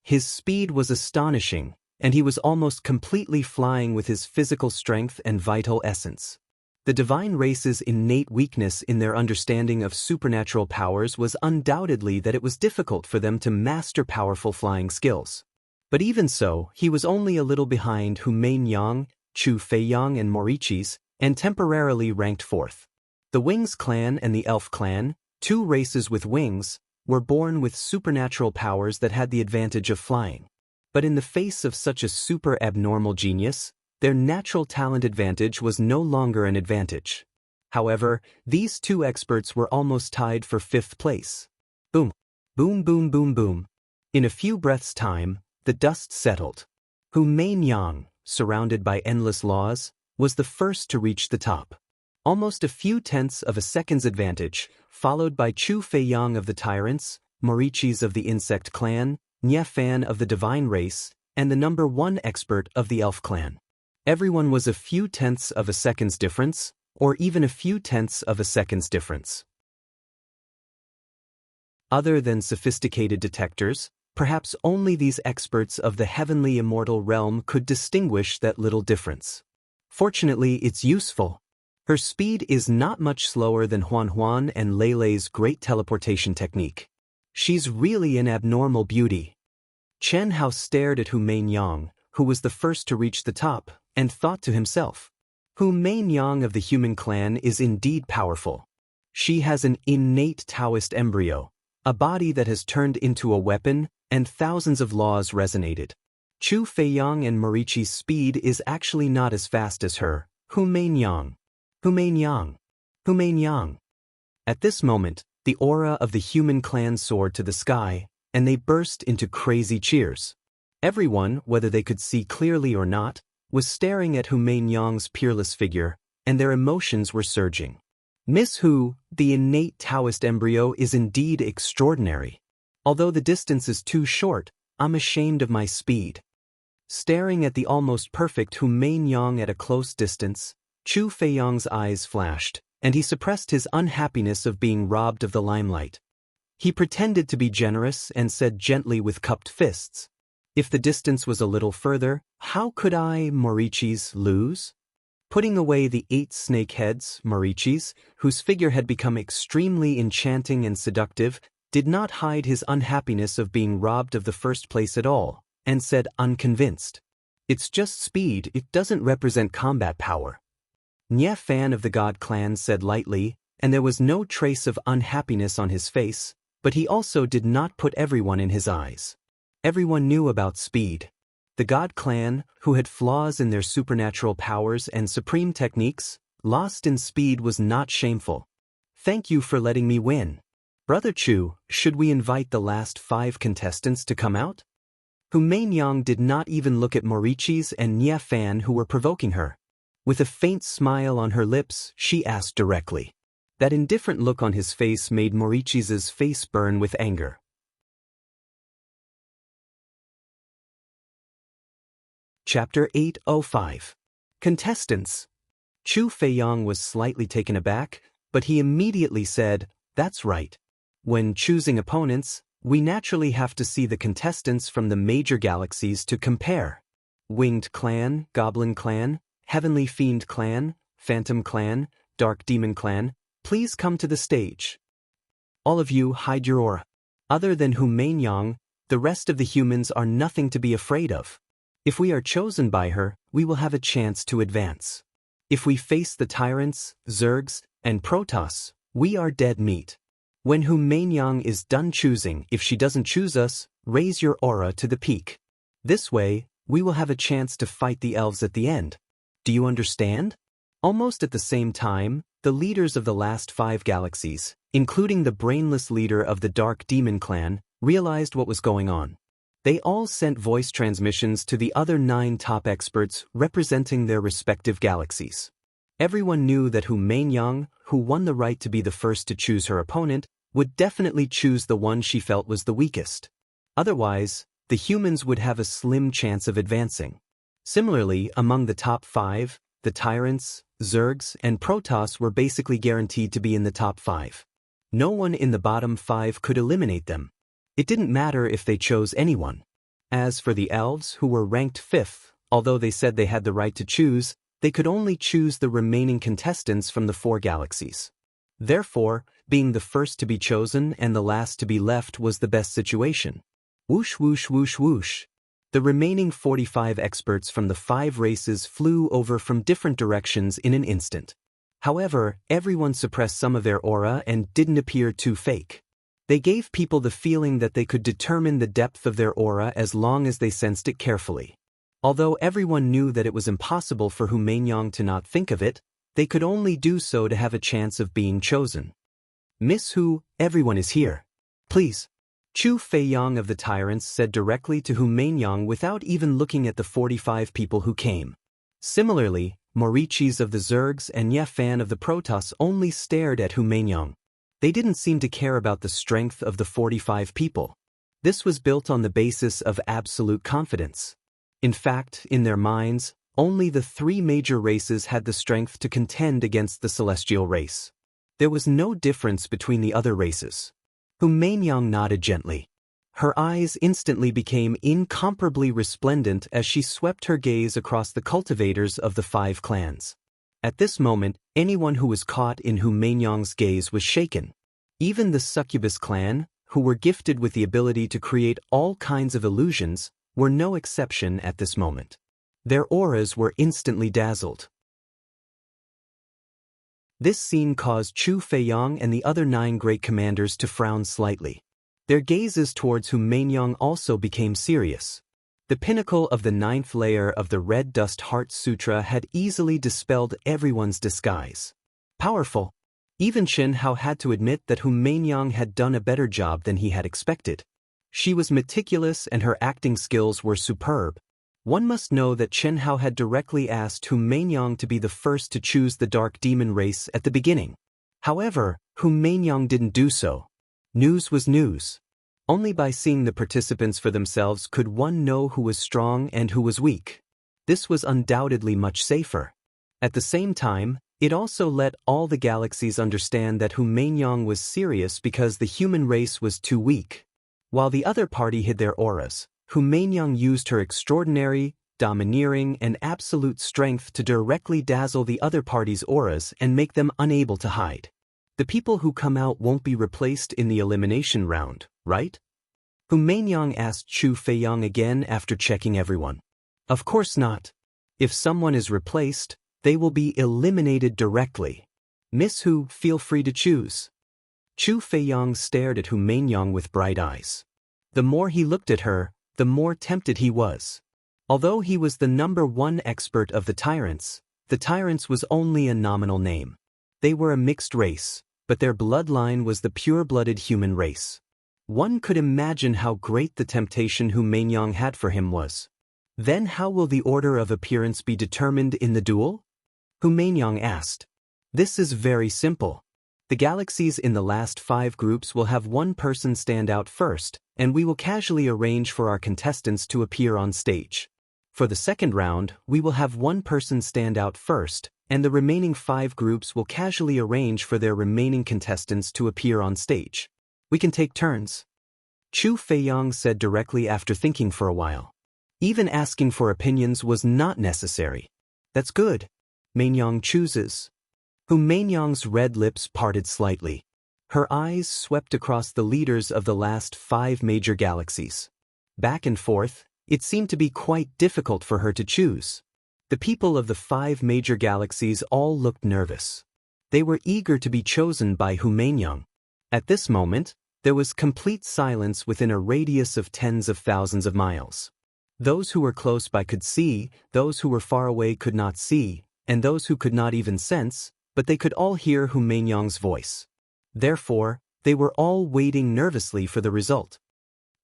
His speed was astonishing, and he was almost completely flying with his physical strength and vital essence. The divine race's innate weakness in their understanding of supernatural powers was undoubtedly that it was difficult for them to master powerful flying skills. But even so, he was only a little behind Humain Yang, Chu Fenyang and Marichis, and temporarily ranked 4th. The Wings clan and the Elf clan, 2 races with wings, were born with supernatural powers that had the advantage of flying. But in the face of such a super abnormal genius, their natural talent advantage was no longer an advantage. However, these 2 experts were almost tied for 5th place. Boom. Boom boom boom boom. In a few breaths' time, the dust settled. Humain Yang, surrounded by endless laws, was the first to reach the top. Almost a few tenths of a second's advantage, followed by Chu Fenyang of the Tyrants, Marichis of the Insect clan, Nye Fan of the Divine race, and the #1 expert of the Elf clan. Everyone was a few tenths of a second's difference, or even a few tenths of a second's difference. Other than sophisticated detectors, perhaps only these experts of the heavenly immortal realm could distinguish that little difference. Fortunately, it's useful. Her speed is not much slower than Huan and Leilei's great teleportation technique. She's really an abnormal beauty. Chen Hao stared at Humain Yang, who was the first to reach the top, and thought to himself, Humain Yang of the human clan is indeed powerful. She has an innate Taoist embryo, a body that has turned into a weapon, and thousands of laws resonated. Chu Fenyang and Marichi's speed is actually not as fast as her. Humain Yang. At this moment, the aura of the human clan soared to the sky, and they burst into crazy cheers. Everyone, whether they could see clearly or not, was staring at Humain Yang's peerless figure, and their emotions were surging. Miss Hu, the innate Taoist embryo, is indeed extraordinary. Although the distance is too short, I'm ashamed of my speed. Staring at the almost perfect Humain Yang at a close distance, Chu Fenyang's eyes flashed, and he suppressed his unhappiness of being robbed of the limelight. He pretended to be generous and said gently with cupped fists, "If the distance was a little further, how could I, Marichis, lose?" Putting away the 8 snake heads, Marichis, whose figure had become extremely enchanting and seductive, did not hide his unhappiness of being robbed of the first place at all, and said unconvinced, "It's just speed, it doesn't represent combat power." Nye Fan of the God clan said lightly, and there was no trace of unhappiness on his face, but he also did not put everyone in his eyes. Everyone knew about Speed. The God Clan, who had flaws in their supernatural powers and supreme techniques, lost in Speed was not shameful. Thank you for letting me win. Brother Chu, should we invite the last 5 contestants to come out? Hu Mainyang did not even look at Morichis and Nia Fan who were provoking her. With a faint smile on her lips, she asked directly. That indifferent look on his face made Morichis' face burn with anger. Chapter 805. Contestants. Chu Feiyang was slightly taken aback, but he immediately said, "That's right. When choosing opponents, we naturally have to see the contestants from the major galaxies to compare. Winged Clan, Goblin Clan, Heavenly Fiend Clan, Phantom Clan, Dark Demon Clan, please come to the stage. All of you hide your aura. Other than Hu Mainyang, the rest of the humans are nothing to be afraid of. If we are chosen by her, we will have a chance to advance. If we face the tyrants, Zergs, and Protoss, we are dead meat. When Hu Mainyang is done choosing, if she doesn't choose us, raise your aura to the peak. This way, we will have a chance to fight the elves at the end. Do you understand?" Almost at the same time, the leaders of the last 5 galaxies, including the brainless leader of the Dark Demon Clan, realized what was going on. They all sent voice transmissions to the other 9 top experts representing their respective galaxies. Everyone knew that Hu Mainyang, who won the right to be the first to choose her opponent, would definitely choose the one she felt was the weakest. Otherwise, the humans would have a slim chance of advancing. Similarly, among the top 5, the tyrants, Zergs, and Protoss were basically guaranteed to be in the top 5. No one in the bottom 5 could eliminate them. It didn't matter if they chose anyone. As for the elves, who were ranked 5th, although they said they had the right to choose, they could only choose the remaining contestants from the 4 galaxies. Therefore, being the first to be chosen and the last to be left was the best situation. Whoosh whoosh whoosh whoosh. The remaining 45 experts from the 5 races flew over from different directions in an instant. However, everyone suppressed some of their aura and didn't appear too fake. They gave people the feeling that they could determine the depth of their aura as long as they sensed it carefully. Although everyone knew that it was impossible for Hu Mainyang to not think of it, they could only do so to have a chance of being chosen. "Miss Hu, everyone is here. Please." Chu Feiyang of the Tyrants said directly to Hu Mainyang without even looking at the 45 people who came. Similarly, Morichis of the Zergs and Ye Fan of the Protoss only stared at Hu Mainyang. They didn't seem to care about the strength of the 45 people. This was built on the basis of absolute confidence. In fact, in their minds, only the 3 major races had the strength to contend against the celestial race. There was no difference between the other races. Hu Mainyang nodded gently. Her eyes instantly became incomparably resplendent as she swept her gaze across the cultivators of the 5 clans. At this moment, anyone who was caught in Hu Mainyang's gaze was shaken. Even the Succubus clan, who were gifted with the ability to create all kinds of illusions, were no exception at this moment. Their auras were instantly dazzled. This scene caused Chu Feiyang and the other 9 great commanders to frown slightly. Their gazes towards Hu Mainyang also became serious. The pinnacle of the 9th layer of the Red Dust Heart Sutra had easily dispelled everyone's disguise. Powerful. Even Chen Hao had to admit that Hu Mainyang had done a better job than he had expected. She was meticulous and her acting skills were superb. One must know that Chen Hao had directly asked Hu Mainyang to be the first to choose the Dark Demon race at the beginning. However, Hu Mainyang didn't do so. News was news. Only by seeing the participants for themselves could one know who was strong and who was weak. This was undoubtedly much safer. At the same time, it also let all the galaxies understand that Hu Mainyang was serious because the human race was too weak. While the other party hid their auras, Hu Mainyang used her extraordinary, domineering, and absolute strength to directly dazzle the other party's auras and make them unable to hide. The people who come out won't be replaced in the elimination round, right? Hu Mainyang asked Chu Feiyang again after checking everyone. Of course not. If someone is replaced, they will be eliminated directly. Miss Hu, feel free to choose. Chu Feiyang stared at Hu Mainyang with bright eyes. The more he looked at her, the more tempted he was. Although he was the #1 expert of the tyrants was only a nominal name. They were a mixed race, but their bloodline was the pure-blooded human race. One could imagine how great the temptation Hu Mainyang had for him was. Then how will the order of appearance be determined in the duel? Hu Mainyang asked. This is very simple. The galaxies in the last 5 groups will have one person stand out first, and we will casually arrange for our contestants to appear on stage. For the second round, we will have one person stand out first, and the remaining 5 groups will casually arrange for their remaining contestants to appear on stage. We can take turns. Chu Feiyang said directly after thinking for a while. Even asking for opinions was not necessary. That's good. Mainyang chooses. Hu Mainyang's red lips parted slightly. Her eyes swept across the leaders of the last 5 major galaxies. Back and forth, it seemed to be quite difficult for her to choose. The people of the 5 major galaxies all looked nervous. They were eager to be chosen by Hu Mainyang. At this moment, there was complete silence within a radius of tens of thousands of miles. Those who were close by could see, those who were far away could not see, and those who could not even sense, but they could all hear Hu Mainyang's voice. Therefore, they were all waiting nervously for the result.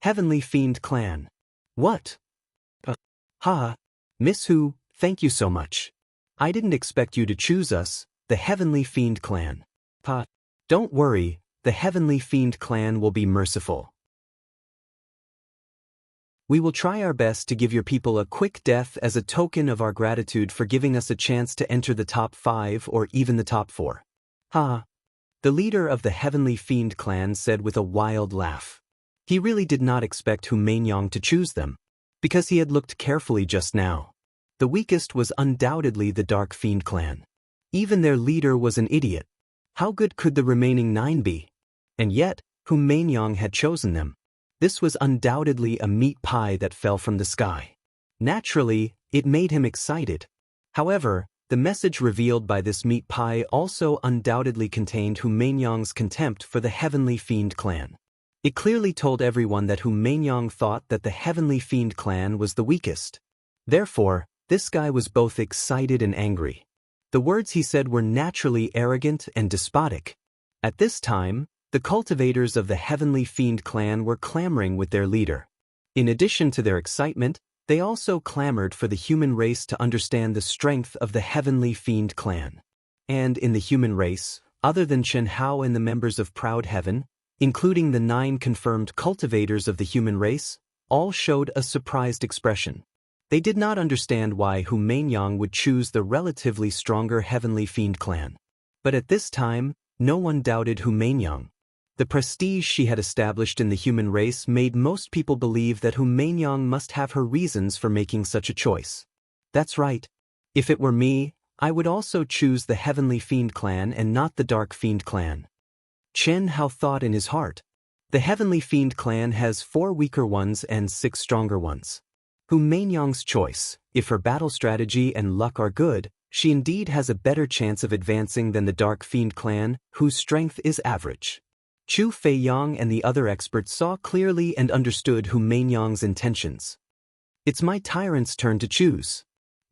Heavenly Fiend Clan. What? Miss Hu, thank you so much. I didn't expect you to choose us, the Heavenly Fiend Clan. Don't worry, the Heavenly Fiend Clan will be merciful. We will try our best to give your people a quick death as a token of our gratitude for giving us a chance to enter the top 5 or even the top 4. The leader of the Heavenly Fiend Clan said with a wild laugh. He really did not expect Hu Mainyang to choose them, because he had looked carefully just now. The weakest was undoubtedly the Dark Fiend Clan. Even their leader was an idiot. How good could the remaining 9 be? And yet, Hu Mainyang had chosen them. This was undoubtedly a meat pie that fell from the sky. Naturally, it made him excited. However, the message revealed by this meat pie also undoubtedly contained Hu Mainyang's contempt for the Heavenly Fiend Clan. It clearly told everyone that Hu Mainyang thought that the Heavenly Fiend Clan was the weakest. Therefore, this guy was both excited and angry. The words he said were naturally arrogant and despotic. At this time, the cultivators of the Heavenly Fiend Clan were clamoring with their leader. In addition to their excitement, they also clamored for the human race to understand the strength of the Heavenly Fiend Clan. And in the human race, other than Chen Hao and the members of Proud Heaven, including the 9 confirmed cultivators of the human race, all showed a surprised expression. They did not understand why Hu Mainyang would choose the relatively stronger Heavenly Fiend Clan. But at this time, no one doubted Hu Mainyang. The prestige she had established in the human race made most people believe that Hu Mainyang must have her reasons for making such a choice. That's right. If it were me, I would also choose the Heavenly Fiend Clan and not the Dark Fiend Clan. Chen Hao thought in his heart. The Heavenly Fiend Clan has 4 weaker ones and 6 stronger ones. Hu Mainyang's choice, if her battle strategy and luck are good, she indeed has a better chance of advancing than the Dark Fiend Clan, whose strength is average. Chu Feiyang and the other experts saw clearly and understood Hu Mainyang's intentions. It's my tyrant's turn to choose.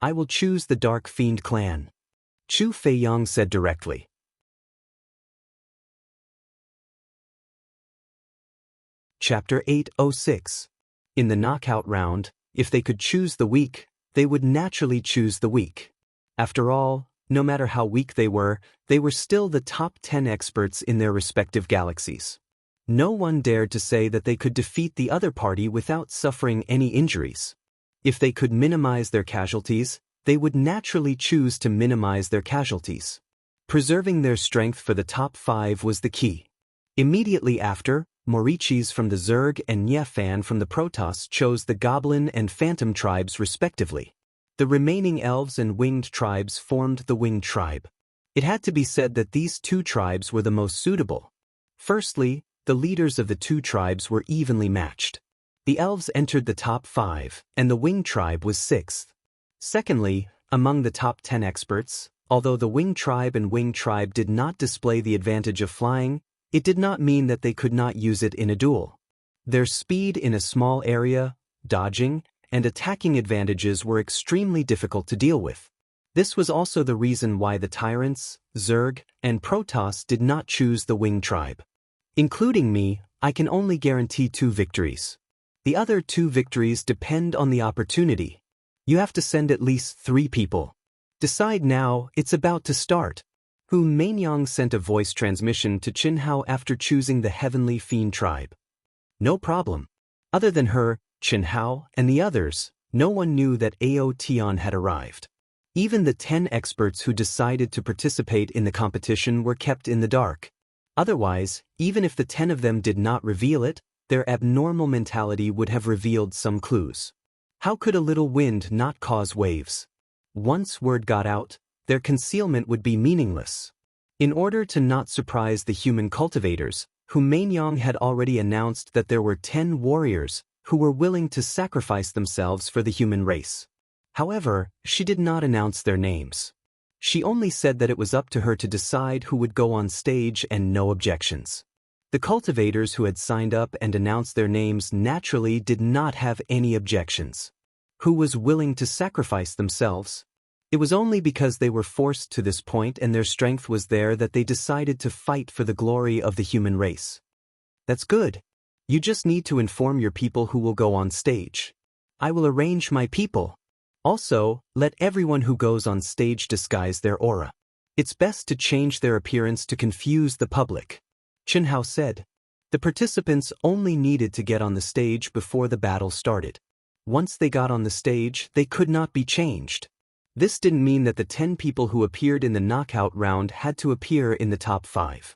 I will choose the Dark Fiend Clan. Chu Feiyang said directly. Chapter 806. In the knockout round, if they could choose the weak, they would naturally choose the weak. After all, no matter how weak they were still the top 10 experts in their respective galaxies. No one dared to say that they could defeat the other party without suffering any injuries. If they could minimize their casualties, they would naturally choose to minimize their casualties. Preserving their strength for the top 5 was the key. Immediately after, Morichis from the Zerg and Nyefan from the Protoss chose the Goblin and Phantom tribes respectively. The remaining Elves and Winged tribes formed the Winged tribe. It had to be said that these 2 tribes were the most suitable. Firstly, the leaders of the 2 tribes were evenly matched. The Elves entered the top 5, and the Winged tribe was 6th. Secondly, among the top 10 experts, Although the Wing Tribe and Wing Tribe did not display the advantage of flying, it did not mean that they could not use it in a duel. Their speed in a small area, dodging, and attacking advantages were extremely difficult to deal with. This was also the reason why the Tyrants, Zerg, and Protoss did not choose the Wing Tribe. Including me, I can only guarantee 2 victories. The other 2 victories depend on the opportunity. You have to send at least 3 people. Decide now, it's about to start. Hu Mainyang sent a voice transmission to Qin Hao after choosing the Heavenly Fiend Tribe. No problem. Other than her, Qin Hao, and the others, no one knew that Ao Tian had arrived. Even the 10 experts who decided to participate in the competition were kept in the dark. Otherwise, even if the 10 of them did not reveal it, their abnormal mentality would have revealed some clues. How could a little wind not cause waves? Once word got out, their concealment would be meaningless. In order to not surprise the human cultivators, Hu Mainyang had already announced that there were 10 warriors who were willing to sacrifice themselves for the human race. However, she did not announce their names. She only said that it was up to her to decide who would go on stage and no objections. The cultivators who had signed up and announced their names naturally did not have any objections. Who was willing to sacrifice themselves? It was only because they were forced to this point and their strength was there that they decided to fight for the glory of the human race. That's good. You just need to inform your people who will go on stage. I will arrange my people. Also, let everyone who goes on stage disguise their aura. It's best to change their appearance to confuse the public. Qin Hao said. The participants only needed to get on the stage before the battle started. Once they got on the stage, they could not be changed. This didn't mean that the 10 people who appeared in the knockout round had to appear in the top 5.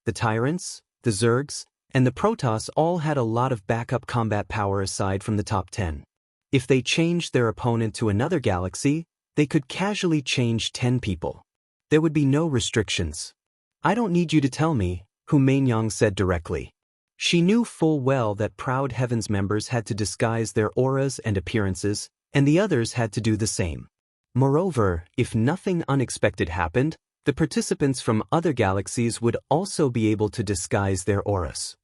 The Tyrants, the Zergs, and the Protoss all had a lot of backup combat power aside from the top 10. If they changed their opponent to another galaxy, they could casually change 10 people. There would be no restrictions. I don't need you to tell me, Hu Mainyang said directly. She knew full well that Proud Heavens members had to disguise their auras and appearances, and the others had to do the same. Moreover, if nothing unexpected happened, the participants from other galaxies would also be able to disguise their auras.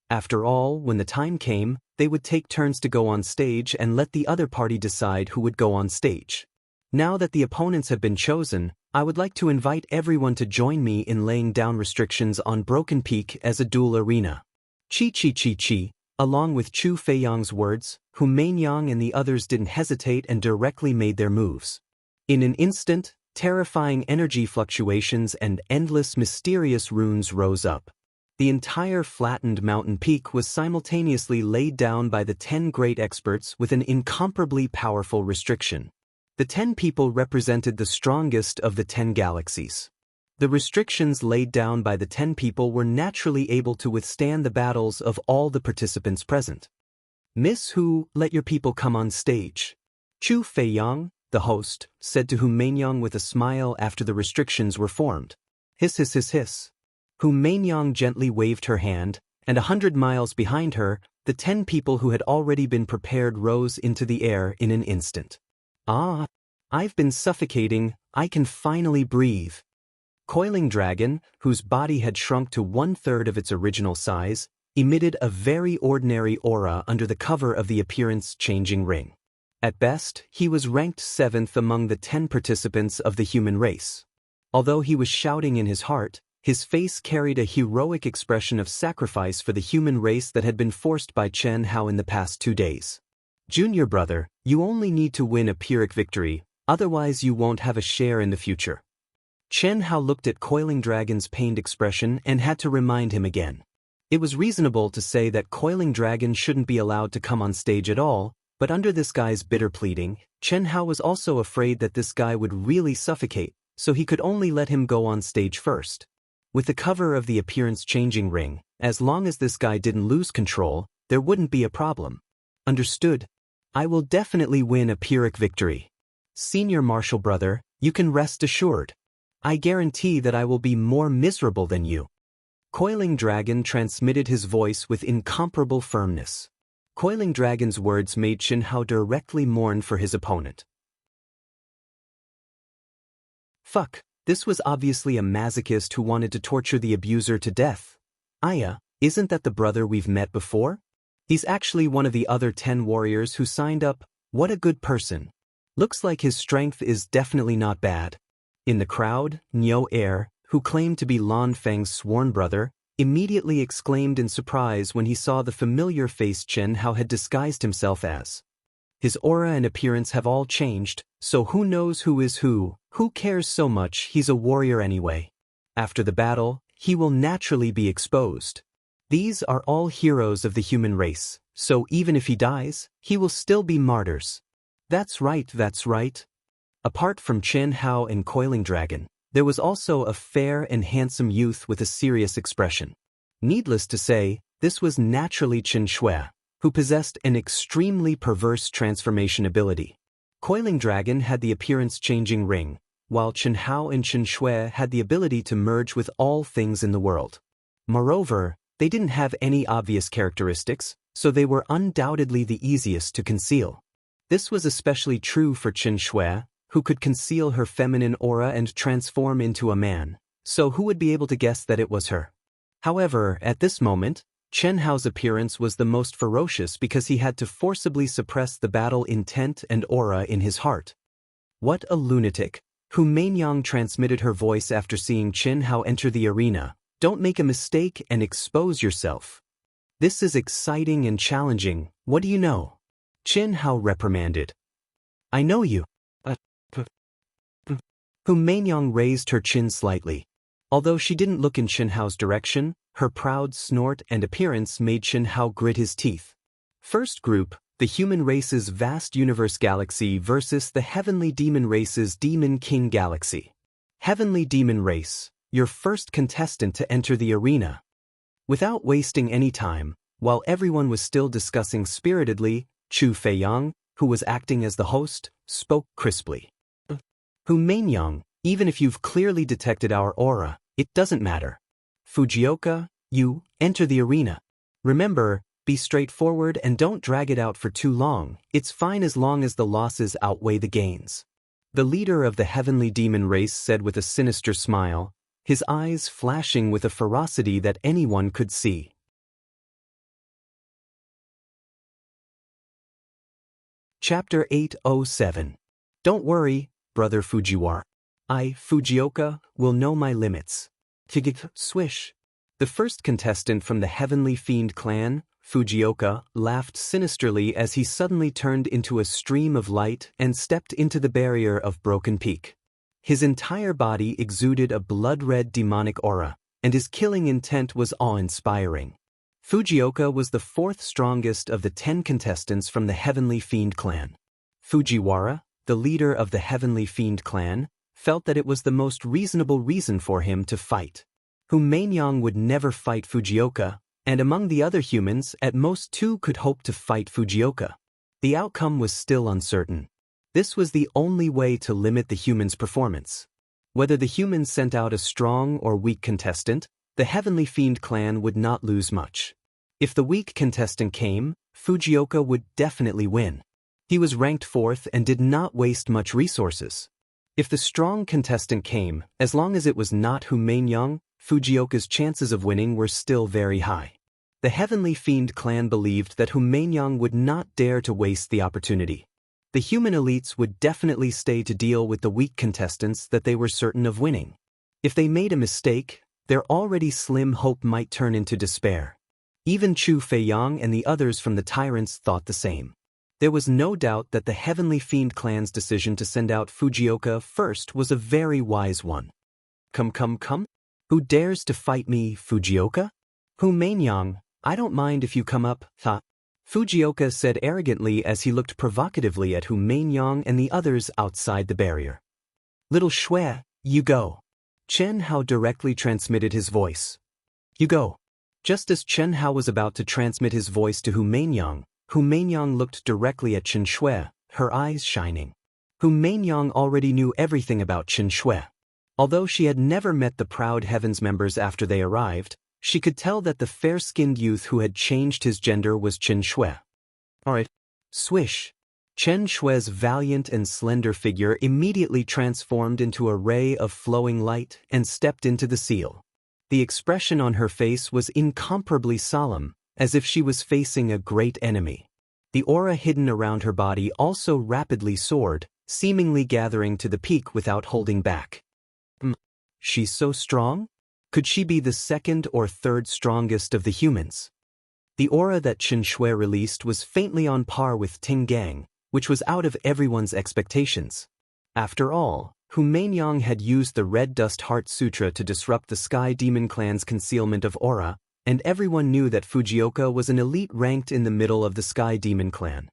After all, when the time came, they would take turns to go on stage and let the other party decide who would go on stage. Now that the opponents have been chosen, I would like to invite everyone to join me in laying down restrictions on Broken Peak as a duel arena. Chi. Along with Chu Feiyang's words, Hu Mainyang and the others didn't hesitate and directly made their moves. In an instant, terrifying energy fluctuations and endless mysterious runes rose up. The entire flattened mountain peak was simultaneously laid down by the 10 great experts with an incomparably powerful restriction. The 10 people represented the strongest of the 10 galaxies. The restrictions laid down by the 10 people were naturally able to withstand the battles of all the participants present. Miss Hu, let your people come on stage. Chu Feiyang, the host, said to Hu Mainyang with a smile after the restrictions were formed. Hiss. Hu Mainyang gently waved her hand, and 100 miles behind her, the 10 people who had already been prepared rose into the air in an instant. Ah, I've been suffocating, I can finally breathe. Coiling Dragon, whose body had shrunk to 1/3 of its original size, emitted a very ordinary aura under the cover of the appearance-changing ring. At best, he was ranked 7th among the 10 participants of the human race. Although he was shouting in his heart, his face carried a heroic expression of sacrifice for the human race that had been forced by Chen Hao in the past 2 days. Junior brother, you only need to win a Pyrrhic victory, otherwise you won't have a share in the future. Chen Hao looked at Coiling Dragon's pained expression and had to remind him again. It was reasonable to say that Coiling Dragon shouldn't be allowed to come on stage at all, but under this guy's bitter pleading, Chen Hao was also afraid that this guy would really suffocate, so he could only let him go on stage first. With the cover of the appearance-changing ring, as long as this guy didn't lose control, there wouldn't be a problem. Understood? I will definitely win a Pyrrhic victory. Senior Marshal brother, you can rest assured. I guarantee that I will be more miserable than you. Coiling Dragon transmitted his voice with incomparable firmness. Coiling Dragon's words made Qin Hao directly mourn for his opponent. Fuck, this was obviously a masochist who wanted to torture the abuser to death. Aya, isn't that the brother we've met before? He's actually one of the other 10 warriors who signed up. What a good person. Looks like his strength is definitely not bad. In the crowd, Niu Er, who claimed to be Lan Feng's sworn brother, immediately exclaimed in surprise when he saw the familiar face Chen Hao had disguised himself as. His aura and appearance have all changed, so who knows who is who cares so much, he's a warrior anyway. After the battle, he will naturally be exposed. These are all heroes of the human race, so even if he dies, he will still be martyrs. That's right, that's right. Apart from Chen Hao and Coiling Dragon, there was also a fair and handsome youth with a serious expression. Needless to say, this was naturally Chen Shui, who possessed an extremely perverse transformation ability. Coiling Dragon had the appearance-changing ring, while Chen Hao and Chen Shui had the ability to merge with all things in the world. Moreover, they didn't have any obvious characteristics, so they were undoubtedly the easiest to conceal. This was especially true for Chen Shui, who could conceal her feminine aura and transform into a man, so who would be able to guess that it was her? However, at this moment, Chen Hao's appearance was the most ferocious because he had to forcibly suppress the battle intent and aura in his heart. What a lunatic! Hu Mainyang transmitted her voice after seeing Chen Hao enter the arena. Don't make a mistake and expose yourself. This is exciting and challenging, what do you know? Chen Hao reprimanded. I know you. Hu Mainyang raised her chin slightly. Although she didn't look in Chen Hao's direction, her proud snort and appearance made Chen Hao grit his teeth. First group, the human race's vast universe galaxy versus the heavenly demon race's demon king galaxy. Heavenly demon race, your first contestant to enter the arena. Without wasting any time, while everyone was still discussing spiritedly, Chu Feiyang, who was acting as the host, spoke crisply. Hu Mainyang, even if you've clearly detected our aura, it doesn't matter. Fujioka, you, enter the arena. Remember, be straightforward and don't drag it out for too long, it's fine as long as the losses outweigh the gains. The leader of the heavenly demon race said with a sinister smile, his eyes flashing with a ferocity that anyone could see. Chapter 807. Don't worry, Brother Fujiwara. I, Fujioka, will know my limits. Swish. The first contestant from the Heavenly Fiend clan, Fujioka, laughed sinisterly as he suddenly turned into a stream of light and stepped into the barrier of Broken Peak. His entire body exuded a blood-red demonic aura, and his killing intent was awe-inspiring. Fujioka was the fourth strongest of the 10 contestants from the Heavenly Fiend clan. Fujiwara, the leader of the Heavenly Fiend clan, felt that it was the most reasonable reason for him to fight. Hu Mainyang would never fight Fujioka, and among the other humans, at most 2 could hope to fight Fujioka. The outcome was still uncertain. This was the only way to limit the humans' performance. Whether the humans sent out a strong or weak contestant, the Heavenly Fiend clan would not lose much. If the weak contestant came, Fujioka would definitely win. He was ranked 4th and did not waste much resources. If the strong contestant came, as long as it was not Hu Mainyang, Fujioka's chances of winning were still very high. The Heavenly Fiend clan believed that Hu Mainyang would not dare to waste the opportunity. The human elites would definitely stay to deal with the weak contestants that they were certain of winning. If they made a mistake, their already slim hope might turn into despair. Even Chu Feiyang and the others from the Tyrants thought the same. There was no doubt that the Heavenly Fiend clan's decision to send out Fujioka first was a very wise one. Come. Who dares to fight me, Fujioka? Hu Mainyang, I don't mind if you come up, Fujioka said arrogantly as he looked provocatively at Hu Mainyang and the others outside the barrier. Little Shui, you go. Chen Hao directly transmitted his voice. You go. Just as Chen Hao was about to transmit his voice to Hu Mainyang looked directly at Chen Shui, her eyes shining. Hu Mainyang already knew everything about Chen Shui. Although she had never met the Proud Heavens members after they arrived, she could tell that the fair-skinned youth who had changed his gender was Chen Shui. Alright. Swish. Chen Shui's valiant and slender figure immediately transformed into a ray of flowing light and stepped into the seal. The expression on her face was incomparably solemn, as if she was facing a great enemy. The aura hidden around her body also rapidly soared, seemingly gathering to the peak without holding back. She's so strong? Could she be the second or third strongest of the humans? The aura that Chen Shui released was faintly on par with Ting Gang, which was out of everyone's expectations. After all, Hu Mainyang had used the Red Dust Heart Sutra to disrupt the Sky Demon Clan's concealment of aura, and everyone knew that Fujioka was an elite ranked in the middle of the Sky Demon Clan.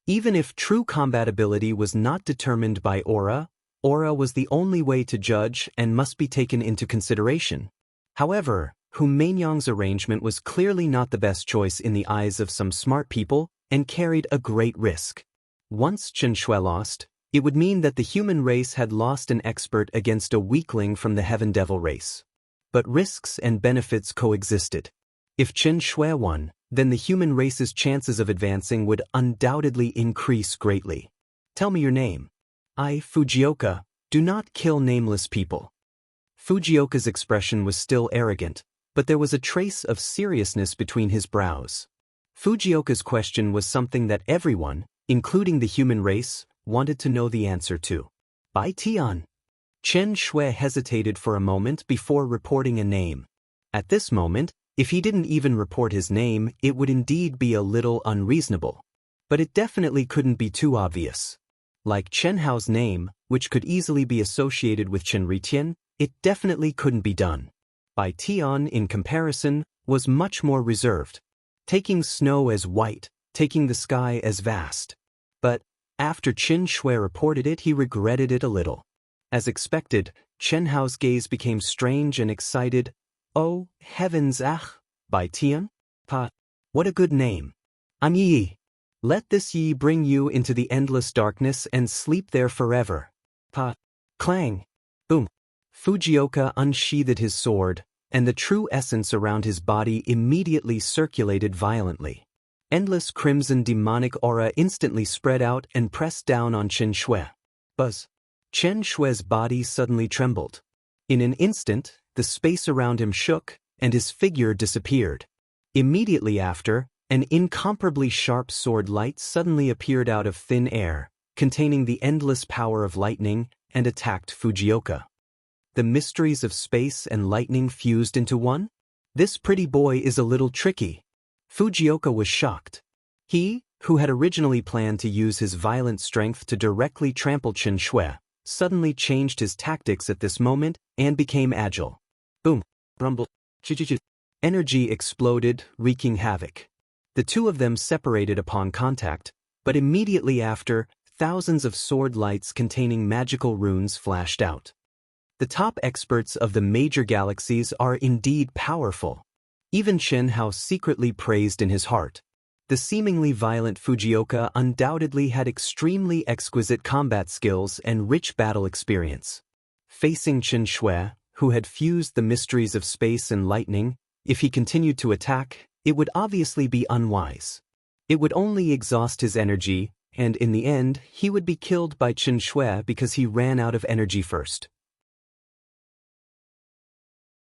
Even if true combatability was not determined by aura, aura was the only way to judge and must be taken into consideration. However, Hu Mainyang's arrangement was clearly not the best choice in the eyes of some smart people and carried a great risk. Once Chen Shui lost, it would mean that the human race had lost an expert against a weakling from the Heaven Devil race. But risks and benefits coexisted. If Chen Shui won, then the human race's chances of advancing would undoubtedly increase greatly. Tell me your name. I, Fujioka, do not kill nameless people. Fujioka's expression was still arrogant, but there was a trace of seriousness between his brows. Fujioka's question was something that everyone, including the human race, wanted to know the answer to. Bai Tian. Chen Shui hesitated for a moment before reporting a name. At this moment, if he didn't even report his name, it would indeed be a little unreasonable. But it definitely couldn't be too obvious. Like Chen Hao's name, which could easily be associated with Chen Ritian, it definitely couldn't be done. Bai Tian, in comparison, was much more reserved, taking snow as white, taking the sky as vast. But, after Chen Shui reported it, he regretted it a little. As expected, Chen Hao's gaze became strange and excited. Oh, heavens, Bai Tian? Pa, what a good name. I'm Yi. Let this Yi bring you into the endless darkness and sleep there forever. Pa, clang, boom. Fujioka unsheathed his sword, and the true essence around his body immediately circulated violently. Endless crimson demonic aura instantly spread out and pressed down on Chen Shui. Buzz. Chen Shui's body suddenly trembled. In an instant, the space around him shook, and his figure disappeared. Immediately after, an incomparably sharp sword light suddenly appeared out of thin air, containing the endless power of lightning, and attacked Fujioka. The mysteries of space and lightning fused into one? This pretty boy is a little tricky. Fujioka was shocked. He, who had originally planned to use his violent strength to directly trample Chen Shui, suddenly changed his tactics at this moment and became agile. Boom, rumble, ch-ch-ch. Energy exploded, wreaking havoc. The two of them separated upon contact, but immediately after, thousands of sword lights containing magical runes flashed out. The top experts of the major galaxies are indeed powerful. Even Chen Hao secretly praised in his heart. The seemingly violent Fujioka undoubtedly had extremely exquisite combat skills and rich battle experience. Facing Chen Shui, who had fused the mysteries of space and lightning, if he continued to attack, it would obviously be unwise. It would only exhaust his energy, and in the end, he would be killed by Chen Shui because he ran out of energy first.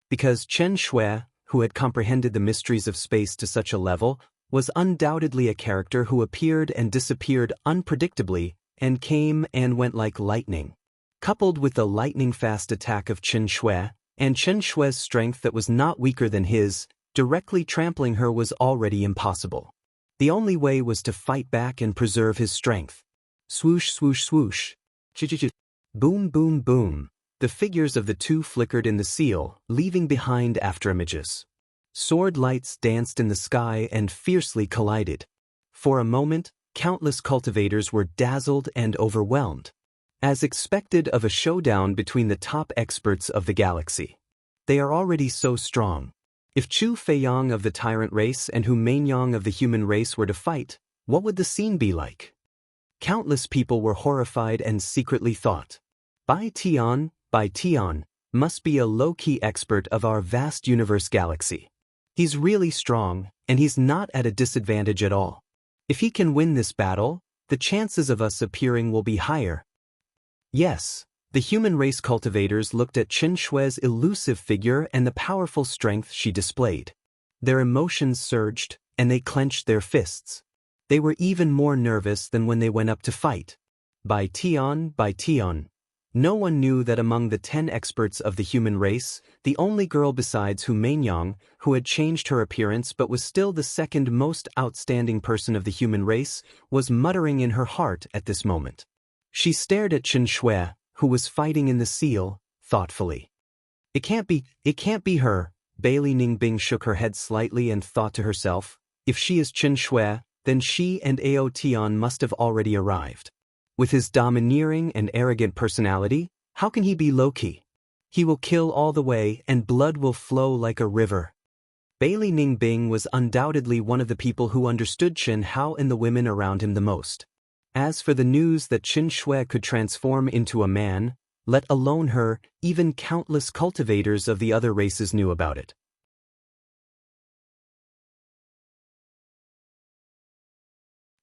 Because Chen Shui, who had comprehended the mysteries of space to such a level, was undoubtedly a character who appeared and disappeared unpredictably and came and went like lightning. Coupled with the lightning-fast attack of Chen Shui, and Chen Shui's strength that was not weaker than his, directly trampling her was already impossible. The only way was to fight back and preserve his strength. Swoosh, swoosh, swoosh. Ch-ch-ch. Boom, boom, boom. The figures of the two flickered in the seal, leaving behind afterimages. Sword lights danced in the sky and fiercely collided. For a moment, countless cultivators were dazzled and overwhelmed. As expected of a showdown between the top experts of the galaxy. They are already so strong. If Chu Feiyang of the tyrant race and Hu Mainyang of the human race were to fight, what would the scene be like? Countless people were horrified and secretly thought, Bai Tian must be a low-key expert of our vast universe galaxy. He's really strong, and he's not at a disadvantage at all. If he can win this battle, the chances of us appearing will be higher. Yes, the human race cultivators looked at Chen Shui's elusive figure and the powerful strength she displayed. Their emotions surged, and they clenched their fists. They were even more nervous than when they went up to fight. By Tian, no one knew that among the 10 experts of the human race, the only girl besides Hu Mainyang, who had changed her appearance but was still the second most outstanding person of the human race, was muttering in her heart at this moment. She stared at Chen Shui, who was fighting in the seal, thoughtfully. It can't be her. Bailey Ningbing shook her head slightly and thought to herself, if she is Chen Shui, then she and Ao Tian must have already arrived. With his domineering and arrogant personality, how can he be low-key? He will kill all the way and blood will flow like a river. Bailey Ningbing was undoubtedly one of the people who understood Chen Hao and the women around him the most. As for the news that Chen Shui could transform into a man, let alone her, even countless cultivators of the other races knew about it.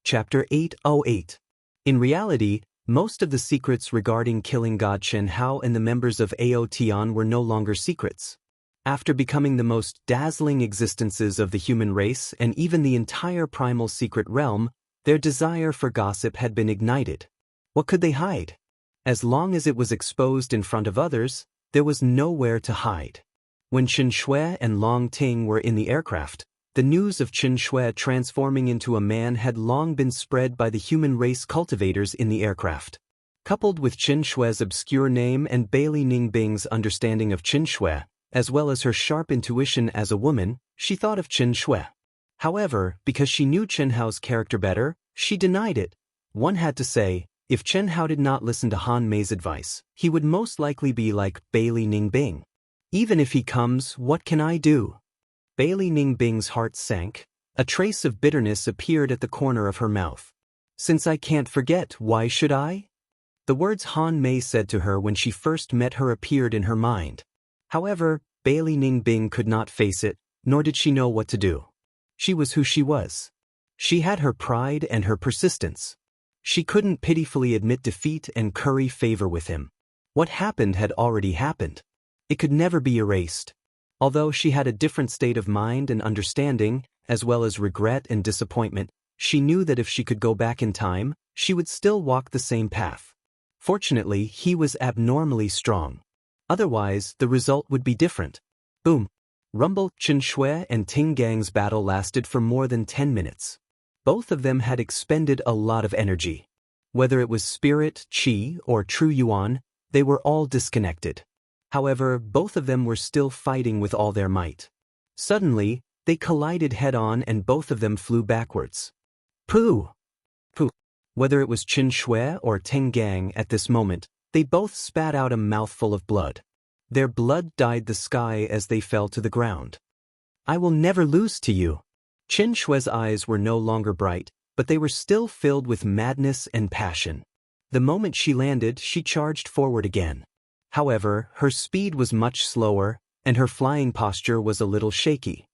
Chapter 808. In reality, most of the secrets regarding killing God Chen Hao and the members of Ao Tian were no longer secrets. After becoming the most dazzling existences of the human race and even the entire primal secret realm, their desire for gossip had been ignited. What could they hide? As long as it was exposed in front of others, there was nowhere to hide. When Chen Shui and Long Ting were in the aircraft, the news of Chen Shui transforming into a man had long been spread by the human race cultivators in the aircraft. Coupled with Chen Shui's obscure name and Bailey Ningbing's understanding of Chen Shui, as well as her sharp intuition as a woman, she thought of Chen Shui. However, because she knew Chen Hao's character better, she denied it. One had to say, if Chen Hao did not listen to Han Mei's advice, he would most likely be like Bailey Ningbing. Even if he comes, what can I do? Bailey Ningbing's heart sank. A trace of bitterness appeared at the corner of her mouth. Since I can't forget, why should I? The words Han Mei said to her when she first met her appeared in her mind. However, Bailey Ningbing could not face it, nor did she know what to do. She was who she was. She had her pride and her persistence. She couldn't pitifully admit defeat and curry favor with him. What happened had already happened. It could never be erased. Although she had a different state of mind and understanding, as well as regret and disappointment, she knew that if she could go back in time, she would still walk the same path. Fortunately, he was abnormally strong. Otherwise, the result would be different. Boom. Rumble. Chen Shui and Ting Gang's battle lasted for more than 10 minutes. Both of them had expended a lot of energy. Whether it was spirit, qi, or true yuan, they were all disconnected. However, both of them were still fighting with all their might. Suddenly, they collided head-on and both of them flew backwards. Pooh! Pooh! Whether it was Chen Shui or Ting Gang at this moment, they both spat out a mouthful of blood. Their blood dyed the sky as they fell to the ground. I will never lose to you. Chen Shui's eyes were no longer bright, but they were still filled with madness and passion. The moment she landed, she charged forward again. However, her speed was much slower, and her flying posture was a little shaky.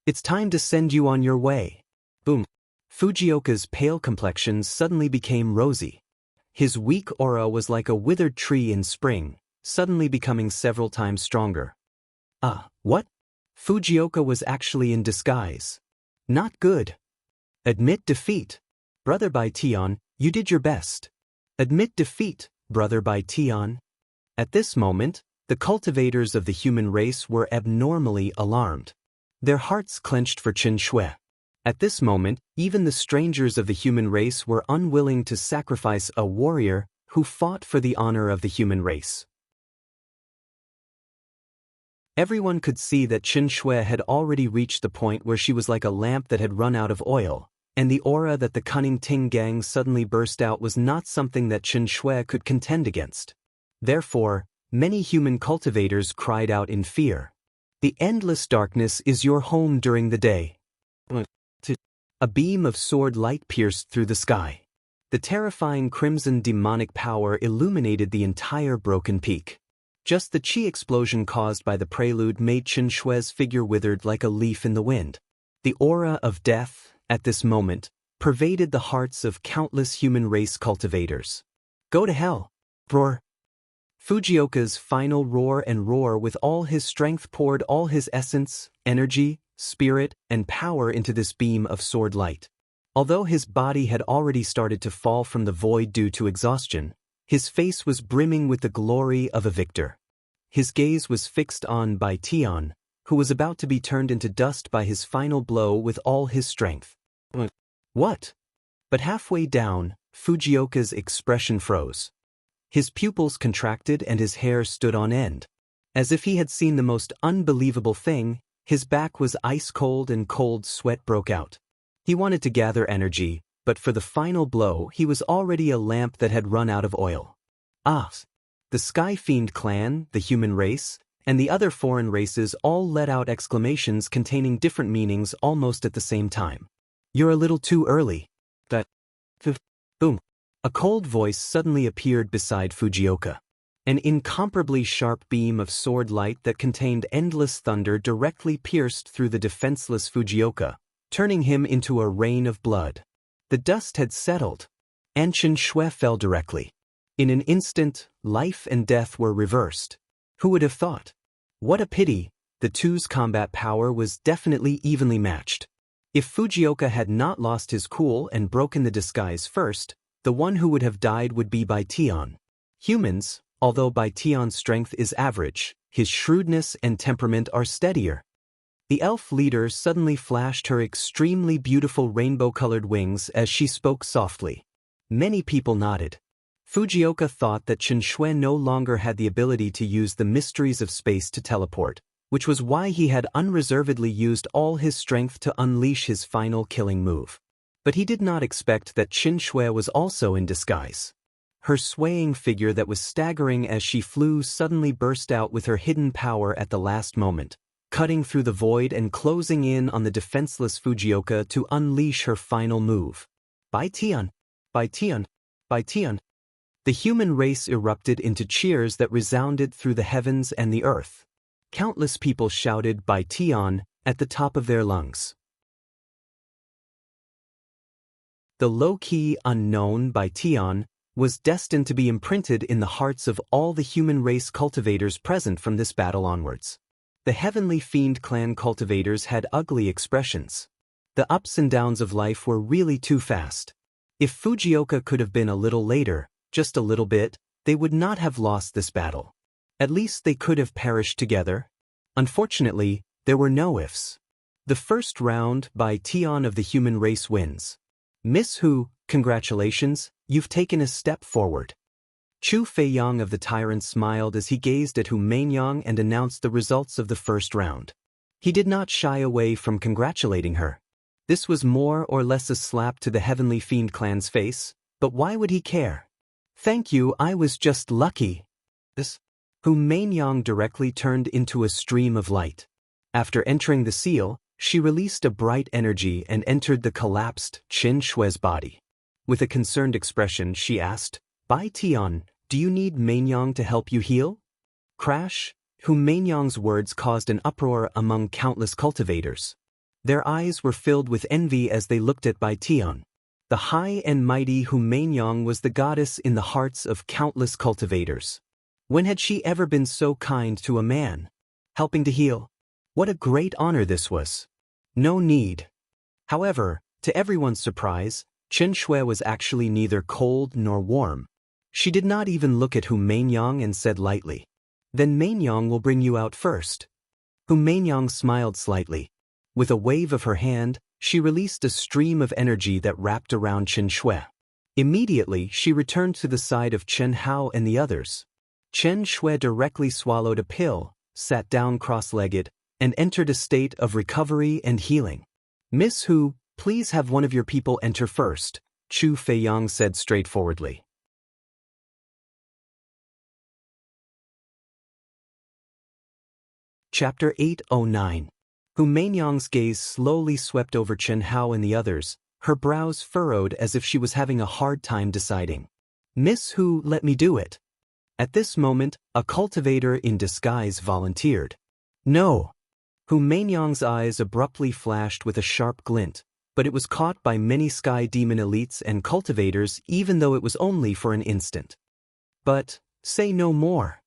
It's time to send you on your way. Boom. Fujioka's pale complexion suddenly became rosy. His weak aura was like a withered tree in spring, suddenly becoming several times stronger. What? Fujioka was actually in disguise. Not good. Admit defeat. Brother Bai Tian, you did your best. Admit defeat, Brother Bai Tian. At this moment, the cultivators of the human race were abnormally alarmed. Their hearts clenched for Chen Shui. At this moment, even the strangers of the human race were unwilling to sacrifice a warrior who fought for the honor of the human race. Everyone could see that Chen Shui had already reached the point where she was like a lamp that had run out of oil, and the aura that the cunning Ting Gang suddenly burst out was not something that Chen Shui could contend against. Therefore, many human cultivators cried out in fear. The endless darkness is your home during the day. A beam of sword light pierced through the sky. The terrifying crimson demonic power illuminated the entire broken peak. Just the chi explosion caused by the prelude made Chen Shui's figure withered like a leaf in the wind. The aura of death, at this moment, pervaded the hearts of countless human race cultivators. Go to hell! Roar! Fujioka's final roar, and roar with all his strength, poured all his essence, energy, spirit, and power into this beam of sword light. Although his body had already started to fall from the void due to exhaustion, his face was brimming with the glory of a victor. His gaze was fixed on Bai Tian, who was about to be turned into dust by his final blow with all his strength. What? But halfway down, Fujioka's expression froze. His pupils contracted and his hair stood on end. As if he had seen the most unbelievable thing, his back was ice cold and cold sweat broke out. He wanted to gather energy, but for the final blow he was already a lamp that had run out of oil. Ah! The Sky Fiend clan, the human race, and the other foreign races all let out exclamations containing different meanings almost at the same time. You're a little too early. Boom. A cold voice suddenly appeared beside Fujioka. An incomparably sharp beam of sword light that contained endless thunder directly pierced through the defenseless Fujioka, turning him into a rain of blood. The dust had settled. And Chen Shui fell directly. In an instant, life and death were reversed. Who would have thought? What a pity, the two's combat power was definitely evenly matched. If Fujioka had not lost his cool and broken the disguise first, the one who would have died would be Bai Tian. Humans, although Bai Tian's strength is average, his shrewdness and temperament are steadier. The elf leader suddenly flashed her extremely beautiful rainbow-colored wings as she spoke softly. Many people nodded. Fujioka thought that Chen Shui no longer had the ability to use the mysteries of space to teleport, which was why he had unreservedly used all his strength to unleash his final killing move. But he did not expect that Chen Shui was also in disguise. Her swaying figure that was staggering as she flew suddenly burst out with her hidden power at the last moment, cutting through the void and closing in on the defenseless Fujioka to unleash her final move. Bai Tian! Bai Tian! Bai Tian! The human race erupted into cheers that resounded through the heavens and the earth. Countless people shouted Bai Tian at the top of their lungs. The low-key, unknown Bai Tian was destined to be imprinted in the hearts of all the human race cultivators present from this battle onwards. The Heavenly Fiend clan cultivators had ugly expressions. The ups and downs of life were really too fast. If Fujioka could have been a little later, just a little bit, they would not have lost this battle. At least they could have perished together. Unfortunately, there were no ifs. The first round, Bai Tian of the human race wins. Miss Hu, congratulations, you've taken a step forward. Chu Feiyang of the Tyrant smiled as he gazed at Hu Mainyang and announced the results of the first round. He did not shy away from congratulating her. This was more or less a slap to the Heavenly Fiend clan's face, but why would he care? Thank you, I was just lucky. Hu Mainyang directly turned into a stream of light. After entering the seal, she released a bright energy and entered the collapsed Chen Shui's body. With a concerned expression, she asked, Bai Tian, do you need Mainyang to help you heal? Crash! Hu Mainyang's words caused an uproar among countless cultivators. Their eyes were filled with envy as they looked at Bai Tian. The high and mighty Hu Mainyang was the goddess in the hearts of countless cultivators. When had she ever been so kind to a man? Helping to heal? What a great honor this was. No need. However, to everyone's surprise, Chen Shui was actually neither cold nor warm. She did not even look at Hu Mainyang and said lightly, Then Mainyang will bring you out first. Hu Mainyang smiled slightly. With a wave of her hand, she released a stream of energy that wrapped around Chen Shui. Immediately, she returned to the side of Chen Hao and the others. Chen Shui directly swallowed a pill, sat down cross-legged, and entered a state of recovery and healing. Miss Hu, please have one of your people enter first, Chu Feiyang said straightforwardly. Chapter 809. Hu Mainyang's gaze slowly swept over Chen Hao and the others, her brows furrowed as if she was having a hard time deciding. Miss Hu, let me do it. At this moment, a cultivator in disguise volunteered. No. Hu Mainyang's eyes abruptly flashed with a sharp glint, but it was caught by many sky demon elites and cultivators even though it was only for an instant. But, say no more.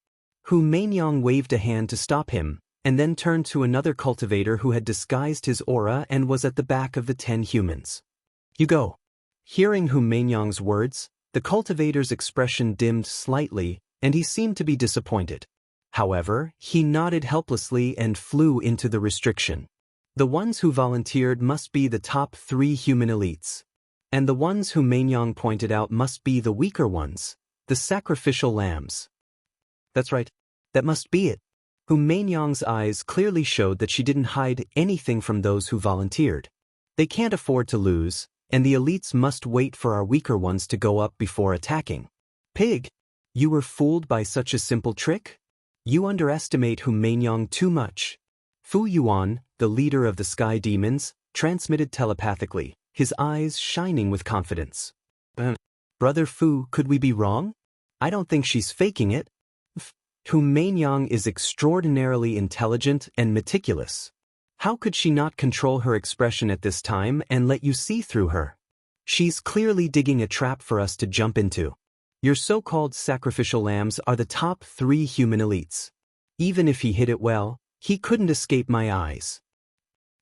Hu Mainyang waved a hand to stop him, and then turned to another cultivator who had disguised his aura and was at the back of the 10 humans. You go. Hearing Hu Mainyang's words, the cultivator's expression dimmed slightly, and he seemed to be disappointed. However, he nodded helplessly and flew into the restriction. The ones who volunteered must be the top 3 human elites. And the ones Hu Mainyang pointed out must be the weaker ones, the sacrificial lambs. That's right. That must be it. Hu Mainyang's eyes clearly showed that she didn't hide anything from those who volunteered. They can't afford to lose, and the elites must wait for our weaker ones to go up before attacking. Pig, you were fooled by such a simple trick? You underestimate Hu Mainyang too much. Fu Yuan, the leader of the sky demons, transmitted telepathically, his eyes shining with confidence. Brother Fu, could we be wrong? I don't think she's faking it. Hu Mainyang is extraordinarily intelligent and meticulous. How could she not control her expression at this time and let you see through her? She's clearly digging a trap for us to jump into. Your so-called sacrificial lambs are the top 3 human elites. Even if he hid it well, he couldn't escape my eyes.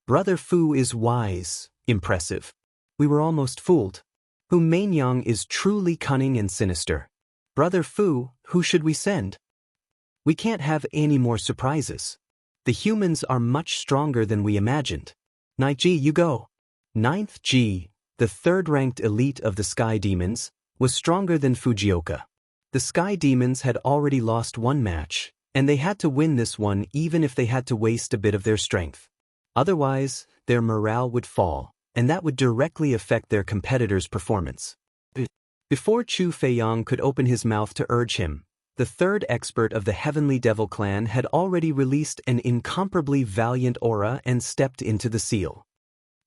Brother Fu is wise, impressive. We were almost fooled. Hu Mainyang is truly cunning and sinister. Brother Fu, who should we send? We can't have any more surprises. The humans are much stronger than we imagined. 9th G, you go. 9th G, the 3rd-ranked elite of the Sky Demons, was stronger than Fujioka. The Sky Demons had already lost one match, and they had to win this one even if they had to waste a bit of their strength. Otherwise, their morale would fall, and that would directly affect their competitors' performance. Before Chu Feiyang could open his mouth to urge him, the 3rd expert of the Heavenly Devil clan had already released an incomparably valiant aura and stepped into the seal.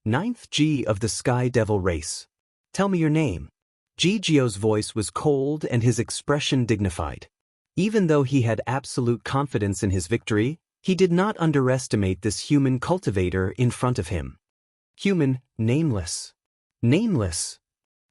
9th G of the Sky Devil race. Tell me your name. Ji Jio's voice was cold and his expression dignified. Even though he had absolute confidence in his victory, he did not underestimate this human cultivator in front of him. Human, nameless. Nameless.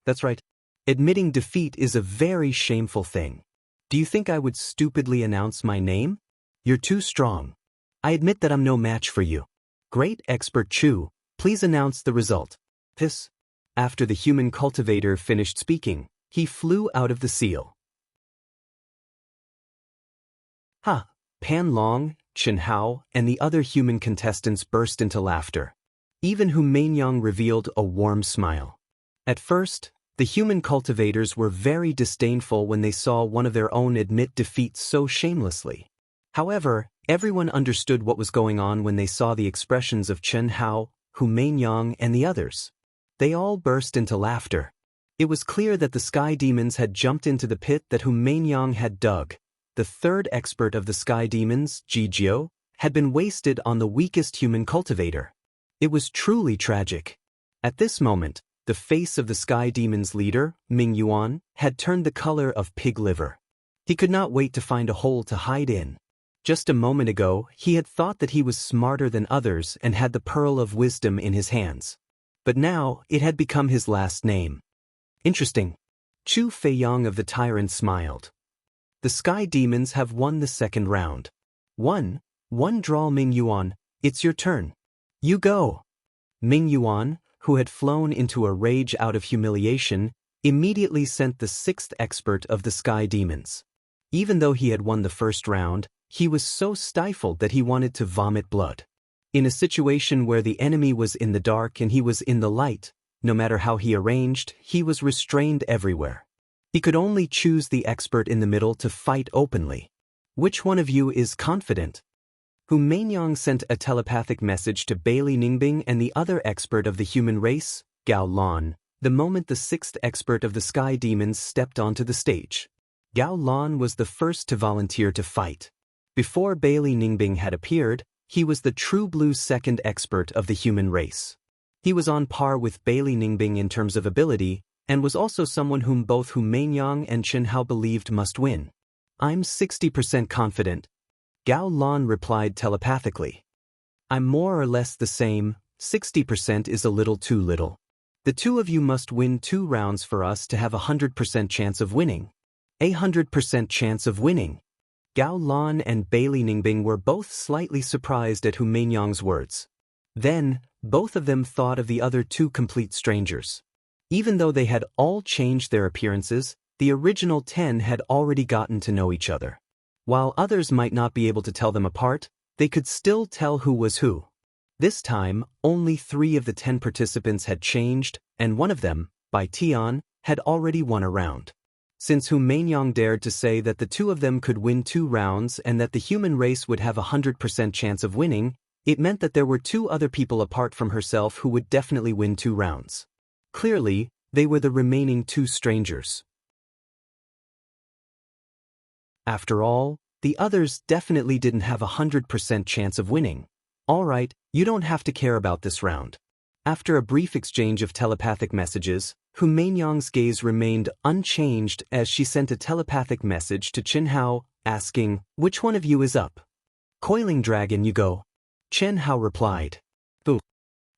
That's right. Admitting defeat is a very shameful thing. Do you think I would stupidly announce my name? You're too strong. I admit that I'm no match for you. Great Expert Chu, please announce the result. This. After the human cultivator finished speaking, he flew out of the seal. Ha! Pan Long, Chen Hao, and the other human contestants burst into laughter. Even Hu Mainyang revealed a warm smile. At first, the human cultivators were very disdainful when they saw one of their own admit defeat so shamelessly. However, everyone understood what was going on when they saw the expressions of Chen Hao, Hu Mainyang, and the others. They all burst into laughter. It was clear that the Sky Demons had jumped into the pit that Hu Mainyang had dug. The 3rd expert of the Sky Demons, Ji Jio, had been wasted on the weakest human cultivator. It was truly tragic. At this moment, the face of the Sky Demon's leader, Ming Yuan, had turned the color of pig liver. He could not wait to find a hole to hide in. Just a moment ago, he had thought that he was smarter than others and had the pearl of wisdom in his hands. But now, it had become his last name. Interesting. Chu Feiyang of the Tyrant smiled. The Sky Demons have won the 2nd round. One draw. Ming Yuan, it's your turn. You go. Ming Yuan, who had flown into a rage out of humiliation, immediately sent the 6th expert of the Sky Demons. Even though he had won the 1st round, he was so stifled that he wanted to vomit blood. In a situation where the enemy was in the dark and he was in the light, no matter how he arranged, he was restrained everywhere. He could only choose the expert in the middle to fight openly. Which one of you is confident? Hu Mainyang sent a telepathic message to Bailey Ningbing and the other expert of the human race, Gao Lan, the moment the 6th expert of the Sky Demons stepped onto the stage. Gao Lan was the first to volunteer to fight. Before Bailey Ningbing had appeared, he was the true blue 2nd expert of the human race. He was on par with Bailey Ningbing in terms of ability, and was also someone whom both Hu Mainyang and Chen Hao believed must win. I'm 60% confident. Gao Lan replied telepathically. I'm more or less the same, 60% is a little too little. The two of you must win 2 rounds for us to have a 100% chance of winning. 100% chance of winning. Gao Lan and Bailey Ningbing were both slightly surprised at Hu Meinyang's words. Then, both of them thought of the other 2 complete strangers. Even though they had all changed their appearances, the original 10 had already gotten to know each other. While others might not be able to tell them apart, they could still tell who was who. This time, only 3 of the 10 participants had changed, and one of them, Bai Tian, had already won a round. Since Hu Meinyang dared to say that the 2 of them could win 2 rounds and that the human race would have a 100% chance of winning, it meant that there were 2 other people apart from herself who would definitely win 2 rounds. Clearly, they were the remaining 2 strangers. After all, the others definitely didn't have a 100% chance of winning. All right, you don't have to care about this round. After a brief exchange of telepathic messages, Hu Meinyang's gaze remained unchanged as she sent a telepathic message to Chen Hao, asking, "Which one of you is up?" "Coiling Dragon, you go." Chen Hao replied. "Boo.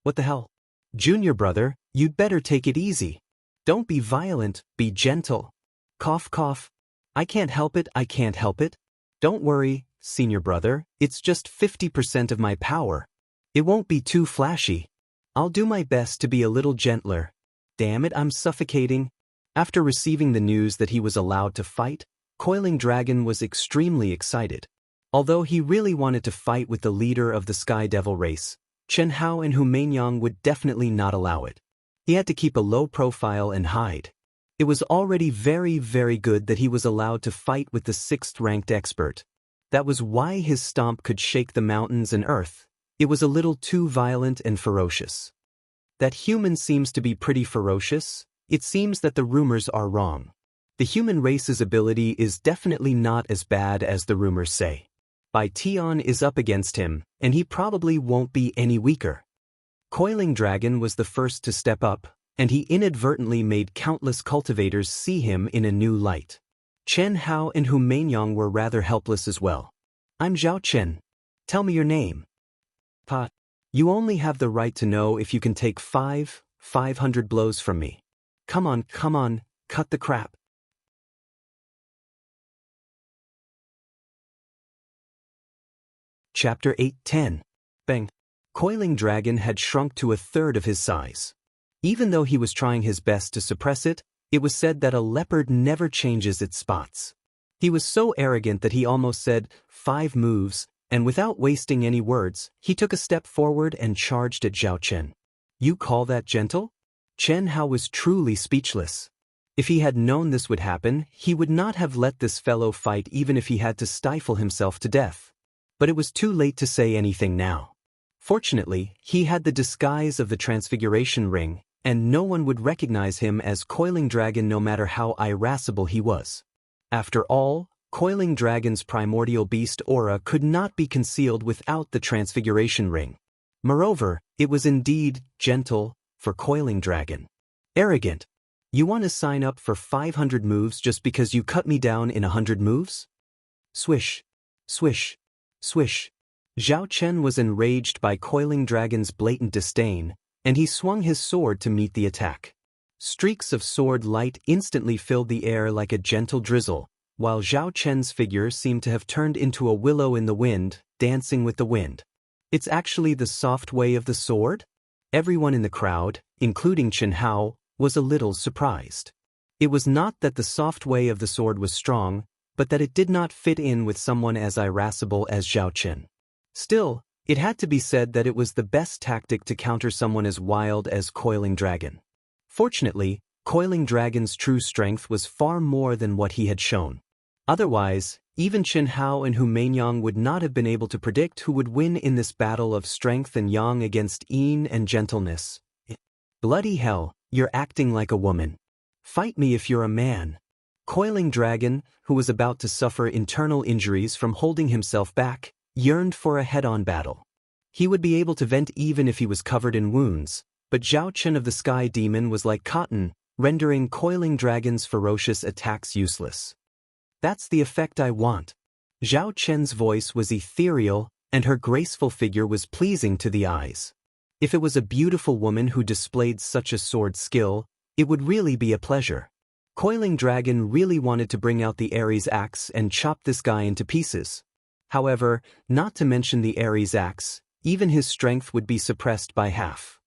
What the hell? Junior brother, you'd better take it easy. Don't be violent, be gentle." Cough cough. "I can't help it, I can't help it." "Don't worry, senior brother, it's just 50% of my power. It won't be too flashy. I'll do my best to be a little gentler." "Damn it, I'm suffocating." After receiving the news that he was allowed to fight, Coiling Dragon was extremely excited. Although he really wanted to fight with the leader of the Sky Devil race, Chen Hao and Hu Meinyang would definitely not allow it. He had to keep a low profile and hide. It was already very, very good that he was allowed to fight with the 6th-ranked expert. That was why his stomp could shake the mountains and earth. It was a little too violent and ferocious. That human seems to be pretty ferocious. It seems that the rumors are wrong. The human race's ability is definitely not as bad as the rumors say. Bai Tian is up against him, and he probably won't be any weaker. Coiling Dragon was the first to step up, and he inadvertently made countless cultivators see him in a new light. Chen Hao and Hu Meinyang were rather helpless as well. "I'm Zhao Chen. Tell me your name." "Pa, you only have the right to know if you can take 500 blows from me. Come on, cut the crap." Chapter 8:10. Bang. Coiling Dragon had shrunk to 1/3 of his size. Even though he was trying his best to suppress it, it was said that a leopard never changes its spots. He was so arrogant that he almost said 5 moves, and without wasting any words, he took a step forward and charged at Zhao Chen. "You call that gentle?" Chen Hao was truly speechless. If he had known this would happen, he would not have let this fellow fight even if he had to stifle himself to death. But it was too late to say anything now. Fortunately, he had the disguise of the Transfiguration Ring, and no one would recognize him as Coiling Dragon no matter how irascible he was. After all, Coiling Dragon's primordial beast aura could not be concealed without the Transfiguration Ring. Moreover, it was indeed gentle for Coiling Dragon. Arrogant. You want to sign up for 500 moves just because you cut me down in 100 moves? Swish. Swish. Swish. Zhao Chen was enraged by Coiling Dragon's blatant disdain, and he swung his sword to meet the attack. Streaks of sword light instantly filled the air like a gentle drizzle, while Zhao Chen's figure seemed to have turned into a willow in the wind, dancing with the wind. "It's actually the soft way of the sword?" Everyone in the crowd, including Chen Hao, was a little surprised. It was not that the soft way of the sword was strong, but that it did not fit in with someone as irascible as Zhao Chen. Still, it had to be said that it was the best tactic to counter someone as wild as Coiling Dragon. Fortunately, Coiling Dragon's true strength was far more than what he had shown. Otherwise, even Chen Hao and Hu Meinyang would not have been able to predict who would win in this battle of strength and yang against yin and gentleness. "Bloody hell, you're acting like a woman. Fight me if you're a man." Coiling Dragon, who was about to suffer internal injuries from holding himself back, yearned for a head-on battle. He would be able to vent even if he was covered in wounds, but Zhao Chen of the Sky Demon was like cotton, rendering Coiling Dragon's ferocious attacks useless. "That's the effect I want." Zhao Chen's voice was ethereal, and her graceful figure was pleasing to the eyes. If it was a beautiful woman who displayed such a sword skill, it would really be a pleasure. Coiling Dragon really wanted to bring out the Ares axe and chop this guy into pieces. However, not to mention the Ares axe, even his strength would be suppressed by half.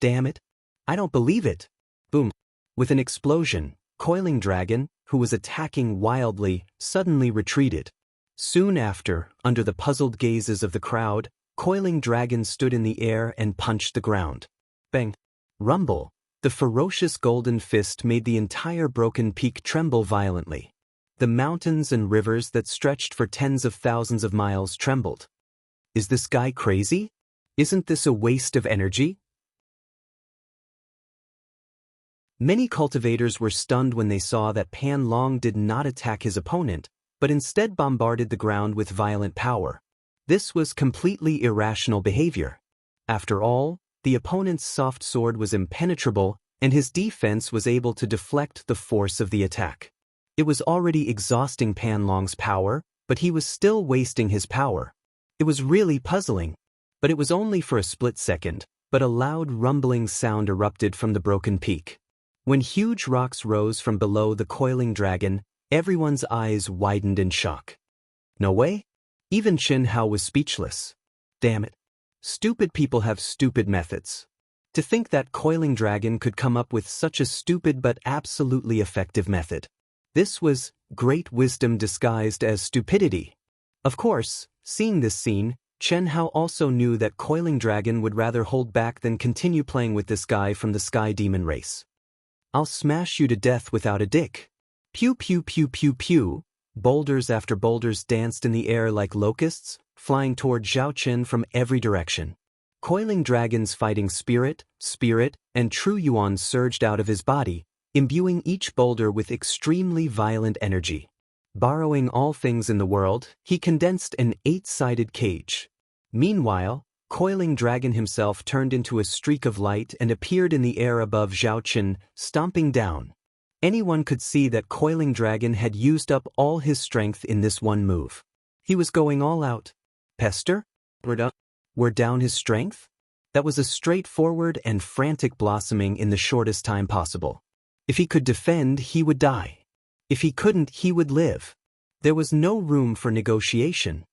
Damn it! I don't believe it! Boom! With an explosion, Coiling Dragon, who was attacking wildly, suddenly retreated. Soon after, under the puzzled gazes of the crowd, Coiling Dragon stood in the air and punched the ground. Bang! Rumble! The ferocious golden fist made the entire broken peak tremble violently. The mountains and rivers that stretched for tens of thousands of miles trembled. Is this guy crazy? Isn't this a waste of energy? Many cultivators were stunned when they saw that Pan Long did not attack his opponent, but instead bombarded the ground with violent power. This was completely irrational behavior. After all, the opponent's soft sword was impenetrable, and his defense was able to deflect the force of the attack. It was already exhausting Pan Long's power, but he was still wasting his power. It was really puzzling. But it was only for a split second, but a loud rumbling sound erupted from the broken peak. When huge rocks rose from below the Coiling Dragon, everyone's eyes widened in shock. No way? Even Chen Hao was speechless. Damn it. Stupid people have stupid methods. To think that Coiling Dragon could come up with such a stupid but absolutely effective method. This was great wisdom disguised as stupidity. Of course, seeing this scene, Chen Hao also knew that Coiling Dragon would rather hold back than continue playing with this guy from the Sky Demon race. I'll smash you to death without a dick. Pew pew pew pew pew. Boulders after boulders danced in the air like locusts, flying toward Zhao Chen from every direction. Coiling Dragon's fighting spirit, and true yuan surged out of his body, imbuing each boulder with extremely violent energy. Borrowing all things in the world, he condensed an 8-sided cage. Meanwhile, Coiling Dragon himself turned into a streak of light and appeared in the air above Zhao Chen, stomping down. Anyone could see that Coiling Dragon had used up all his strength in this one move. He was going all out. Pester? We're down his strength? That was a straightforward and frantic blossoming in the shortest time possible. If he could defend, he would die. If he couldn't, he would live. There was no room for negotiation.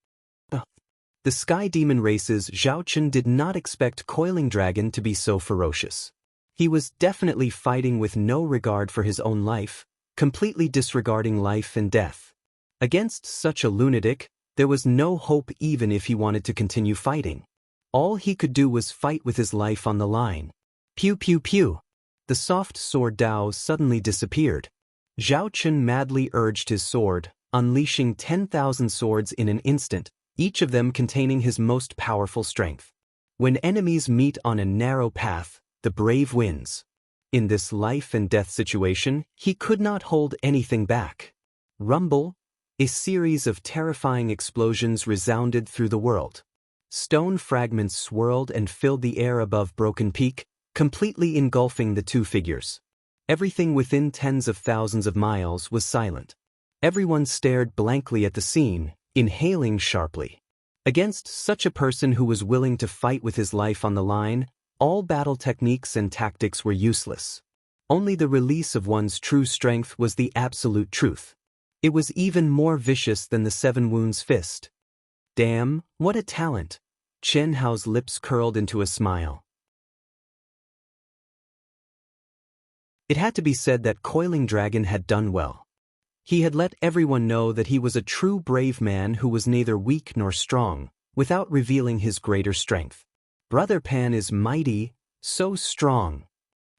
The Sky Demon race's Zhao Chen did not expect Coiling Dragon to be so ferocious. He was definitely fighting with no regard for his own life, completely disregarding life and death. Against such a lunatic, there was no hope even if he wanted to continue fighting. All he could do was fight with his life on the line. Pew pew pew. The soft sword Dao suddenly disappeared. Zhao Chen madly urged his sword, unleashing 10,000 swords in an instant, each of them containing his most powerful strength. When enemies meet on a narrow path, the brave wins. In this life and death situation, he could not hold anything back. Rumble, a series of terrifying explosions resounded through the world. Stone fragments swirled and filled the air above Broken Peak, completely engulfing the two figures. Everything within tens of thousands of miles was silent. Everyone stared blankly at the scene, inhaling sharply. Against such a person who was willing to fight with his life on the line, all battle techniques and tactics were useless. Only the release of one's true strength was the absolute truth. It was even more vicious than the 7 Wounds fist. Damn, what a talent! Chen Hao's lips curled into a smile. It had to be said that Coiling Dragon had done well. He had let everyone know that he was a true brave man who was neither weak nor strong, without revealing his greater strength. Brother Pan is mighty, so strong.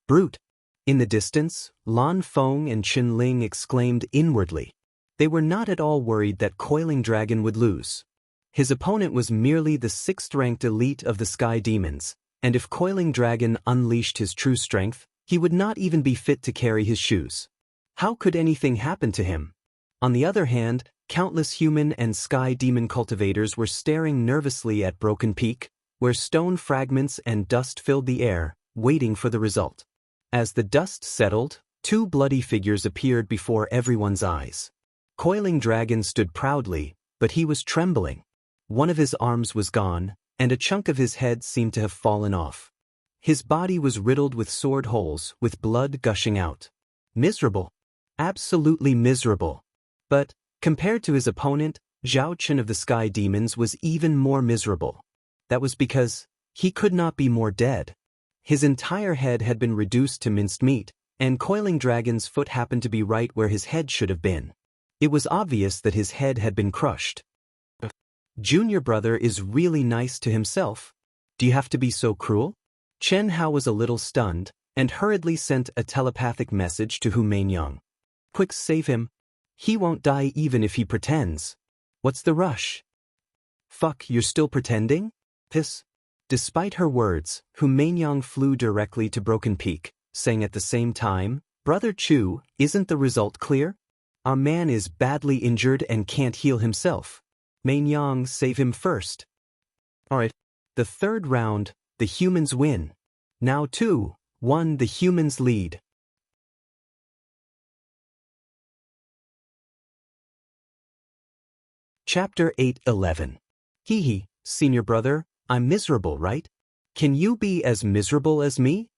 Brute. In the distance, Lan Feng and Qin Ling exclaimed inwardly. They were not at all worried that Coiling Dragon would lose. His opponent was merely the 6th-ranked elite of the Sky Demons, and if Coiling Dragon unleashed his true strength, he would not even be fit to carry his shoes. How could anything happen to him? On the other hand, countless human and Sky Demon cultivators were staring nervously at Broken Peak, where stone fragments and dust filled the air, waiting for the result. As the dust settled, 2 bloody figures appeared before everyone's eyes. Coiling Dragon stood proudly, but he was trembling. One of his arms was gone, and a chunk of his head seemed to have fallen off. His body was riddled with sword holes, with blood gushing out. Miserable. Absolutely miserable. But, compared to his opponent, Zhao Chen of the Sky Demons was even more miserable. That was because he could not be more dead. His entire head had been reduced to minced meat, and Coiling Dragon's foot happened to be right where his head should have been. It was obvious that his head had been crushed. Junior brother is really nice to himself. Do you have to be so cruel? Chen Hao was a little stunned, and hurriedly sent a telepathic message to Hu Meinyang. Quick, save him. He won't die even if he pretends. What's the rush? Fuck, you're still pretending? Piss. Despite her words, Hu Meinyang flew directly to Broken Peak, saying at the same time, Brother Chu, isn't the result clear? Our man is badly injured and can't heal himself. Meinyang, save him first. Alright. The third round, the humans win. Now 2-1, the humans lead. Chapter 8-11. Hee hee, senior brother, I'm miserable, right? Can you be as miserable as me?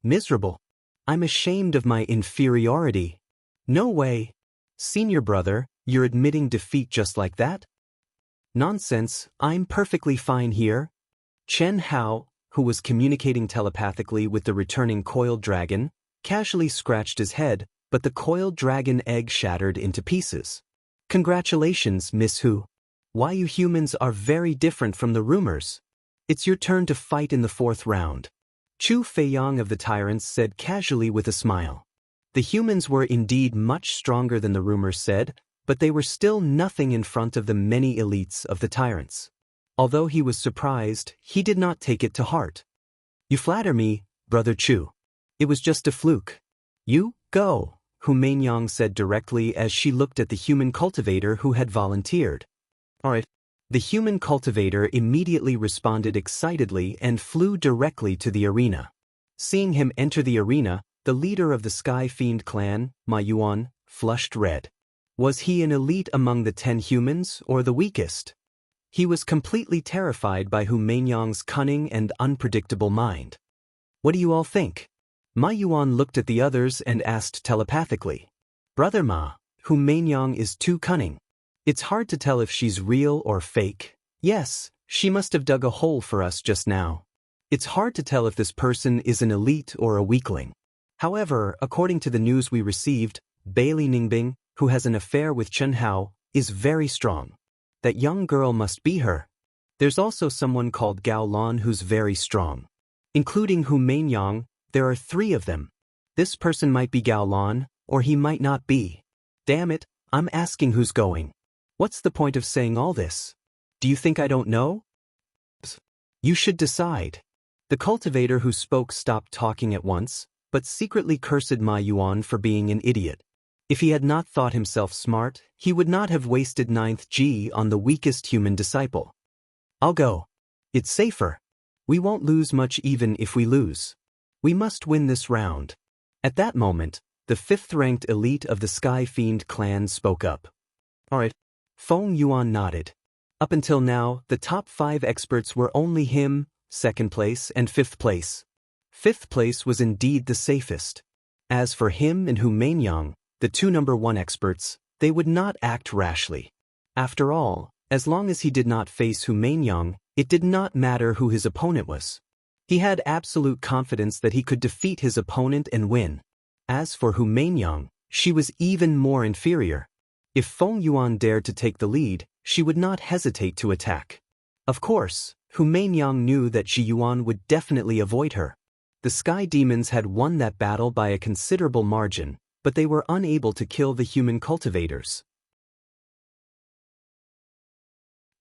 Miserable? I'm ashamed of my inferiority. No way. Senior brother, you're admitting defeat just like that? Nonsense, I'm perfectly fine here. Chen Hao, who was communicating telepathically with the returning coiled dragon, casually scratched his head, but the coiled dragon egg shattered into pieces. Congratulations, Miss Hu. Why you humans are very different from the rumors. It's your turn to fight in the fourth round. Chu Feiyang of the Tyrants said casually with a smile. The humans were indeed much stronger than the rumors said, but they were still nothing in front of the many elites of the Tyrants. Although he was surprised, he did not take it to heart. You flatter me, Brother Chu. It was just a fluke. You, go, Hu Meinyang said directly as she looked at the human cultivator who had volunteered. Alright. The human cultivator immediately responded excitedly and flew directly to the arena. Seeing him enter the arena, the leader of the Sky Fiend clan, Ma Yuan, flushed red. Was he an elite among the 10 humans or the weakest? He was completely terrified by Hu Meinyang's cunning and unpredictable mind. What do you all think? Ma Yuan looked at the others and asked telepathically. Brother Ma, Hu Meinyang is too cunning. It's hard to tell if she's real or fake. Yes, she must have dug a hole for us just now. It's hard to tell if this person is an elite or a weakling. However, according to the news we received, Bailey Ningbing, who has an affair with Chen Hao, is very strong. That young girl must be her. There's also someone called Gao Lan who's very strong. Including Hu Meinyang, there are 3 of them. This person might be Gao Lan, or he might not be. Damn it, I'm asking who's going. What's the point of saying all this? Do you think I don't know? You should decide. The cultivator who spoke stopped talking at once, but secretly cursed Ma Yuan for being an idiot. If he had not thought himself smart, he would not have wasted 9th G on the weakest human disciple. I'll go. It's safer. We won't lose much even if we lose. We must win this round. At that moment, the 5th-ranked elite of the Sky Fiend clan spoke up. Alright. Feng Yuan nodded. Up until now, the top 5 experts were only him, 2nd place and 5th place. 5th place was indeed the safest. As for him and Hu Meinyang, the 2 number 1 experts, they would not act rashly. After all, as long as he did not face Hu Meinyang, it did not matter who his opponent was. He had absolute confidence that he could defeat his opponent and win. As for Hu Meinyang, she was even more inferior. If Feng Yuan dared to take the lead, she would not hesitate to attack. Of course, Hu Meinyang knew that Ji Yuan would definitely avoid her. The Sky Demons had won that battle by a considerable margin, but they were unable to kill the human cultivators.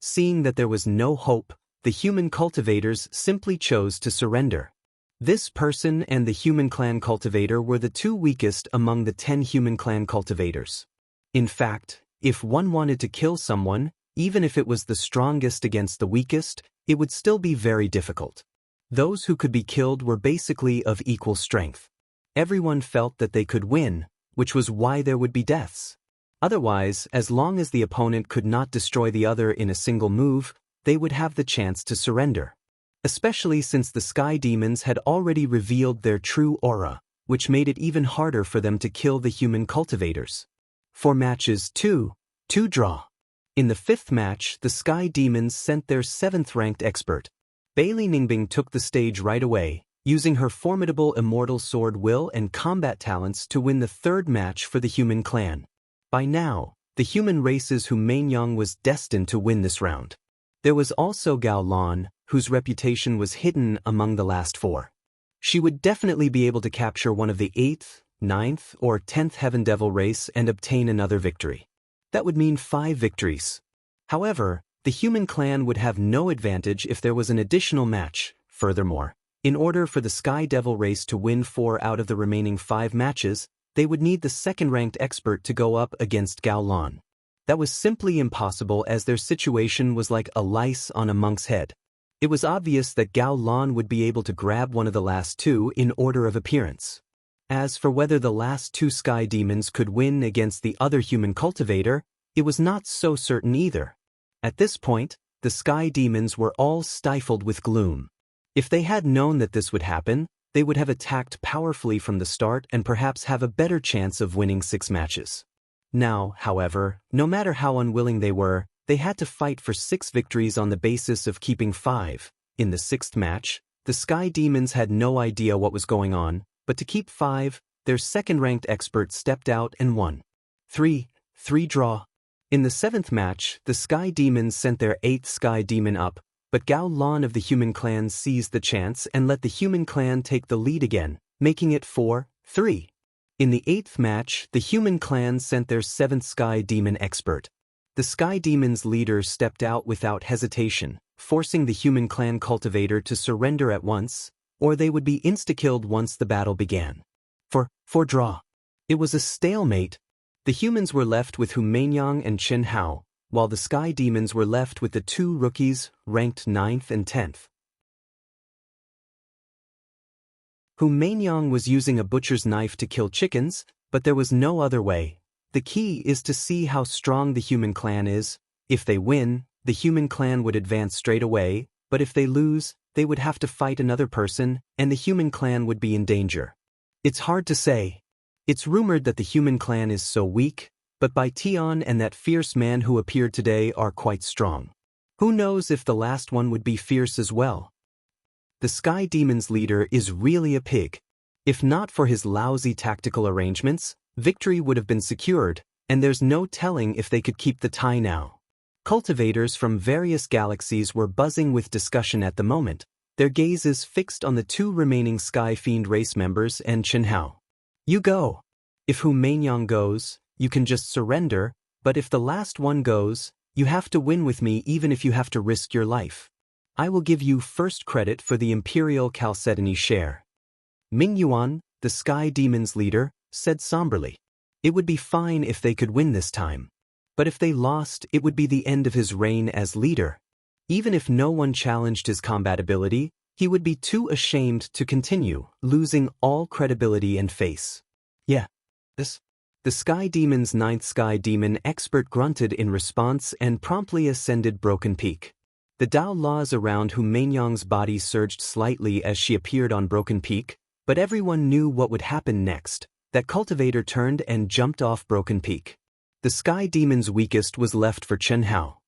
Seeing that there was no hope, the human cultivators simply chose to surrender. This person and the human clan cultivator were the 2 weakest among the 10 human clan cultivators. In fact, if one wanted to kill someone, even if it was the strongest against the weakest, it would still be very difficult. Those who could be killed were basically of equal strength. Everyone felt that they could win, which was why there would be deaths. Otherwise, as long as the opponent could not destroy the other in a single move, they would have the chance to surrender. Especially since the sky demons had already revealed their true aura, which made it even harder for them to kill the human cultivators. For matches 2, 2 draw. In the 5th match, the sky demons sent their 7th-ranked expert. Bailey Ningbing took the stage right away, using her formidable immortal sword will and combat talents to win the 3rd match for the human clan. By now, the human race's Hu Mainyang was destined to win this round. There was also Gao Lan, whose reputation was hidden among the last 4. She would definitely be able to capture one of the 8th, 9th, or 10th Heaven Devil race and obtain another victory. That would mean 5 victories. However, the human clan would have no advantage if there was an additional match. Furthermore, in order for the Sky Devil race to win 4 out of the remaining 5 matches, they would need the 2nd-ranked expert to go up against Gao Lan. That was simply impossible as their situation was like a lice on a monk's head. It was obvious that Gao Lan would be able to grab one of the last 2 in order of appearance. As for whether the last 2 sky demons could win against the other human cultivator, it was not so certain either. At this point, the sky demons were all stifled with gloom. If they had known that this would happen, they would have attacked powerfully from the start and perhaps have a better chance of winning 6 matches. Now, however, no matter how unwilling they were, they had to fight for 6 victories on the basis of keeping 5. In the 6th match, the sky demons had no idea what was going on, but to keep 5, their 2nd-ranked expert stepped out and won. 3 draw. In the 7th match, the sky demons sent their 8th sky demon up, but Gao Lan of the human clan seized the chance and let the human clan take the lead again, making it 4-3. In the 8th match, the human clan sent their 7th sky demon expert. The sky demon's leader stepped out without hesitation, forcing the human clan cultivator to surrender at once, or they would be insta-killed once the battle began. For draw. It was a stalemate. The humans were left with Hu Mainyang and Chen Hao, while the sky demons were left with the 2 rookies, ranked 9th and 10th. Hu Mainyang was using a butcher's knife to kill chickens, but there was no other way. The key is to see how strong the human clan is. If they win, the human clan would advance straight away, but if they lose, they would have to fight another person, and the human clan would be in danger. It's hard to say. It's rumored that the human clan is so weak, but Bai Tian and that fierce man who appeared today are quite strong. Who knows if the last one would be fierce as well? The Sky Demon's leader is really a pig. If not for his lousy tactical arrangements, victory would have been secured, and there's no telling if they could keep the tie now. Cultivators from various galaxies were buzzing with discussion at the moment, their gazes fixed on the 2 remaining Sky Fiend race members and Chen Hao. You go. If Hu Mainyang goes, you can just surrender, but if the last one goes, you have to win with me even if you have to risk your life. I will give you first credit for the Imperial Chalcedony share. Ming Yuan, the Sky Demon's leader, said somberly. It would be fine if they could win this time. But if they lost, it would be the end of his reign as leader. Even if no one challenged his combat ability, he would be too ashamed to continue, losing all credibility and face. Yeah. The Sky Demon's 9th Sky Demon expert grunted in response and promptly ascended Broken Peak. The Tao laws around Hu Mainyang's body surged slightly as she appeared on Broken Peak, but everyone knew what would happen next. That cultivator turned and jumped off Broken Peak. The Sky Demon's weakest was left for Chen Hao.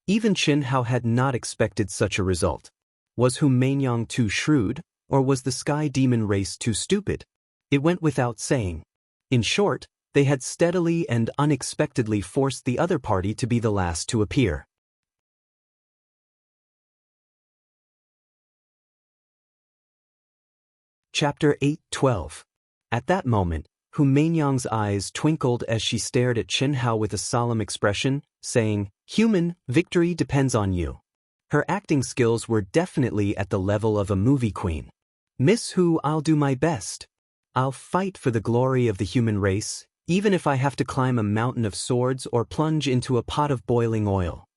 Even Chen Hao had not expected such a result. Was Hu Mainyang too shrewd, or was the Sky Demon race too stupid? It went without saying. In short, they had steadily and unexpectedly forced the other party to be the last to appear. Chapter 8:12. At that moment, Hu Mainyang's eyes twinkled as she stared at Chen Hao with a solemn expression, saying, "Human, victory depends on you." Her acting skills were definitely at the level of a movie queen. "Miss Hu, I'll do my best. I'll fight for the glory of the human race, even if I have to climb a mountain of swords or plunge into a pot of boiling oil."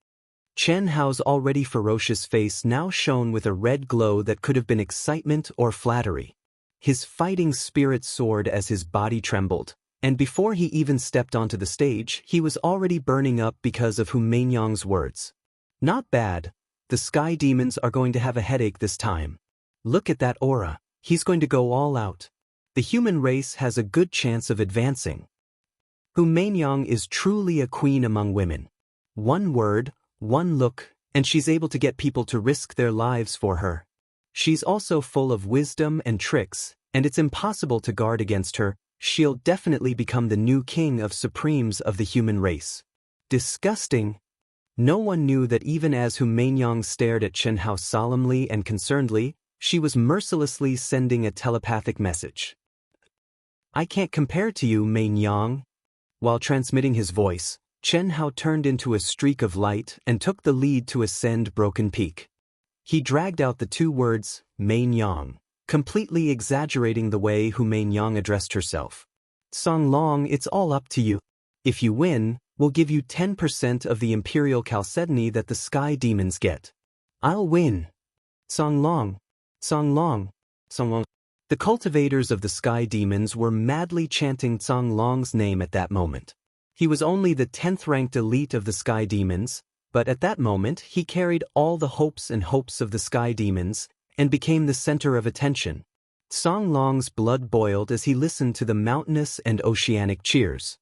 Chen Hao's already ferocious face now shone with a red glow that could have been excitement or flattery. His fighting spirit soared as his body trembled, and before he even stepped onto the stage, he was already burning up because of Hu Mainyang's words. Not bad, The sky demons are going to have a headache this time. Look at that aura. He's going to go all out. The human race has a good chance of advancing. Hu Mainyang is truly a queen among women. One word, one look, and she's able to get people to risk their lives for her. She's also full of wisdom and tricks, and it's impossible to guard against her. She'll definitely become the new king of supremes of the human race. Disgusting. No one knew that even as Hu Mainyang stared at Chen Hao solemnly and concernedly, she was mercilessly sending a telepathic message. I can't compare to you, Mainyang. While transmitting his voice, Chen Hao turned into a streak of light and took the lead to ascend Broken Peak. He dragged out the two words, Mainyang, completely exaggerating the way Hu Mainyang addressed herself. Song Long, it's all up to you. If you win, we'll give you 10% of the Imperial Chalcedony that the Sky Demons get. I'll win. Song Long. Song Long. Song Long. The cultivators of the Sky Demons were madly chanting Song Long's name at that moment. He was only the 10th-ranked elite of the Sky Demons, but at that moment he carried all the hopes and hopes of the Sky Demons and became the center of attention. Song Long's blood boiled as he listened to the mountainous and oceanic cheers.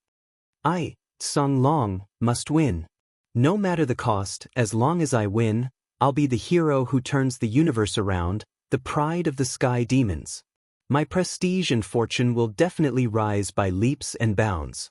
I, Song Long, must win. No matter the cost, as long as I win, I'll be the hero who turns the universe around, the pride of the Sky Demons. My prestige and fortune will definitely rise by leaps and bounds.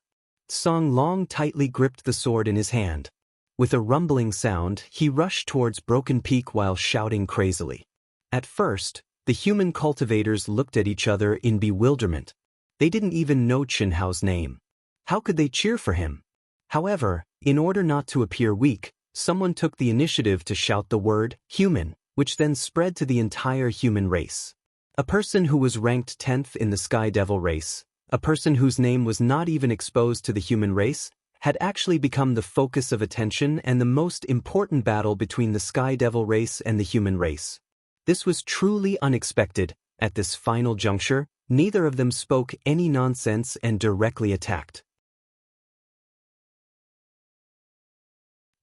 Song Long tightly gripped the sword in his hand. With a rumbling sound, he rushed towards Broken Peak while shouting crazily. At first, the human cultivators looked at each other in bewilderment. They didn't even know Chen Hao's name. How could they cheer for him? However, in order not to appear weak, someone took the initiative to shout the word, human, which then spread to the entire human race. A person who was ranked 10th in the Sky Devil race, a person whose name was not even exposed to the human race, had actually become the focus of attention and the most important battle between the Sky Devil race and the human race. This was truly unexpected. At this final juncture, neither of them spoke any nonsense and directly attacked.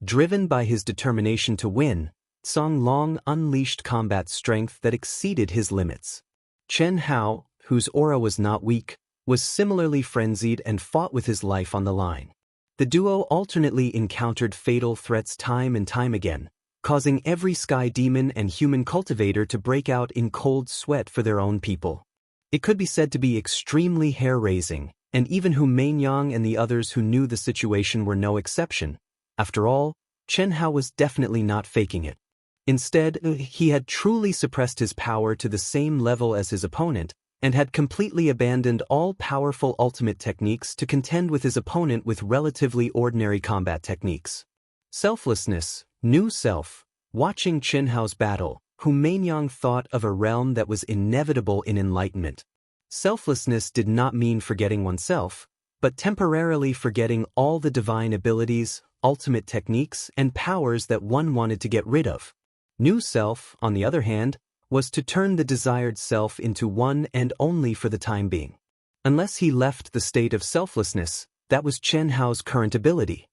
Driven by his determination to win, Song Long unleashed combat strength that exceeded his limits. Chen Hao, whose aura was not weak, was similarly frenzied and fought with his life on the line. The duo alternately encountered fatal threats time and time again, causing every Sky Demon and human cultivator to break out in cold sweat for their own people. It could be said to be extremely hair-raising, and even Hu Mainyang and the others who knew the situation were no exception. After all, Chen Hao was definitely not faking it. Instead, he had truly suppressed his power to the same level as his opponent, and had completely abandoned all powerful ultimate techniques to contend with his opponent with relatively ordinary combat techniques. Selflessness, new self. Watching Chen Hao's battle, Hu Mainyang thought of a realm that was inevitable in enlightenment. Selflessness did not mean forgetting oneself, but temporarily forgetting all the divine abilities, ultimate techniques, and powers that one wanted to get rid of. New self, on the other hand, was to turn the desired self into one and only for the time being. Unless he left the state of selflessness, that was Chen Hao's current ability.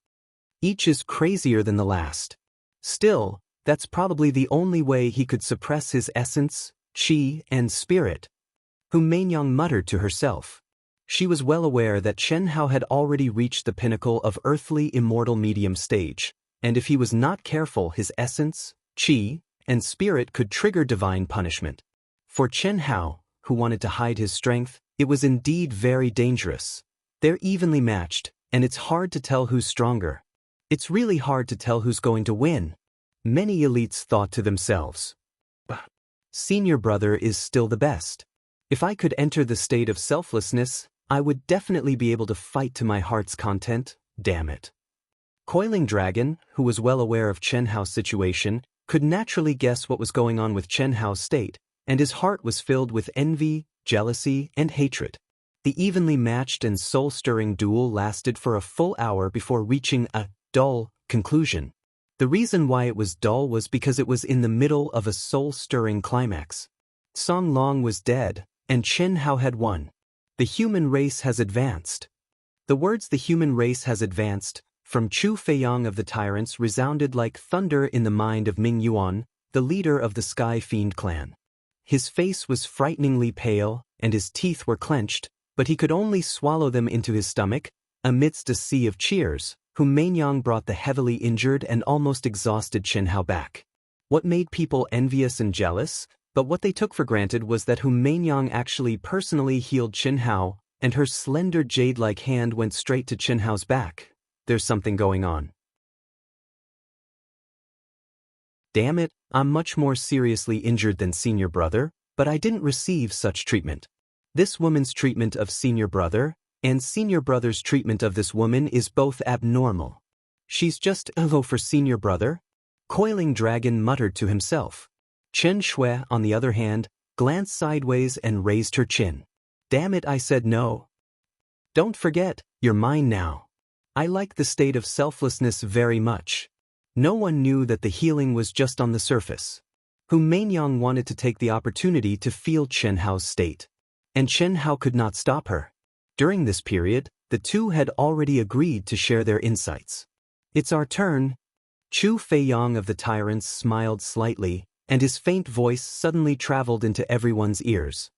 Each is crazier than the last. Still, that's probably the only way he could suppress his essence, qi, and spirit. Hu Mainyang muttered to herself. She was well aware that Chen Hao had already reached the pinnacle of earthly immortal medium stage, and if he was not careful, his essence, qi, and spirit could trigger divine punishment. For Chen Hao, who wanted to hide his strength, it was indeed very dangerous. They're evenly matched, and it's hard to tell who's stronger. It's really hard to tell who's going to win. Many elites thought to themselves, Senior brother is still the best. If I could enter the state of selflessness, I would definitely be able to fight to my heart's content, damn it. Coiling Dragon, who was well aware of Chen Hao's situation, could naturally guess what was going on with Chen Hao's state, and his heart was filled with envy, jealousy, and hatred. The evenly matched and soul-stirring duel lasted for a full hour before reaching a dull conclusion. The reason why it was dull was because it was in the middle of a soul-stirring climax. Song Long was dead, and Chen Hao had won. The human race has advanced. The words "the human race has advanced" from Chu Feiyang of the Tyrants resounded like thunder in the mind of Ming Yuan, the leader of the Sky Fiend clan. His face was frighteningly pale, and his teeth were clenched, but he could only swallow them into his stomach, amidst a sea of cheers, whom Mainyang brought the heavily injured and almost exhausted Chen Hao back. What made people envious and jealous, but what they took for granted was that Mainyang actually personally healed Chen Hao, and her slender jade-like hand went straight to Chen Hao's back. There's something going on. Damn it, I'm much more seriously injured than senior brother, but I didn't receive such treatment. This woman's treatment of senior brother, and senior brother's treatment of this woman is both abnormal. She's just low for senior brother? Coiling Dragon muttered to himself. Chen Shui, on the other hand, glanced sideways and raised her chin. Damn it, I said no. Don't forget, you're mine now. I like the state of selflessness very much. No one knew that the healing was just on the surface. Mainyang wanted to take the opportunity to feel Chen Hao's state. And Chen Hao could not stop her. During this period, the two had already agreed to share their insights. It's our turn. Chu Feiyang of the Tyrants smiled slightly, and his faint voice suddenly traveled into everyone's ears.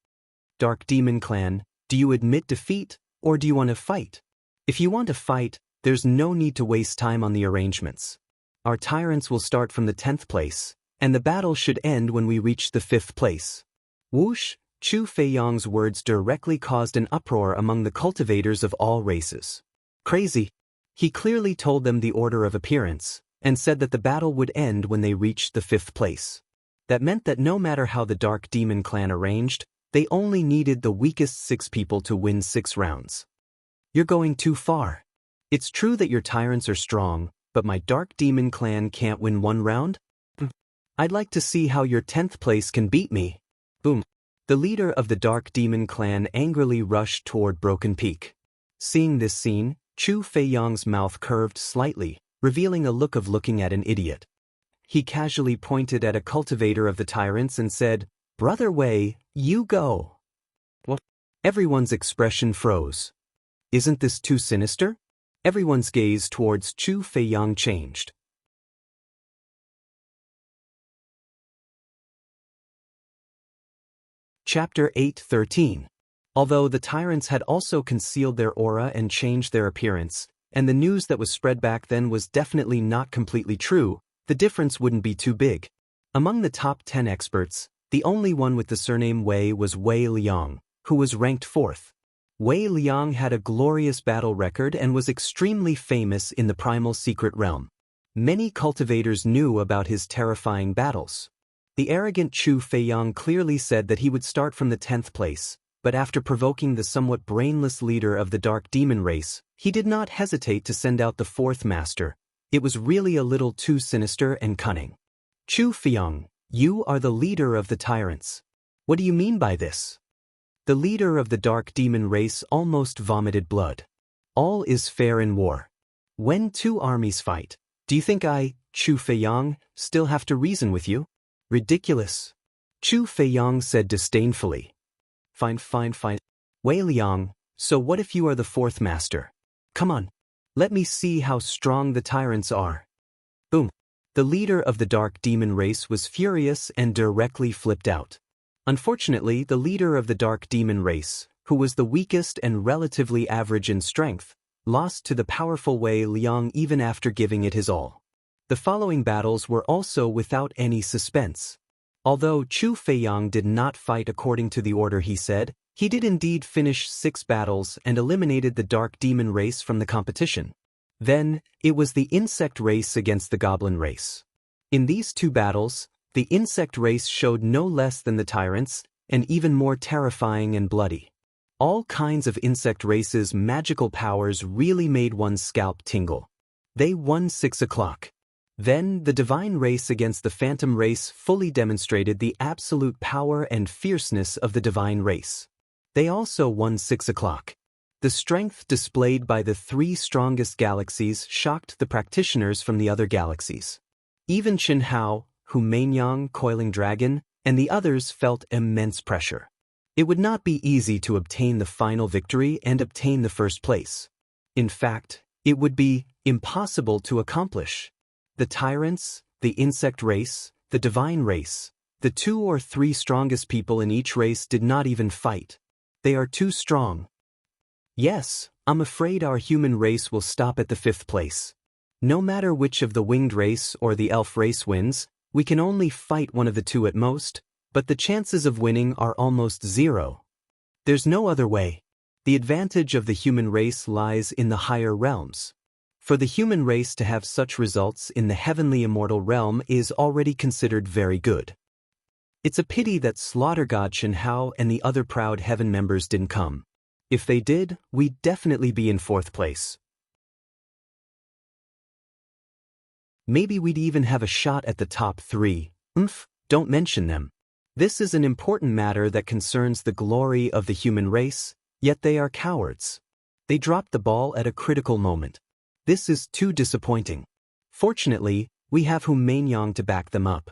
Dark Demon Clan, do you admit defeat, or do you want to fight? If you want to fight, there's no need to waste time on the arrangements. Our tyrants will start from the 10th place, and the battle should end when we reach the 5th place. Whoosh! Chu Feiyang's words directly caused an uproar among the cultivators of all races. Crazy! He clearly told them the order of appearance, and said that the battle would end when they reached the 5th place. That meant that no matter how the Dark Demon Clan arranged, they only needed the weakest 6 people to win 6 rounds. You're going too far. It's true that your tyrants are strong, but my Dark Demon Clan can't win 1 round? I'd like to see how your 10th place can beat me. Boom. The leader of the Dark Demon Clan angrily rushed toward Broken Peak. Seeing this scene, Chu Feiyang's mouth curved slightly, revealing a look of looking at an idiot. He casually pointed at a cultivator of the tyrants and said, "Brother Wei, you go." What? Everyone's expression froze. Isn't this too sinister? Everyone's gaze towards Chu Feiyang changed. Chapter 8:13. Although the tyrants had also concealed their aura and changed their appearance, and the news that was spread back then was definitely not completely true, the difference wouldn't be too big. Among the top 10 experts, the only one with the surname Wei was Wei Liang, who was ranked 4th. Wei Liang had a glorious battle record and was extremely famous in the primal secret realm. Many cultivators knew about his terrifying battles. The arrogant Chu Feiyang clearly said that he would start from the 10th place, but after provoking the somewhat brainless leader of the Dark Demon race, he did not hesitate to send out the 4th master. It was really a little too sinister and cunning. Chu Feiyang, you are the leader of the tyrants. What do you mean by this? The leader of the Dark Demon race almost vomited blood. All is fair in war. When 2 armies fight, do you think I, Chu Feiyang, still have to reason with you? Ridiculous. Chu Feiyang said disdainfully. Fine. Wei Liang, so what if you are the 4th master? Come on. Let me see how strong the tyrants are. Boom. The leader of the Dark Demon race was furious and directly flipped out. Unfortunately, the leader of the Dark Demon race, who was the weakest and relatively average in strength, lost to the powerful Wei Liang even after giving it his all. The following battles were also without any suspense. Although Chu Feiyang did not fight according to the order he said, he did indeed finish 6 battles and eliminated the Dark Demon race from the competition. Then, it was the insect race against the goblin race. In these 2 battles, the insect race showed no less than the tyrants, and even more terrifying and bloody. All kinds of insect races' magical powers really made one's scalp tingle. They won 6 o'clock. Then, the divine race against the phantom race fully demonstrated the absolute power and fierceness of the divine race. They also won 6 o'clock. The strength displayed by the 3 strongest galaxies shocked the practitioners from the other galaxies. Even Chen Hao, Mainyang, Coiling Dragon, and the others felt immense pressure. It would not be easy to obtain the final victory and obtain the 1st place. In fact, It would be impossible to accomplish. The tyrants, the insect race, the divine race, the 2 or 3 strongest people in each race did not even fight. They are too strong. Yes, I'm afraid our human race will stop at the 5th place. No matter which of the winged race or the elf race wins, we can only fight one of the 2 at most, but the chances of winning are almost 0. There's no other way. The advantage of the human race lies in the higher realms. For the human race to have such results in the heavenly immortal realm is already considered very good. It's a pity that Slaughter God Shen Hao and the other proud heaven members didn't come. If they did, we'd definitely be in 4th place. Maybe we'd even have a shot at the top 3. Don't mention them. This is an important matter that concerns the glory of the human race, yet they are cowards. They dropped the ball at a critical moment. This is too disappointing. Fortunately, we have Hu Mainyang to back them up.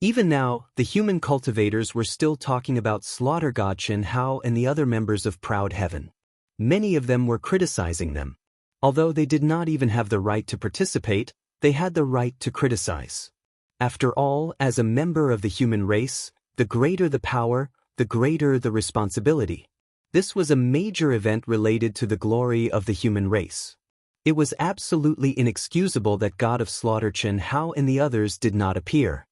Even now, the human cultivators were still talking about Slaughter God Shen Hao and the other members of Proud Heaven. Many of them were criticizing them. Although they did not even have the right to participate, they had the right to criticize. After all, as a member of the human race, the greater the power, the greater the responsibility. This was a major event related to the glory of the human race. It was absolutely inexcusable that God of Slaughter Chen Hao and the others did not appear.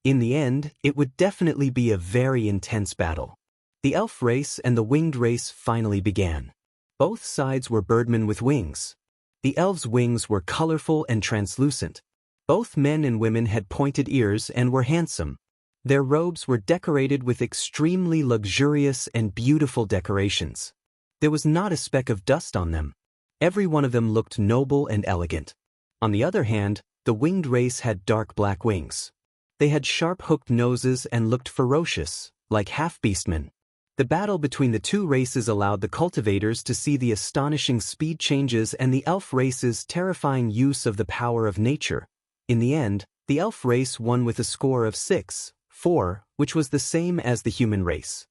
In the end, it would definitely be a very intense battle. The elf race and the winged race finally began. Both sides were birdmen with wings. The elves' wings were colorful and translucent. Both men and women had pointed ears and were handsome. Their robes were decorated with extremely luxurious and beautiful decorations. There was not a speck of dust on them. Every one of them looked noble and elegant. On the other hand, the winged race had dark black wings. They had sharp hooked noses and looked ferocious, like half-beastmen. The battle between the 2 races allowed the cultivators to see the astonishing speed changes and the elf race's terrifying use of the power of nature. In the end, the elf race won with a score of 6-4, which was the same as the human race.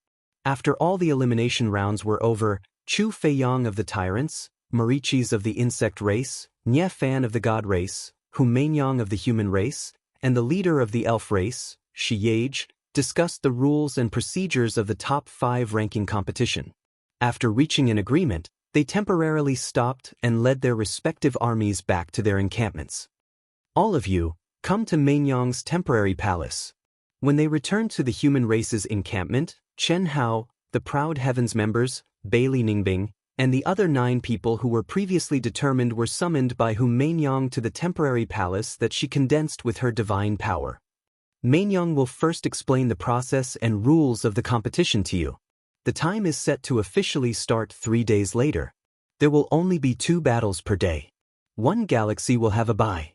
After all the elimination rounds were over, Chu Feiyang of the tyrants, Marichis of the insect race, Nye Fan of the god race, Hu Mainyang of the human race, and the leader of the elf race, Shi Yage, discussed the rules and procedures of the top 5 ranking competition. After reaching an agreement, they temporarily stopped and led their respective armies back to their encampments. All of you, come to Mainyang's temporary palace. When they returned to the human race's encampment, Chen Hao, the Proud Heavens members, Bailey Ningbing, and the other 9 people who were previously determined were summoned by Hu Mainyang to the temporary palace that she condensed with her divine power. Mainyang will first explain the process and rules of the competition to you. The time is set to officially start 3 days later. There will only be 2 battles per day. 1 galaxy will have a bye.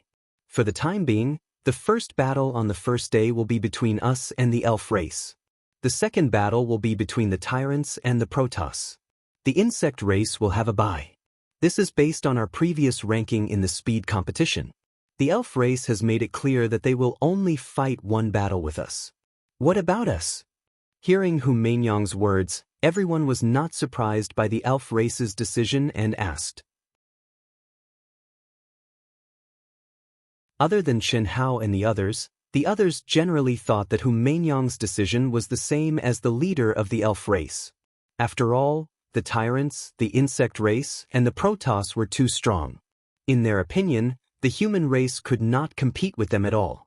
For the time being, the first battle on the first day will be between us and the elf race. The second battle will be between the tyrants and the Protoss. The insect race will have a bye. This is based on our previous ranking in the speed competition. The elf race has made it clear that they will only fight 1 battle with us. What about us? Hearing Hu Mainyang's words, everyone was not surprised by the elf race's decision and asked. Other than Chen Hao and the others generally thought that Hu Mainyang's decision was the same as the leader of the elf race. After all, the tyrants, the insect race, and the Protoss were too strong. In their opinion, the human race could not compete with them at all.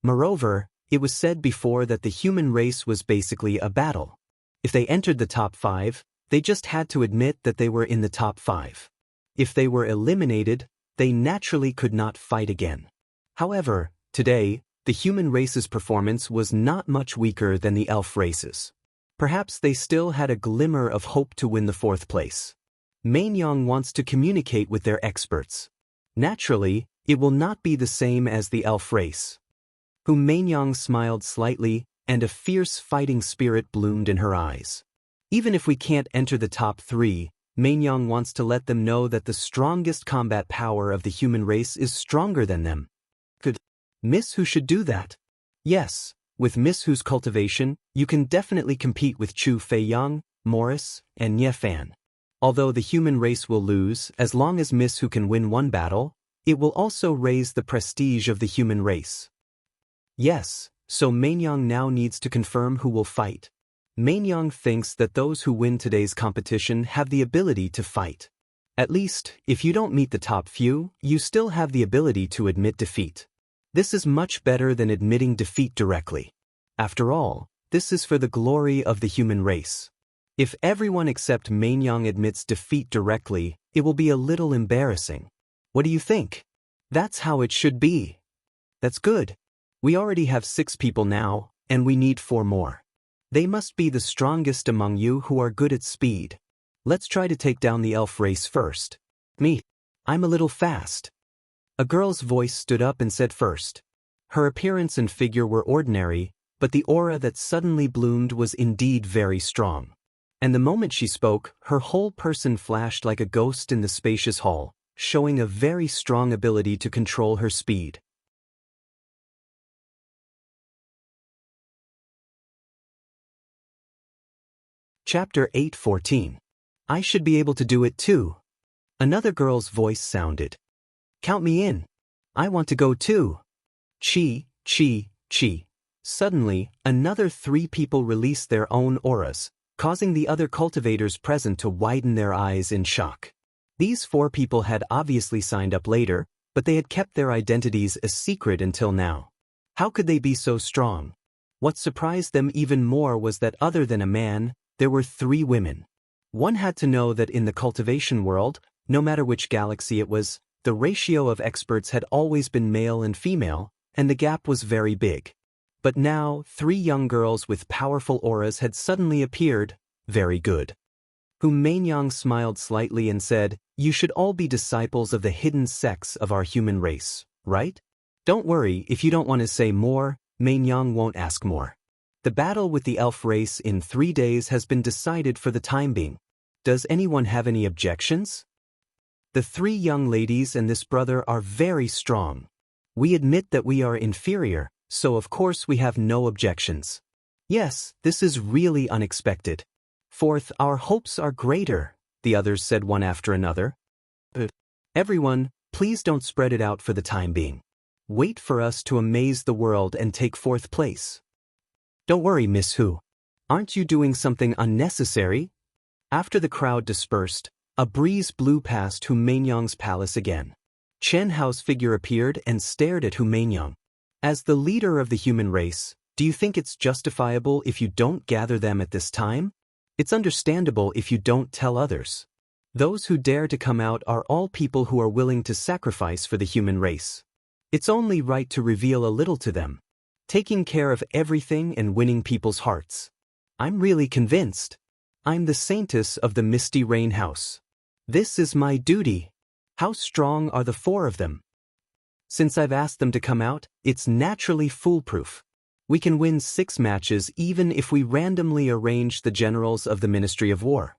Moreover, it was said before that the human race was basically a battle. If they entered the top 5, they just had to admit that they were in the top 5. If they were eliminated, they naturally could not fight again. However, today, the human race's performance was not much weaker than the elf race's. Perhaps they still had a glimmer of hope to win the 4th place. Mainyang wants to communicate with their experts. Naturally, it will not be the same as the elf race. Hu Mainyang smiled slightly, and a fierce fighting spirit bloomed in her eyes. Even if we can't enter the top 3, Mainyang wants to let them know that the strongest combat power of the human race is stronger than them. Could Miss Hu should do that? Yes. With Miss Hu's cultivation, you can definitely compete with Chu Feiyang, Morris, and Nye Fan. Although the human race will lose, as long as Miss Who can win one battle, it will also raise the prestige of the human race. Yes, so Mainyang now needs to confirm who will fight. Mainyang thinks that those who win today's competition have the ability to fight. At least, if you don't meet the top few, you still have the ability to admit defeat. This is much better than admitting defeat directly. After all, this is for the glory of the human race. If everyone except Mainyang admits defeat directly, it will be a little embarrassing. What do you think? That's how it should be. That's good. We already have 6 people now, and we need 4 more. They must be the strongest among you who are good at speed. Let's try to take down the elf race first. Me. I'm a little fast. A girl's voice stood up and said first. Her appearance and figure were ordinary, but the aura that suddenly bloomed was indeed very strong. And the moment she spoke, her whole person flashed like a ghost in the spacious hall, showing a very strong ability to control her speed. Chapter 8:14. I should be able to do it too. Another girl's voice sounded. Count me in. I want to go too. Chi, chi, chi. Suddenly, another 3 people released their own auras, causing the other cultivators present to widen their eyes in shock. These 4 people had obviously signed up later, but they had kept their identities a secret until now. How could they be so strong? What surprised them even more was that other than a man, there were 3 women. One had to know that in the cultivation world, no matter which galaxy it was, the ratio of experts had always been male and female, and the gap was very big. But now, 3 young girls with powerful auras had suddenly appeared. Very good. Mainyang smiled slightly and said, You should all be disciples of the hidden sex of our human race, right? Don't worry, if you don't want to say more, Mainyang won't ask more. The battle with the elf race in 3 days has been decided for the time being. Does anyone have any objections? The 3 young ladies and this brother are very strong. We admit that we are inferior, so of course we have no objections. Yes, this is really unexpected. Fourth, our hopes are greater, the others said one after another. Everyone, please don't spread it out for the time being. Wait for us to amaze the world and take 4th place. Don't worry, Miss Who. Aren't you doing something unnecessary? After the crowd dispersed, a breeze blew past Mainyang's palace again. Chen Hao's figure appeared and stared at Mainyang. As the leader of the human race, do you think it's justifiable if you don't gather them at this time? It's understandable if you don't tell others. Those who dare to come out are all people who are willing to sacrifice for the human race. It's only right to reveal a little to them. Taking care of everything and winning people's hearts. I'm really convinced. I'm the saintess of the Misty Rain House. This is my duty. How strong are the 4 of them? Since I've asked them to come out, it's naturally foolproof. We can win 6 matches even if we randomly arrange the generals of the Ministry of War.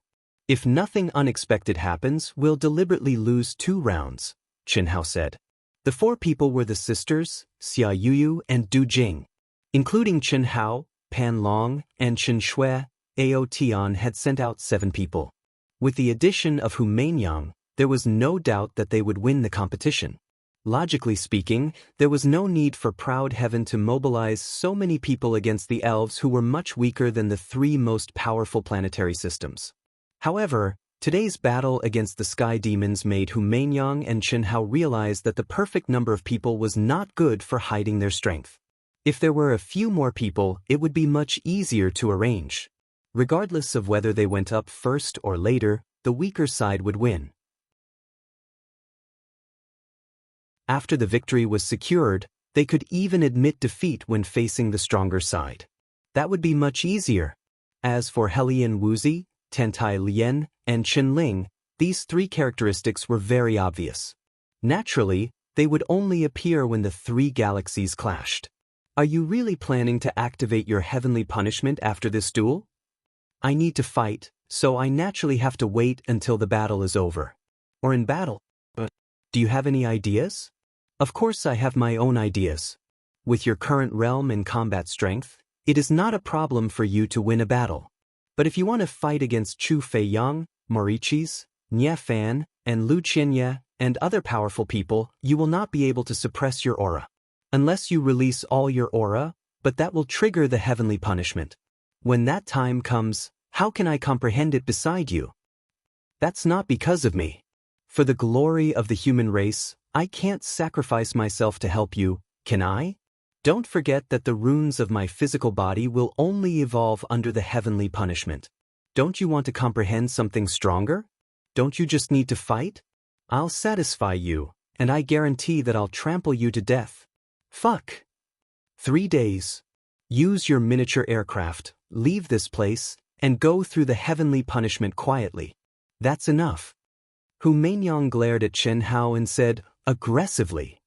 If nothing unexpected happens, we'll deliberately lose 2 rounds, Chen Hao said. The 4 people were the sisters, Xia Yuyu and Du Jing. Including Chen Hao, Pan Long, and Chen Shui, Ao Tian had sent out 7 people. With the addition of Mainyang, there was no doubt that they would win the competition. Logically speaking, there was no need for Proud Heaven to mobilize so many people against the elves who were much weaker than the 3 most powerful planetary systems. However, today's battle against the sky demons made Mainyang and Chen Hao realize that the perfect number of people was not good for hiding their strength. If there were a few more people, it would be much easier to arrange. Regardless of whether they went up first or later, the weaker side would win. After the victory was secured, they could even admit defeat when facing the stronger side. That would be much easier. As for Helian Wuzi, Tentai Lien, and Chen Ling, these 3 characteristics were very obvious. Naturally, they would only appear when the 3 galaxies clashed. Are you really planning to activate your heavenly punishment after this duel? I need to fight, so I naturally have to wait until the battle is over. Or in battle. Do you have any ideas? Of course I have my own ideas. With your current realm and combat strength, it is not a problem for you to win a battle. But if you want to fight against Chu Feiyang, Morichis, Nye Fan, and Lu Qianye, and other powerful people, you will not be able to suppress your aura. Unless you release all your aura, but that will trigger the heavenly punishment. When that time comes, how can I comprehend it beside you? That's not because of me. For the glory of the human race, I can't sacrifice myself to help you, can I? Don't forget that the runes of my physical body will only evolve under the heavenly punishment. Don't you want to comprehend something stronger? Don't you just need to fight? I'll satisfy you, and I guarantee that I'll trample you to death. Fuck. 3 days. Use your miniature aircraft, leave this place, and go through the heavenly punishment quietly. That's enough. Hu Meinyang glared at Chen Hao and said, aggressively,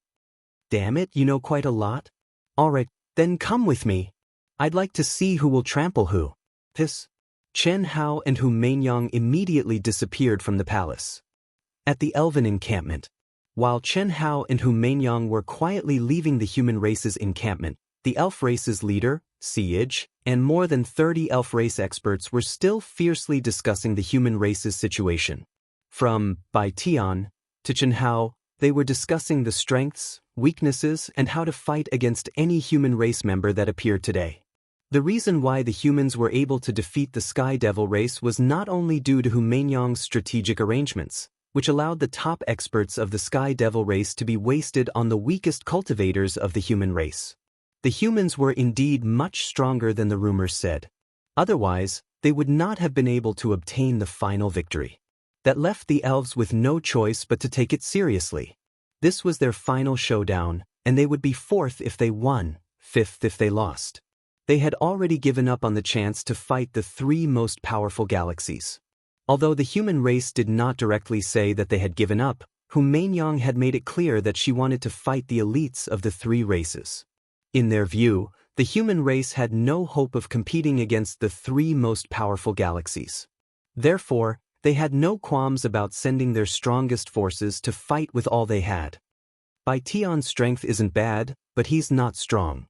damn it, you know quite a lot. Alright, then come with me. I'd like to see who will trample who. This. Chen Hao and Hu Meinyang immediately disappeared from the palace. At the elven encampment. While Chen Hao and Hu Meinyang were quietly leaving the human race's encampment, the elf race's leader, Siege, and more than 30 elf race experts were still fiercely discussing the human race's situation. From Bai Tian to Chen Hao, they were discussing the strengths, weaknesses, and how to fight against any human race member that appeared today. The reason why the humans were able to defeat the Sky Devil race was not only due to Hu Meinyang's strategic arrangements, which allowed the top experts of the Sky Devil race to be wasted on the weakest cultivators of the human race. The humans were indeed much stronger than the rumors said. Otherwise, they would not have been able to obtain the final victory. That left the elves with no choice but to take it seriously. This was their final showdown, and they would be 4th if they won, 5th if they lost. They had already given up on the chance to fight the 3 most powerful galaxies. Although the human race did not directly say that they had given up, Hu Meinyang had made it clear that she wanted to fight the elites of the 3 races. In their view, the human race had no hope of competing against the 3 most powerful galaxies. Therefore, they had no qualms about sending their strongest forces to fight with all they had. Bai Tian's strength isn't bad, but he's not strong.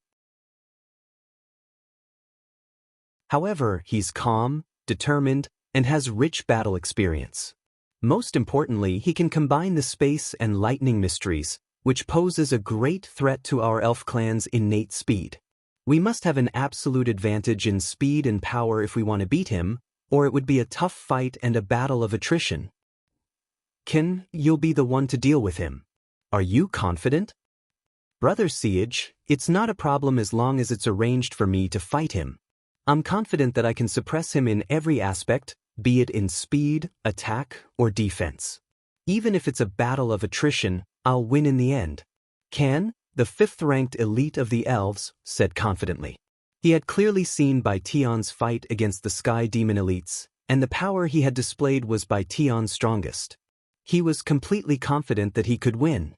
However, he's calm, determined, and has rich battle experience. Most importantly, he can combine the space and lightning mysteries, which poses a great threat to our elf clan's innate speed. We must have an absolute advantage in speed and power if we want to beat him, or it would be a tough fight and a battle of attrition. Ken, you'll be the one to deal with him. Are you confident? Brother Siege, it's not a problem as long as it's arranged for me to fight him. I'm confident that I can suppress him in every aspect, be it in speed, attack, or defense. Even if it's a battle of attrition, I'll win in the end. Kan, the 5th-ranked elite of the elves, said confidently. He had clearly seen Bai Tian's fight against the Sky Demon elites, and the power he had displayed was Bai Tian's strongest. He was completely confident that he could win.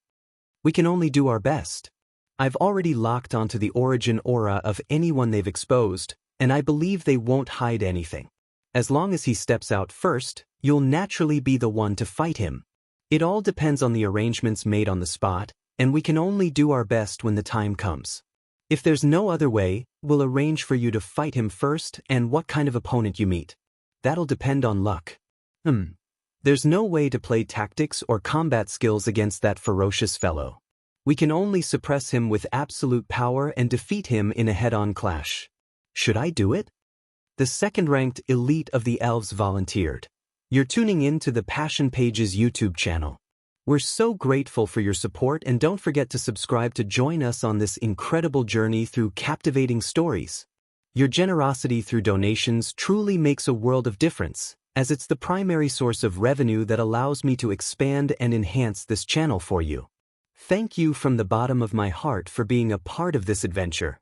We can only do our best. I've already locked onto the origin aura of anyone they've exposed, and I believe they won't hide anything. As long as he steps out first, you'll naturally be the one to fight him. It all depends on the arrangements made on the spot, and we can only do our best when the time comes. If there's no other way, we'll arrange for you to fight him first and what kind of opponent you meet. That'll depend on luck. There's no way to play tactics or combat skills against that ferocious fellow. We can only suppress him with absolute power and defeat him in a head-on clash. Should I do it? The 2nd-ranked elite of the elves volunteered. You're tuning in to the Passion Pages YouTube channel. We're so grateful for your support, and don't forget to subscribe to join us on this incredible journey through captivating stories. Your generosity through donations truly makes a world of difference, as it's the primary source of revenue that allows me to expand and enhance this channel for you. Thank you from the bottom of my heart for being a part of this adventure.